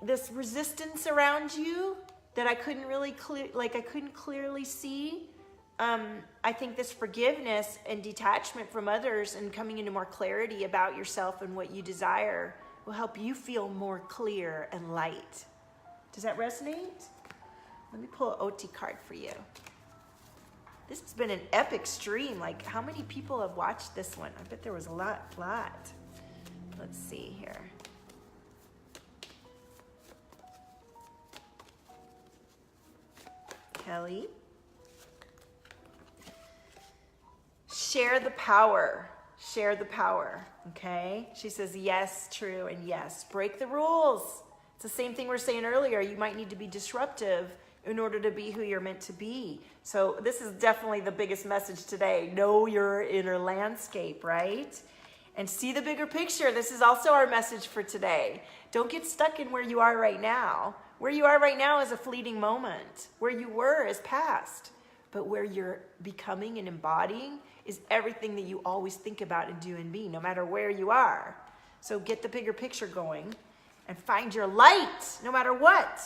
This resistance around you that I couldn't really clearly see. I think this forgiveness and detachment from others and coming into more clarity about yourself and what you desire, will help you feel more clear and light. Does that resonate? Let me pull an OT card for you. This has been an epic stream. Like, how many people have watched this one? I bet there was a lot. Let's see here. Kelly. Share the power. Share the power, okay? She says yes, true, and yes. Break the rules. It's the same thing we were saying earlier. You might need to be disruptive in order to be who you're meant to be. So this is definitely the biggest message today. Know your inner landscape, right? And see the bigger picture. This is also our message for today. Don't get stuck in where you are right now. Where you are right now is a fleeting moment. Where you were is past. But where you're becoming and embodying is everything that you always think about and do and be, no matter where you are. So get the bigger picture going and find your light, no matter what,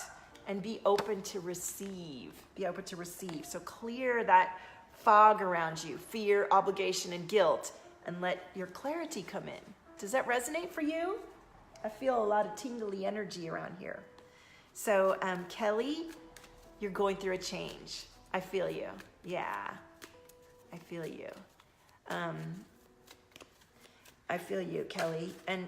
and be open to receive. Be open to receive. So clear that fog around you, fear, obligation, and guilt, and let your clarity come in. Does that resonate for you? I feel a lot of tingly energy around here. So Kelly, you're going through a change. I feel you. Yeah, I feel you. I feel you, Kelly. And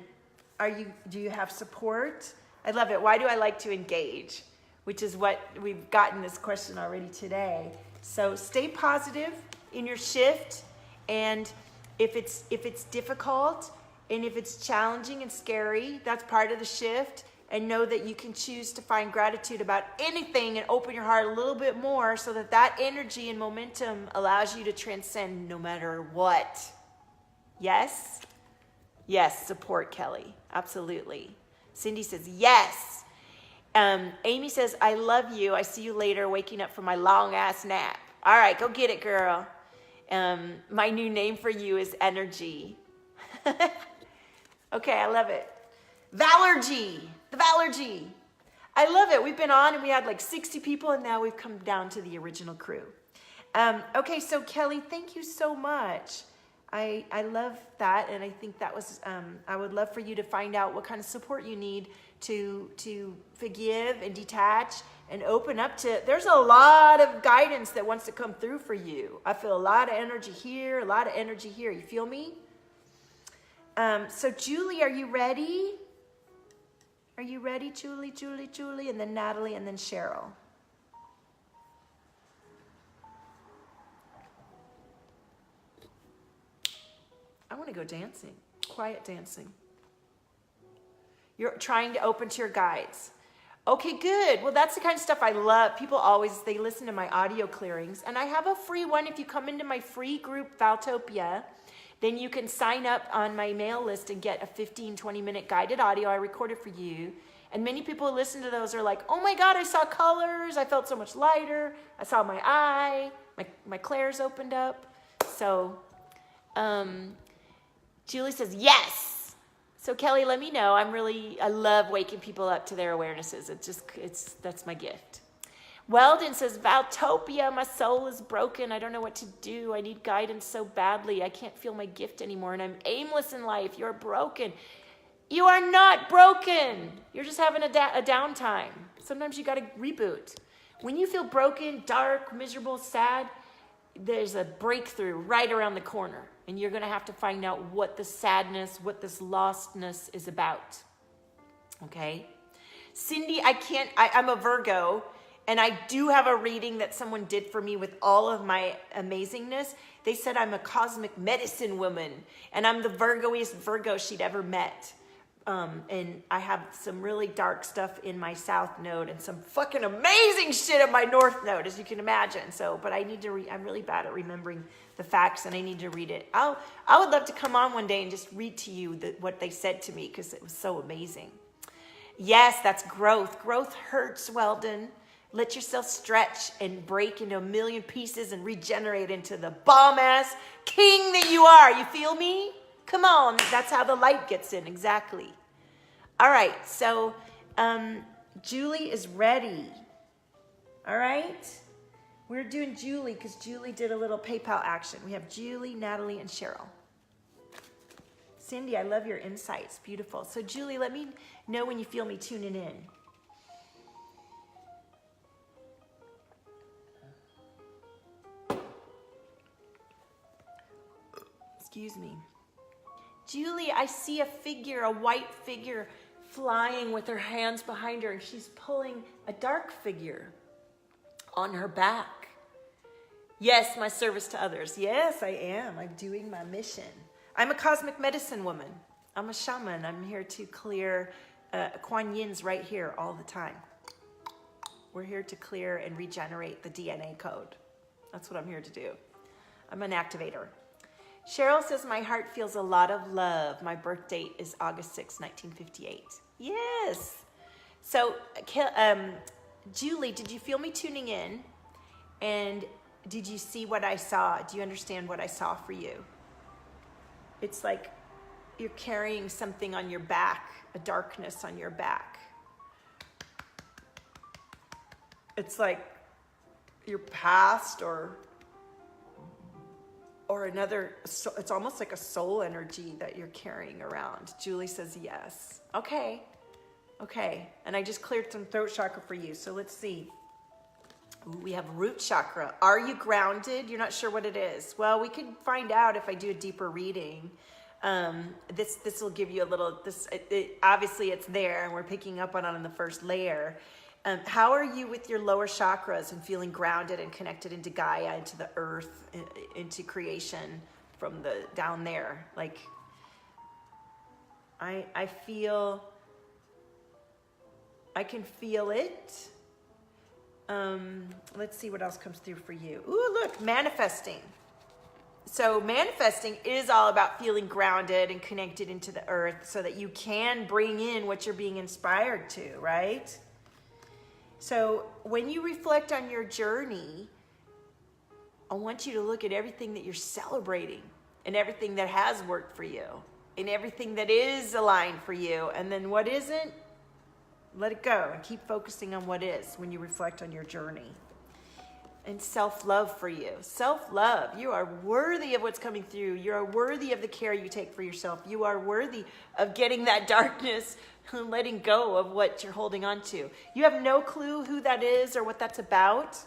do you have support? I love it. Why do I like to engage? Which is what we've gotten this question already today. So stay positive in your shift. And if it's difficult and if it's challenging and scary, that's part of the shift. And know that you can choose to find gratitude about anything and open your heart a little bit more so that that energy and momentum allows you to transcend no matter what. Yes? Yes, support, Kelly. Absolutely. Cindy says, yes. Amy says, I love you. I see you later, waking up from my long-ass nap. All right, go get it, girl. My new name for you is Energy. Okay, I love it. Valergy. The Valergy. I love it. We've been on and we had like 60 people and now we've come down to the original crew. Okay, so Kelly, thank you so much. I love that, and I think that was, I would love for you to find out what kind of support you need to forgive and detach and open up to, there's a lot of guidance that wants to come through for you. I feel a lot of energy here, a lot of energy here. You feel me? So Julie, are you ready? Are you ready, Julie, and then Natalie, and then Cheryl? I want to go dancing, quiet dancing. You're trying to open to your guides. Okay, good. Well, that's the kind of stuff I love. People always, they listen to my audio clearings. And I have a free one. If you come into my free group, Valtopia, then you can sign up on my mail list and get a 15, 20-minute guided audio I recorded for you. And many people who listen to those are like, oh my God, I saw colors. I felt so much lighter. I saw my eye. My clairs opened up. So, Julie says, yes. So Kelly, let me know. I love waking people up to their awarenesses. That's my gift. Weldon says, Valtopia, my soul is broken. I don't know what to do. I need guidance so badly. I can't feel my gift anymore, and I'm aimless in life. You're broken. You are not broken. You're just having a downtime. Sometimes you got to reboot. When you feel broken, dark, miserable, sad, there's a breakthrough right around the corner, and you're going to have to find out what the sadness, what this lostness is about. Okay? Cindy, I'm a Virgo, and I do have a reading that someone did for me with all of my amazingness. They said I'm a cosmic medicine woman, and I'm the Virgoiest Virgo she'd ever met. And I have some really dark stuff in my South Node and some fucking amazing shit in my North Node, as you can imagine. So, but I need to I'm really bad at remembering the facts, and I need to read it. I would love to come on one day and just read to you what they said to me, because it was so amazing. Yes, that's growth. Growth hurts, Weldon. Let yourself stretch and break into a million pieces and regenerate into the bomb-ass king that you are. You feel me? Come on. That's how the light gets in. Exactly. All right. So Julie is ready. All right. We're doing Julie because Julie did a little PayPal action. We have Julie, Natalie, and Cheryl. Cindy, I love your insights. Beautiful. So Julie, let me know when you feel me tuning in. Excuse me. Julie, I see a figure, a white figure flying with her hands behind her, and she's pulling a dark figure on her back. Yes, my service to others. Yes, I am. I'm doing my mission. I'm a cosmic medicine woman. I'm a shaman. I'm here to clear Kuan Yin's right here all the time. We're here to clear and regenerate the DNA code. That's what I'm here to do. I'm an activator. Cheryl says, my heart feels a lot of love. My birth date is August 6, 1958. Yes. So, Julie, did you feel me tuning in? And did you see what I saw? Do you understand what I saw for you? It's like you're carrying something on your back, a darkness on your back. It's like your past or another, it's almost like a soul energy that you're carrying around. Julie says yes. Okay. And I just cleared some throat chakra for you. So let's see. Ooh, we have root chakra. Are you grounded? You're not sure what it is. Well, we could find out if I do a deeper reading. This will give you a little, obviously it's there and we're picking up on it on the first layer. How are you with your lower chakras and feeling grounded and connected into Gaia, into the earth, into creation from the down there? Like, I can feel it. Let's see what else comes through for you. Ooh, look, manifesting. So manifesting is all about feeling grounded and connected into the earth so that you can bring in what you're being inspired to, right? So when you reflect on your journey, I want you to look at everything that you're celebrating and everything that has worked for you and everything that is aligned for you. And then what isn't, let it go and keep focusing on what is when you reflect on your journey. And self-love for you. Self-love. You are worthy of what's coming through. You are worthy of the care you take for yourself. You are worthy of getting that darkness and letting go of what you're holding on to. You have no clue who that is or what that's about.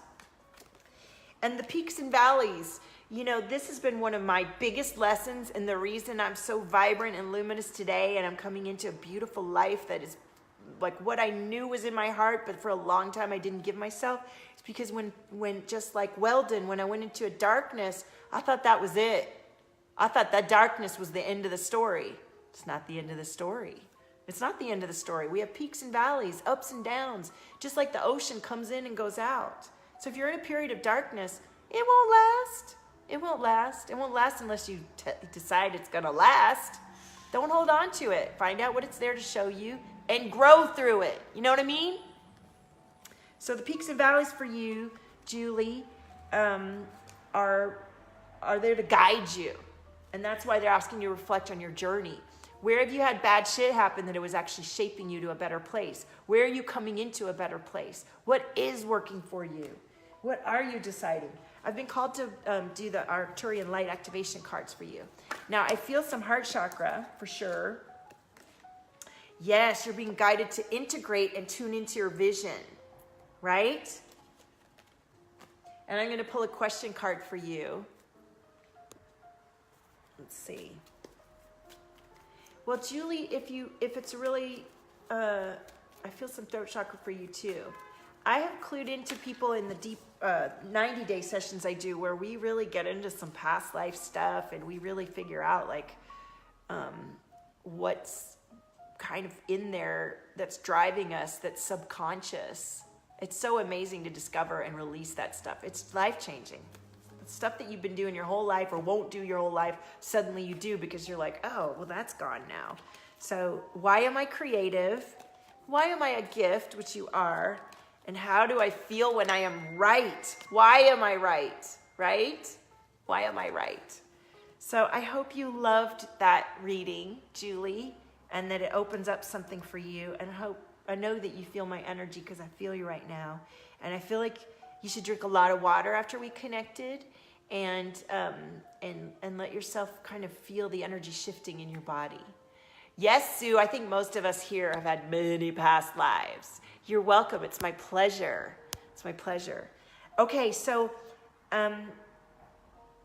And the peaks and valleys. You know, this has been one of my biggest lessons and the reason I'm so vibrant and luminous today and I'm coming into a beautiful life that is like what I knew was in my heart, but for a long time I didn't give myself. It's because when just like Weldon, when I went into a darkness, I thought that was it. I thought that darkness was the end of the story. It's not the end of the story. It's not the end of the story. We have peaks and valleys, ups and downs, just like the ocean comes in and goes out. So if you're in a period of darkness, it won't last. It won't last. It won't last unless you decide it's going to last. Don't hold on to it. Find out what it's there to show you and grow through it. You know what I mean? So the peaks and valleys for you, Julie, are there to guide you. And that's why they're asking you to reflect on your journey. Where have you had bad shit happen that it was actually shaping you to a better place? Where are you coming into a better place? What is working for you? What are you deciding? I've been called to do the Arcturian light activation cards for you. Now, I feel some heart chakra for sure. Yes, you're being guided to integrate and tune into your vision, right? And I'm going to pull a question card for you. Let's see. Well, Julie, if it's really, I feel some throat chakra for you too. I have clued into people in the deep 90-day sessions I do where we really get into some past life stuff and we really figure out like what's kind of in there that's driving us, that's subconscious. It's so amazing to discover and release that stuff. It's life-changing. It's stuff that you've been doing your whole life or won't do your whole life, suddenly you do because you're like, oh, well, that's gone now. So why am I creative? Why am I a gift, which you are? And how do I feel when I am right? Why am I right? Right? Why am I right? So I hope you loved that reading, Julie, and that it opens up something for you. And I know that you feel my energy because I feel you right now. And I feel like you should drink a lot of water after we connected. and let yourself kind of feel the energy shifting in your body. Yes, Sue, I think most of us here have had many past lives. You're welcome. It's my pleasure. It's my pleasure. Okay, so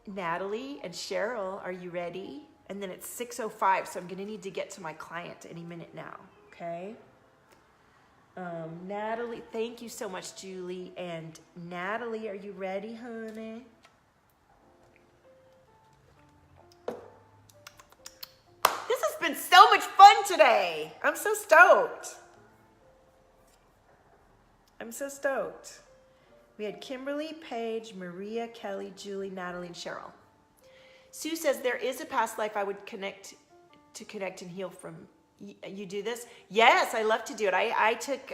Natalie and Cheryl, are you ready? And then it's 6:05, so I'm going to need to get to my client any minute now, okay? Natalie, thank you so much, Julie. And Natalie, are you ready, honey? This has been so much fun today. I'm so stoked. I'm so stoked. We had Kimberly, Paige, Maria, Kelly, Julie, Natalie, and Cheryl. Sue says, there is a past life I would connect and heal from. You do this? Yes, I love to do it. I took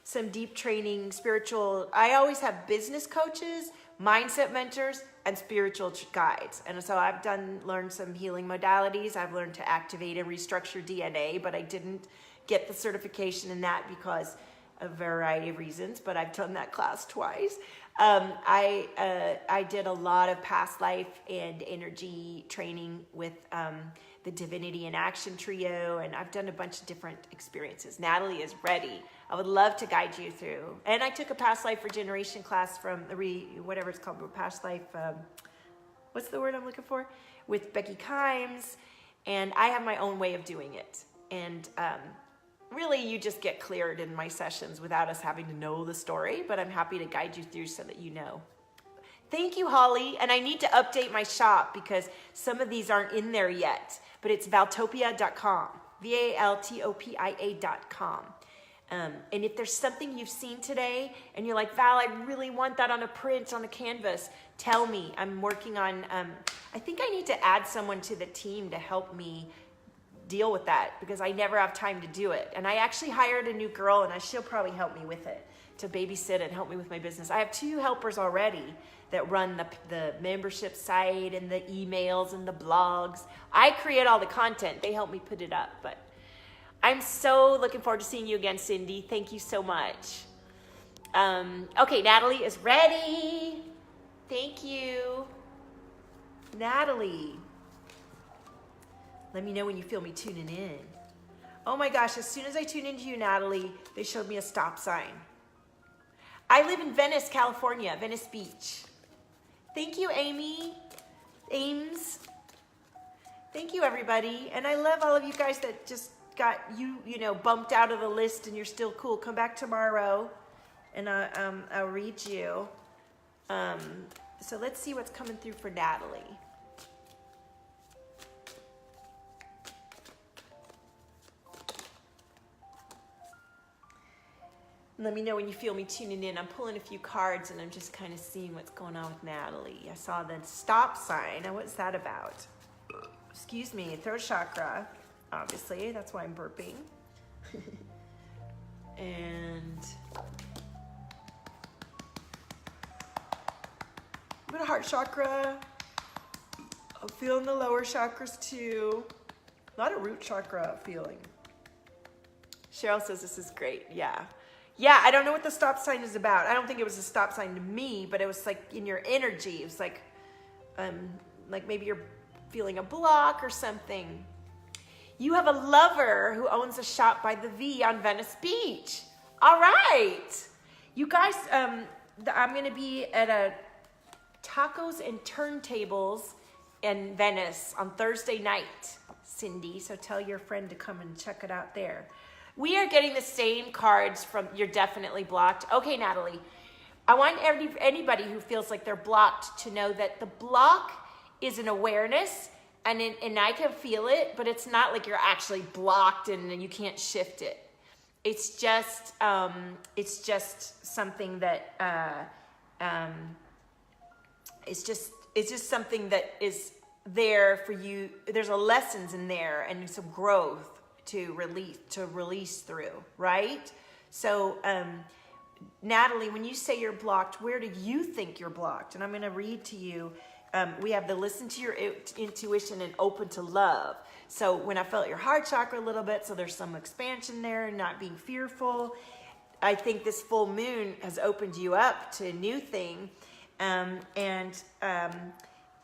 some deep training, spiritual. I always have business coaches, mindset mentors, and spiritual guides. And so I've learned some healing modalities. I've learned to activate and restructure DNA, but I didn't get the certification in that because a variety of reasons, but I've done that class twice. I did a lot of past life and energy training with the Divinity in Action Trio, and I've done a bunch of different experiences. Natalie is ready. I would love to guide you through. And I took a past life regeneration class from whatever it's called, past life, what's the word I'm looking for? With Becky Kimes, and I have my own way of doing it. And really, you just get cleared in my sessions without us having to know the story, but I'm happy to guide you through so that you know. Thank you, Holly. And I need to update my shop because some of these aren't in there yet, but it's valtopia.com, VALTOPIA.com. And if there's something you've seen today and you're like, Val, I really want that on a print, on a canvas, tell me. I'm working on, I think I need to add someone to the team to help me deal with that because I never have time to do it. And I actually hired a new girl and she'll probably help me with it, to babysit and help me with my business. I have 2 helpers already that run the membership site and the emails and the blogs. I create all the content. They help me put it up. But I'm so looking forward to seeing you again, Cindy. Thank you so much. Okay, Natalie is ready. Thank you. Natalie. Let me know when you feel me tuning in. Oh my gosh, as soon as I tune into you, Natalie, they showed me a stop sign. I live in Venice, California, Venice Beach. Thank you, Amy. Ames. Thank you, everybody. And I love all of you guys that just got you bumped out of the list and you're still cool. Come back tomorrow and I'll read you. So let's see what's coming through for Natalie. Let me know when you feel me tuning in. I'm pulling a few cards and I'm just kind of seeing what's going on with Natalie. I saw the stop sign. Now, what's that about? Excuse me, throat chakra, obviously. That's why I'm burping. And I'm at a heart chakra. I'm feeling the lower chakras too. Not a root chakra feeling. Cheryl says this is great. Yeah. Yeah, I don't know what the stop sign is about. I don't think it was a stop sign to me, but it was like in your energy. It was like maybe you're feeling a block or something. You have a lover who owns a shop by the V on Venice Beach. All right. You guys, I'm going to be at a tacos and turntables in Venice on Thursday night, Cindy. So tell your friend to come and check it out there. We are getting the same cards from You're Definitely Blocked. Okay, Natalie, I want anybody who feels like they're blocked to know that the block is an awareness, and I can feel it, but it's not like you're actually blocked and you can't shift it. It's just something that it's just something that is there for you. There's a lessons in there and some growth to release through, right? So, Natalie, when you say you're blocked, where do you think you're blocked? And I'm going to read to you. We have the listen to your intuition and open to love. So when I felt your heart chakra a little bit, so there's some expansion there and not being fearful. I think this full moon has opened you up to a new thing. and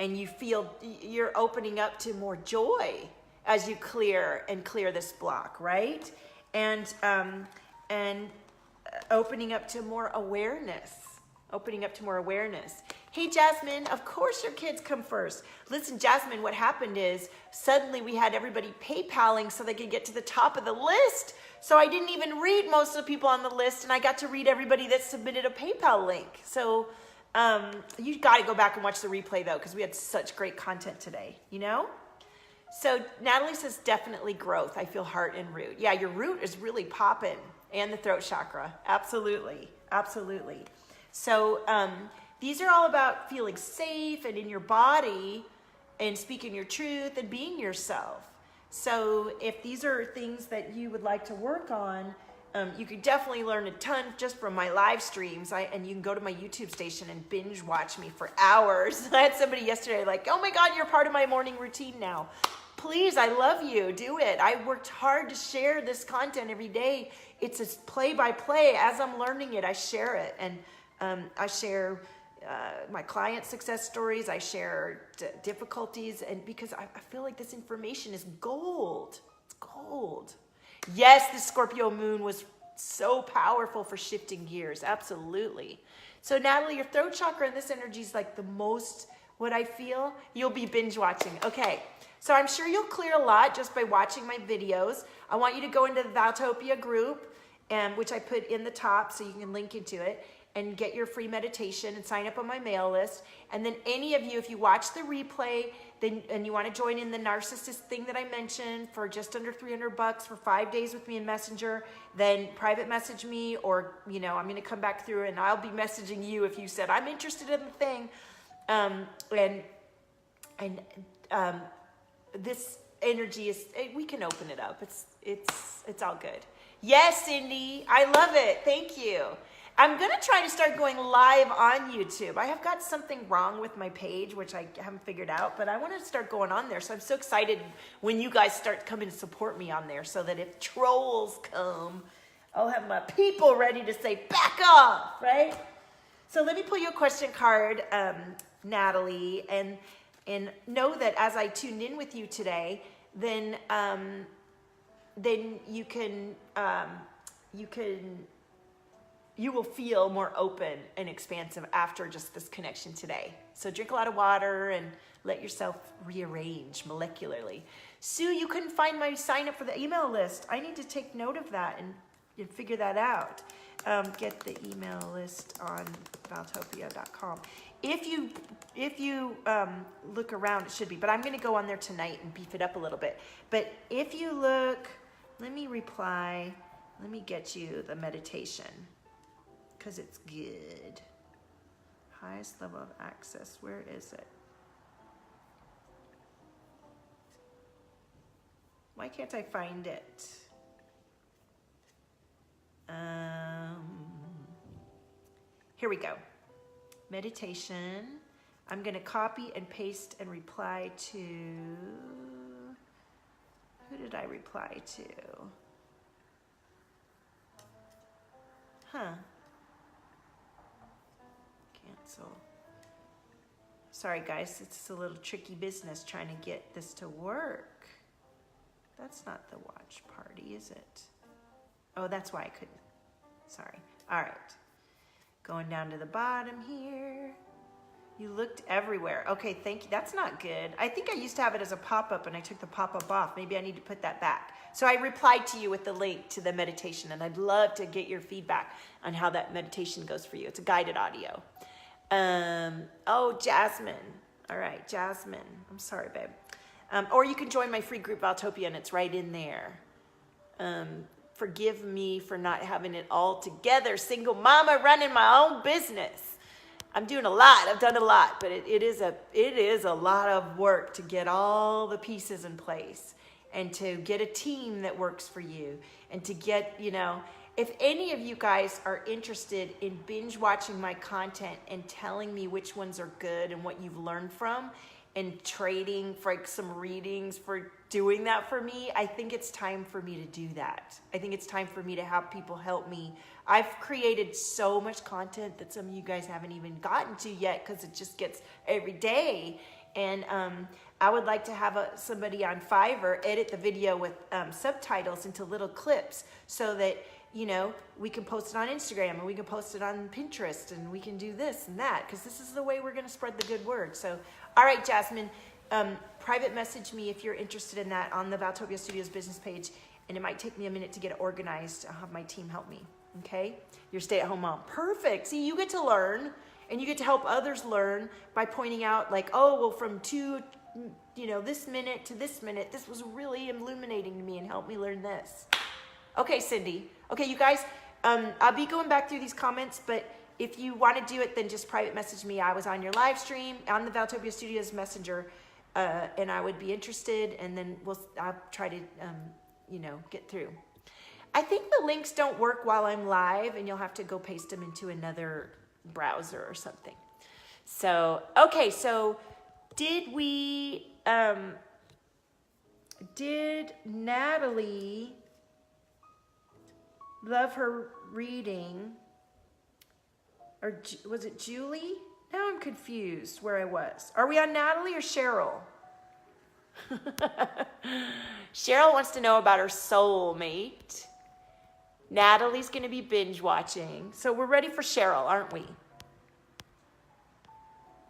you feel you're opening up to more joy as you clear this block, right? And opening up to more awareness. Hey, Jasmine, of course your kids come first. Listen, Jasmine, what happened is suddenly we had everybody PayPaling so they could get to the top of the list. So I didn't even read most of the people on the list, and I got to read everybody that submitted a PayPal link. So you got to go back and watch the replay, though, because we had such great content today, you know? So Natalie says definitely growth. I feel heart and root. Yeah, your root is really popping, and the throat chakra. Absolutely. So these are all about feeling safe and in your body and speaking your truth and being yourself. So if these are things that you would like to work on, you could definitely learn a ton just from my live streams. And you can go to my YouTube station and binge watch me for hours. I had somebody yesterday like, oh my God, you're part of my morning routine now. Please, I love you. Do it. I worked hard to share this content every day. It's a play by play. As I'm learning it, I share it. And I share my client success stories. I share difficulties. And because I feel like this information is gold. It's gold. Yes, the Scorpio moon was so powerful for shifting gears. Absolutely. So Natalie, your throat chakra and this energy is like the most, what I feel, you'll be binge watching. Okay. So I'm sure you'll clear a lot just by watching my videos. I want you to go into the Valtopia group, which I put in the top so you can link into it, and get your free meditation and sign up on my mail list. And then any of you, if you watch the replay and you want to join in the narcissist thing that I mentioned for just under $300 for 5 days with me in Messenger, then private message me, or I'm going to come back through and I'll be messaging you if you said, I'm interested in the thing. This energy is, we can open it up. It's all good. Yes, Cindy, I love it. Thank you. I'm going to try to start going live on YouTube. I have got something wrong with my page, which I haven't figured out, but I want to start going on there. So I'm so excited when you guys start coming to support me on there, so that if trolls come, I'll have my people ready to say, back off, right? So let me pull you a question card, Natalie, and know that as I tuned in with you today, then you will feel more open and expansive after just this connection today. So drink a lot of water and let yourself rearrange molecularly. Sue, you couldn't find my sign up for the email list. I need to take note of that and figure that out. Get the email list on valtopia.com. If you look around, it should be, but I'm going to go on there tonight and beef it up a little bit. But if you look, let me get you the meditation, because it's good. Highest level of access, where is it? Why can't I find it? Here we go. Meditation. I'm going to copy and paste and reply to, who did I reply to? Cancel. Sorry guys, it's a little tricky business trying to get this to work. That's not the watch party, is it? Oh, that's why I couldn't. Sorry. All right. Going down to the bottom here. You looked everywhere. Okay, thank you. That's not good. I think I used to have it as a pop-up and I took the pop-up off. Maybe I need to put that back. So I replied to you with the link to the meditation, and I'd love to get your feedback on how that meditation goes for you. It's a guided audio. Oh, Jasmine. All right, Jasmine. I'm sorry, babe. Or you can join my free group, Valtopia, and it's right in there. Forgive me for not having it all together. Single mama running my own business. I'm doing a lot. I've done a lot, but it is a lot of work to get all the pieces in place and to get a team that works for you and to get, if any of you guys are interested in binge watching my content and telling me which ones are good and what you've learned from, and trading for like some readings for doing that for me, I think it's time for me to do that. I think it's time for me to have people help me. I've created so much content that some of you guys haven't even gotten to yet because it just gets every day. And I would like to have somebody on Fiverr edit the video with subtitles into little clips so that, you know, we can post it on Instagram and we can post it on Pinterest and we can do this and that because this is the way we're going to spread the good word. So, all right, Jasmine, private message me if you're interested in that on the Valtopia Studios business page, and it might take me a minute to get it organized. I'll have my team help me, okay? You're a stay-at-home mom. Perfect. See, you get to learn, and you get to help others learn by pointing out, like, oh, well, from this minute to this minute, this was really illuminating to me and helped me learn this. Okay, Cindy. Okay, you guys, I'll be going back through these comments, but if you want to do it, then just private message me. I was on your live stream on the Valtopia Studios Messenger, and I would be interested, and then I'll try to, get through. I think the links don't work while I'm live, and you'll have to go paste them into another browser or something. So, okay, so did Natalie love her reading? Or was it Julie? Now I'm confused where I was. Are we on Natalie or Cheryl? Cheryl wants to know about her soulmate. Natalie's going to be binge watching. So we're ready for Cheryl, aren't we?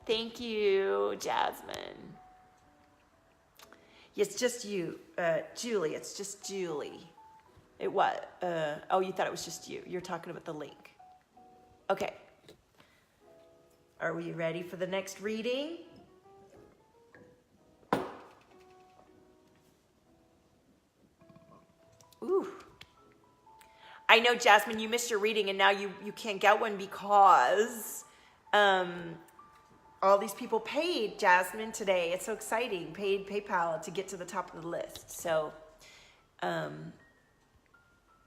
Thank you, Jasmine. It's just you, Julie. It's just Julie. It was. Oh, you thought it was just you. You're talking about the link. Okay. Are we ready for the next reading? Ooh. I know, Jasmine, you missed your reading and now you can't get one because all these people paid, Jasmine, today. It's so exciting. Paid PayPal to get to the top of the list. So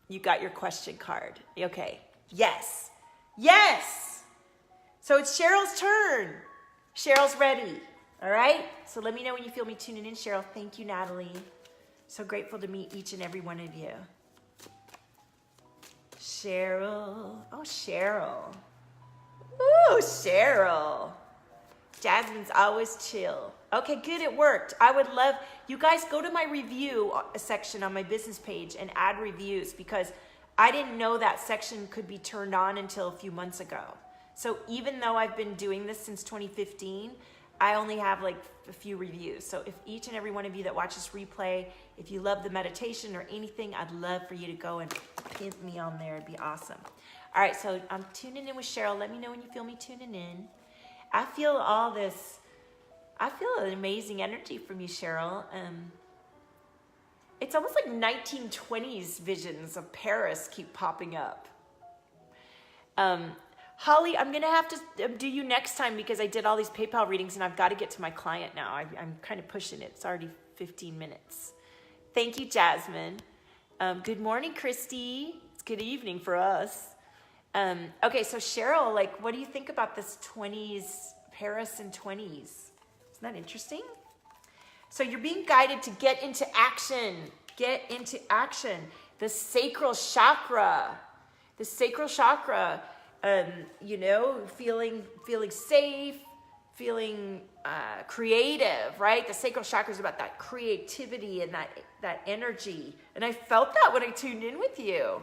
you got your question card. Okay. Yes. Yes. So it's Cheryl's turn. Cheryl's ready. All right? So let me know when you feel me tuning in, Cheryl. Thank you, Natalie. So grateful to meet each and every one of you. Cheryl. Oh, Cheryl. Ooh, Cheryl. Jasmine's always chill. Okay, good. It worked. I would love, you guys go to my review section on my business page and add reviews because I didn't know that section could be turned on until a few months ago. So even though I've been doing this since 2015, I only have like a few reviews. So if each and every one of you that watches replay, if you love the meditation or anything, I'd love for you to go and hit me on there. It'd be awesome. All right, so I'm tuning in with Cheryl. Let me know when you feel me tuning in. I feel all this, I feel an amazing energy from you, Cheryl. It's almost like 1920s visions of Paris keep popping up. Holly, I'm going to have to do you next time because I did all these PayPal readings and I've got to get to my client now. I'm kind of pushing it. It's already 15 minutes. Thank you, Jasmine. Good morning, Christy. It's good evening for us. Okay, so Cheryl, like, what do you think about this 20s, Paris and 20s? Isn't that interesting? So you're being guided to get into action. Get into action. The sacral chakra. The sacral chakra. Feeling safe, feeling creative, right? The sacral chakra is about that creativity and that energy. And I felt that when I tuned in with you.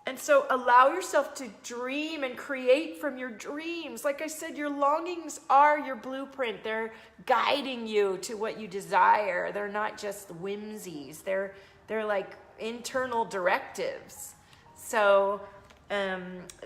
And so allow yourself to dream and create from your dreams. Like I said, your longings are your blueprint. They're guiding you to what you desire. They're not just whimsies. They're like internal directives. So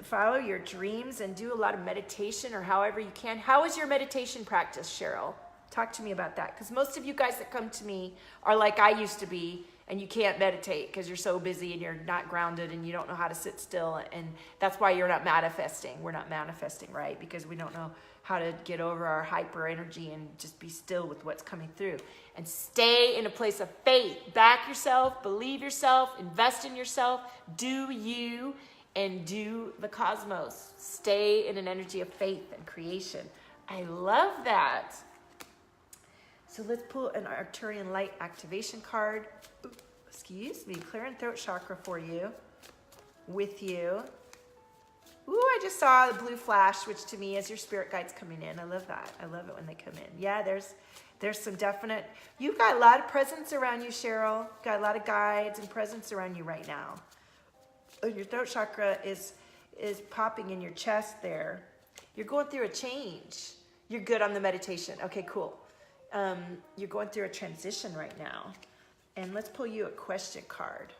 follow your dreams and do a lot of meditation or however you can. How is your meditation practice, Cheryl? Talk to me about that. Because most of you guys that come to me are like I used to be, and you can't meditate because you're so busy and you're not grounded and you don't know how to sit still. And that's why you're not manifesting. We're not manifesting, right? Because we don't know how to get over our hyper energy and just be still with what's coming through. And stay in a place of faith. Back yourself, believe yourself, invest in yourself, do you, and do the cosmos. Stay in an energy of faith and creation. I love that. So let's pull an Arcturian light activation card. Ooh, excuse me, clearing throat chakra for you, with you. Ooh, I just saw the blue flash, which to me is your spirit guides coming in. I love that. I love it when they come in. Yeah, there's some definite, you've got a lot of presence around you, Cheryl. Got a lot of guides and presence around you right now. And your throat chakra is popping in your chest there. You're going through a change. You're good on the meditation. Okay, cool. You're going through a transition right now. And let's pull you a question card.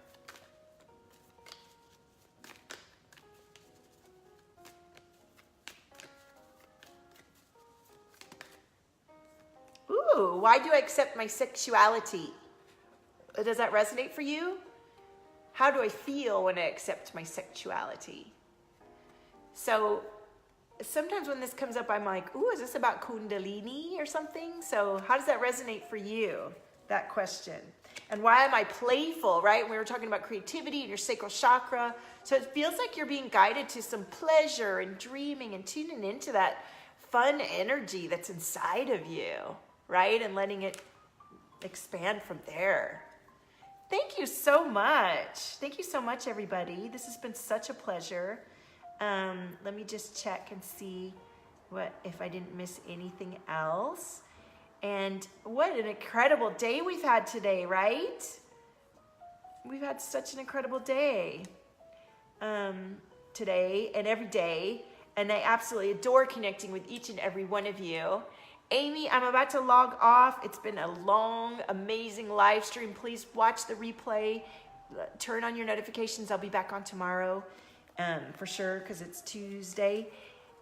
Ooh, why do I accept my sexuality? Does that resonate for you? How do I feel when I accept my sexuality? So sometimes when this comes up, I'm like, ooh, is this about Kundalini or something? So how does that resonate for you, that question? And why am I playful, right? We were talking about creativity and your sacral chakra. So it feels like you're being guided to some pleasure and dreaming and tuning into that fun energy that's inside of you, right? And letting it expand from there. Thank you so much. Thank you so much, everybody. This has been such a pleasure. Let me just check and see if I didn't miss anything else. And what an incredible day we've had today, right? We've had such an incredible day today and every day. And I absolutely adore connecting with each and every one of you. Amy, I'm about to log off. It's been a long, amazing live stream. Please watch the replay. Turn on your notifications. I'll be back on tomorrow for sure because it's Tuesday.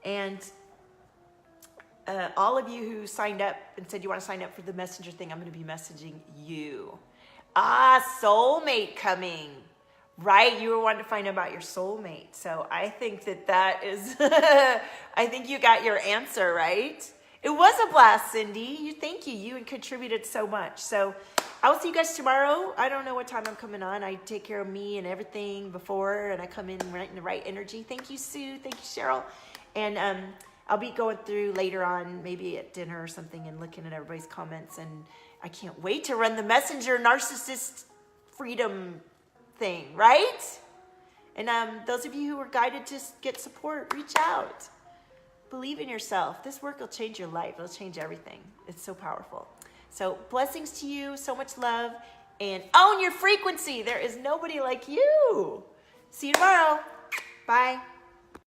And all of you who signed up and said you want to sign up for the messenger thing, I'm going to be messaging you. Soulmate coming. Right? You were wanting to find out about your soulmate. So I think that is, I think you got your answer, right? It was a blast, Cindy. Thank you. You contributed so much. So I will see you guys tomorrow. I don't know what time I'm coming on. I take care of me and everything before, and I come in right in the right energy. Thank you, Sue. Thank you, Cheryl. And I'll be going through later on, maybe at dinner or something, and looking at everybody's comments. And I can't wait to run the Messenger Narcissist Freedom thing, right? And those of you who were guided to get support, reach out. Believe in yourself. This work will change your life. It'll change everything. It's so powerful. So blessings to you. So much love. And own your frequency. There is nobody like you. See you tomorrow. Bye.